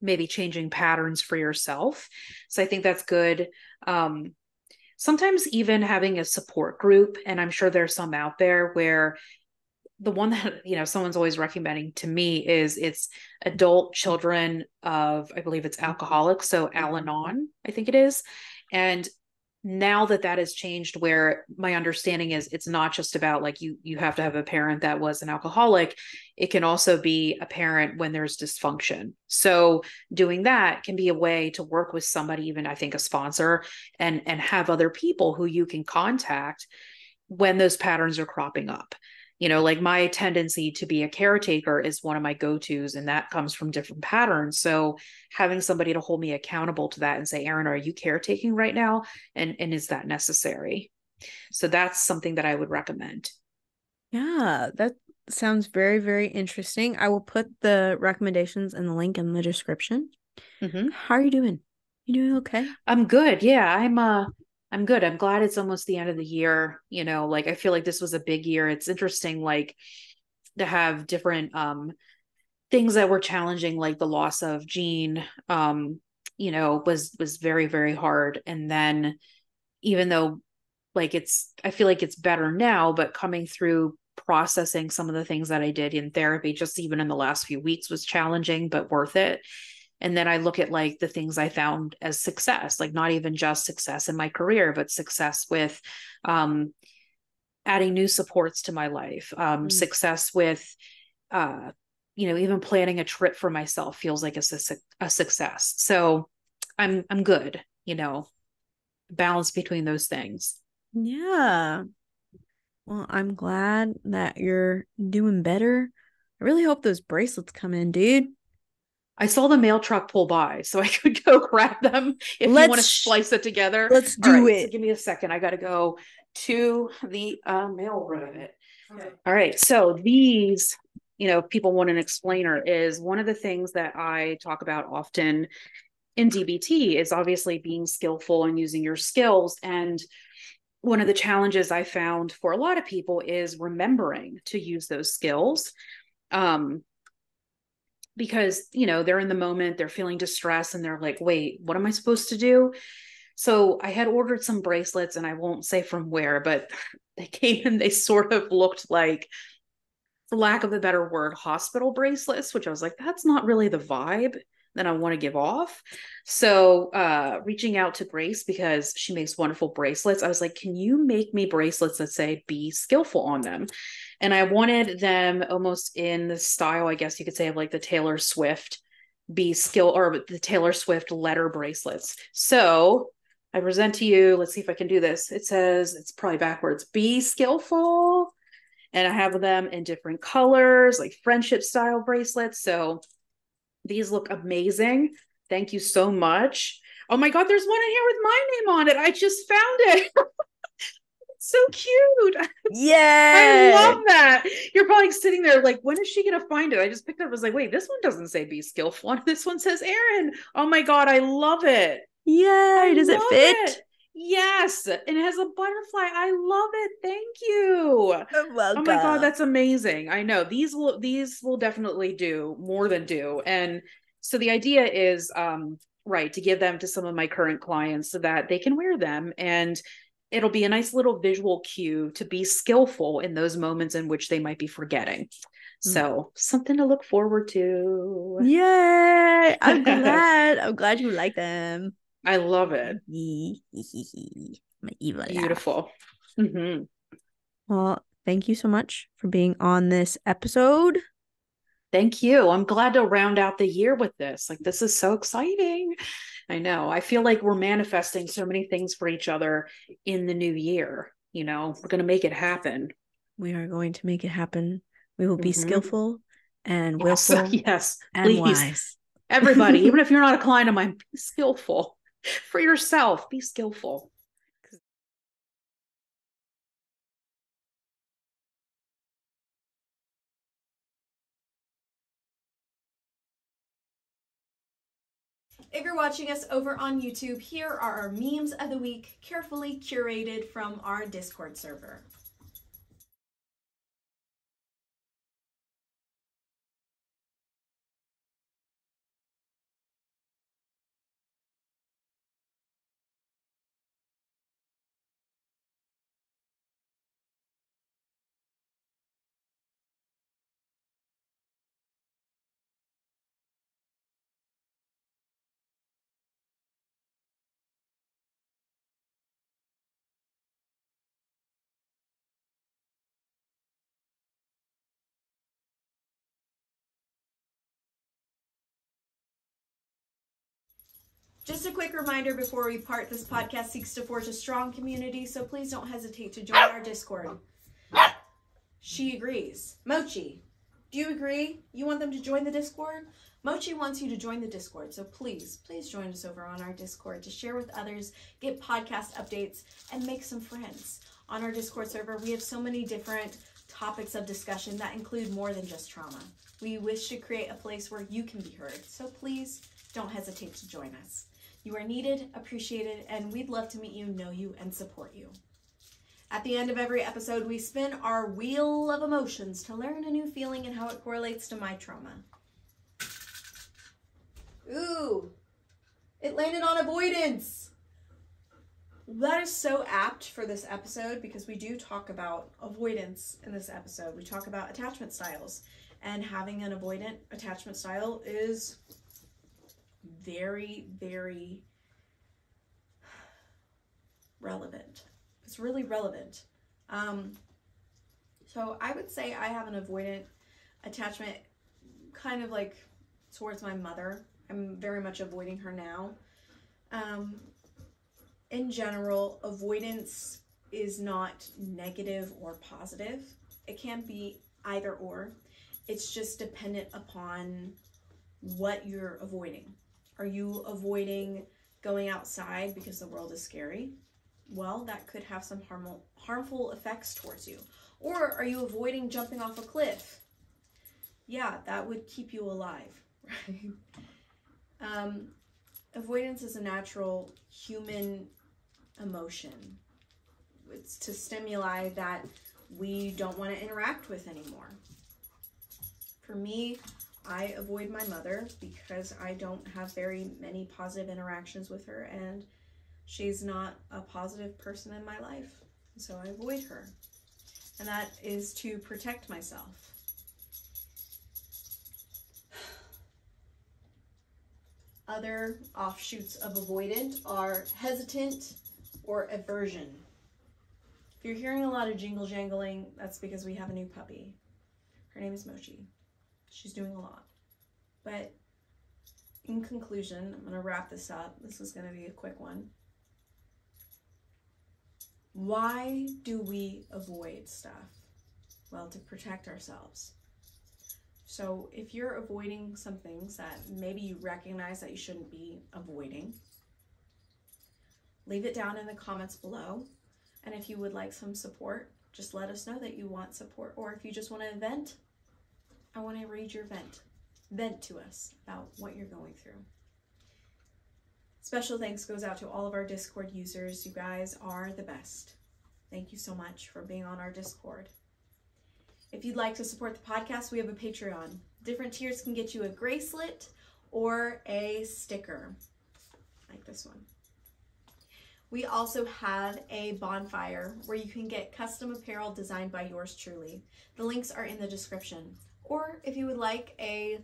maybe changing patterns for yourself. So I think that's good. Sometimes even having a support group, and I'm sure there's some out there where the one that someone's always recommending to me is it's adult children of, I believe it's alcoholics, so Al-Anon, I think it is. And now that has changed, where my understanding is it's not just about like you have to have a parent that was an alcoholic. It can also be a parent when there's dysfunction. So doing that can be a way to work with somebody, even I think a sponsor, and have other people who you can contact when those patterns are cropping up. Like my tendency to be a caretaker is one of my go-tos, and that comes from different patterns. So having somebody to hold me accountable to that and say, Erin, are you caretaking right now? And is that necessary? So that's something that I would recommend. Yeah, that sounds very, very interesting. I will put the recommendations and the link in the description. Mm-hmm. How are you doing? You doing okay? I'm good. Yeah, I'm good. I'm glad it's almost the end of the year. Like I feel like this was a big year. It's interesting, like to have different things that were challenging, like the loss of Gene, was very, very hard. And then even though like I feel like it's better now, but coming through processing some of the things that I did in therapy, just even in the last few weeks, was challenging, but worth it. And then I look at like the things I found as success, like not even just success in my career, but success with adding new supports to my life, success with, even planning a trip for myself feels like a success. So I'm good, balance between those things. Yeah. Well, I'm glad that you're doing better. I really hope those bracelets come in, dude. I saw the mail truck pull by, so I could go grab them if you want to splice it together. Let's All do right, it. so give me a second. I got to go to the mail room. Okay. All right, so these, people want an explainer, is one of the things that I talk about often in DBT is obviously being skillful and using your skills. And one of the challenges I found for a lot of people is remembering to use those skills. Because they're in the moment, they're feeling distress, and they're like, wait, what am I supposed to do? So I had ordered some bracelets, and I won't say from where, but they came and they sort of looked like, for lack of a better word, hospital bracelets, which I was like, that's not really the vibe that I want to give off. So reaching out to Grace, because she makes wonderful bracelets, I was like, can you make me bracelets that say be skillful on them? And I wanted them almost in the style, I guess you could say, of like the Taylor Swift or the Taylor Swift letter bracelets. So I present to you, let's see if I can do this. It says, it's probably backwards, be skillful. And I have them in different colors, like friendship style bracelets. So these look amazing. Thank you so much. Oh my God, there's one in here with my name on it. I just found it. It's so cute. Yeah. I love that. You're probably sitting there like, when is she going to find it? I just picked it up. I was like, wait, this one doesn't say be skillful. This one says Erin. Oh my God, I love it. Yay. Does it fit? Yes. And it has a butterfly. I love it. Thank you. Welcome. Oh my God, that's amazing. I know these will definitely do more than do. And so the idea is, right, to give them to some of my current clients so that they can wear them, and it'll be a nice little visual cue to be skillful in those moments in which they might be forgetting. So something to look forward to. Yay. I'm glad you like them. I love it. My evil Beautiful. Mm-hmm. Well, thank you so much for being on this episode. Thank you. I'm glad to round out the year with this. Like, this is so exciting. I know. I feel like we're manifesting so many things for each other in the new year. We're going to make it happen. We are going to make it happen. We will be skillful and yes. willful. Yes. And please. wise. Everybody, even if you're not a client of mine, be skillful for yourself. Be skillful. If you're watching us over on YouTube, here are our memes of the week, carefully curated from our Discord server. Just a quick reminder before we part, this podcast seeks to forge a strong community, so please don't hesitate to join our Discord. She agrees. Mochi, do you agree? You want them to join the Discord? Mochi wants you to join the Discord, so please join us over on our Discord to share with others, get podcast updates, and make some friends. On our Discord server, we have so many different topics of discussion that include more than just trauma. We wish to create a place where you can be heard, so please don't hesitate to join us. You are needed, appreciated, and we'd love to meet you, know you, and support you. At the end of every episode, we spin our wheel of emotions to learn a new feeling and how it correlates to my trauma. Ooh, it landed on avoidance. That is so apt for this episode because we do talk about avoidance in this episode. We talk about attachment styles, and having an avoidant attachment style is very, very relevant. It's really relevant. So I would say I have an avoidant attachment kind of like towards my mother. I'm very much avoiding her now. In general, avoidance is not negative or positive. It can be either or. It's just dependent upon what you're avoiding. Are you avoiding going outside because the world is scary? Well, that could have some harmful effects towards you. Or are you avoiding jumping off a cliff? Yeah, that would keep you alive, right? Avoidance is a natural human emotion. It's to stimuli that we don't want to interact with anymore. For me, I avoid my mother because I don't have very many positive interactions with her, and she's not a positive person in my life, so I avoid her. And that is to protect myself. Other offshoots of avoidant are hesitant or aversion. If you're hearing a lot of jingle jangling, that's because we have a new puppy. Her name is Mochi. She's doing a lot. But in conclusion, I'm going to wrap this up. This is going to be a quick one. Why do we avoid stuff? Well, to protect ourselves. So if you're avoiding some things that maybe you recognize that you shouldn't be avoiding, leave it down in the comments below. And if you would like some support, just let us know that you want support. Or if you just want to vent, I want to read your vent. Vent to us about what you're going through. Special thanks goes out to all of our Discord users. You guys are the best. Thank you so much for being on our Discord. If you'd like to support the podcast, we have a Patreon. Different tiers can get you a bracelet or a sticker, like this one. We also have a bonfire where you can get custom apparel designed by yours truly. The links are in the description. Or if you would like a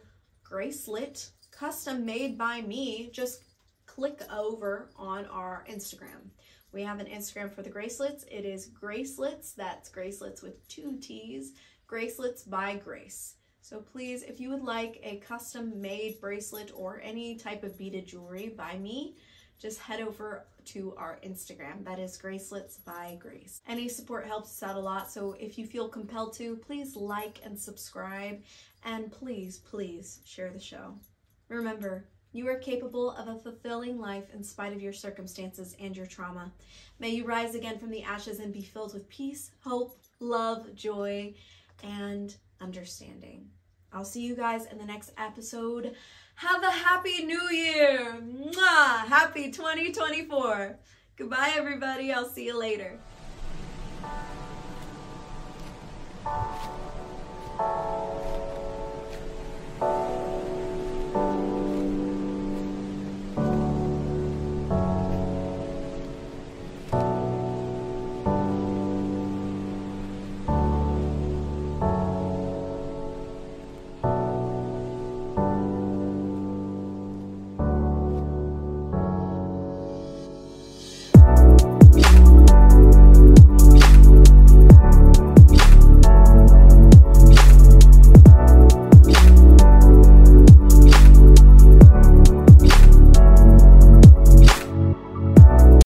bracelet custom made by me, just click over on our Instagram. We have an Instagram for the Gracelets. It is Gracelets, that's Gracelets with 2 T's, Gracelets by Grace. So please, if you would like a custom made bracelet or any type of beaded jewelry by me, just head over to our Instagram. That is Gracelets by Grace. Any support helps us out a lot, so if you feel compelled to, please like and subscribe, and please share the show. Remember, you are capable of a fulfilling life in spite of your circumstances and your trauma. May you rise again from the ashes and be filled with peace, hope, love, joy, and understanding. I'll see you guys in the next episode. Have a happy new year. Mwah! Happy 2024. Goodbye, everybody. I'll see you later.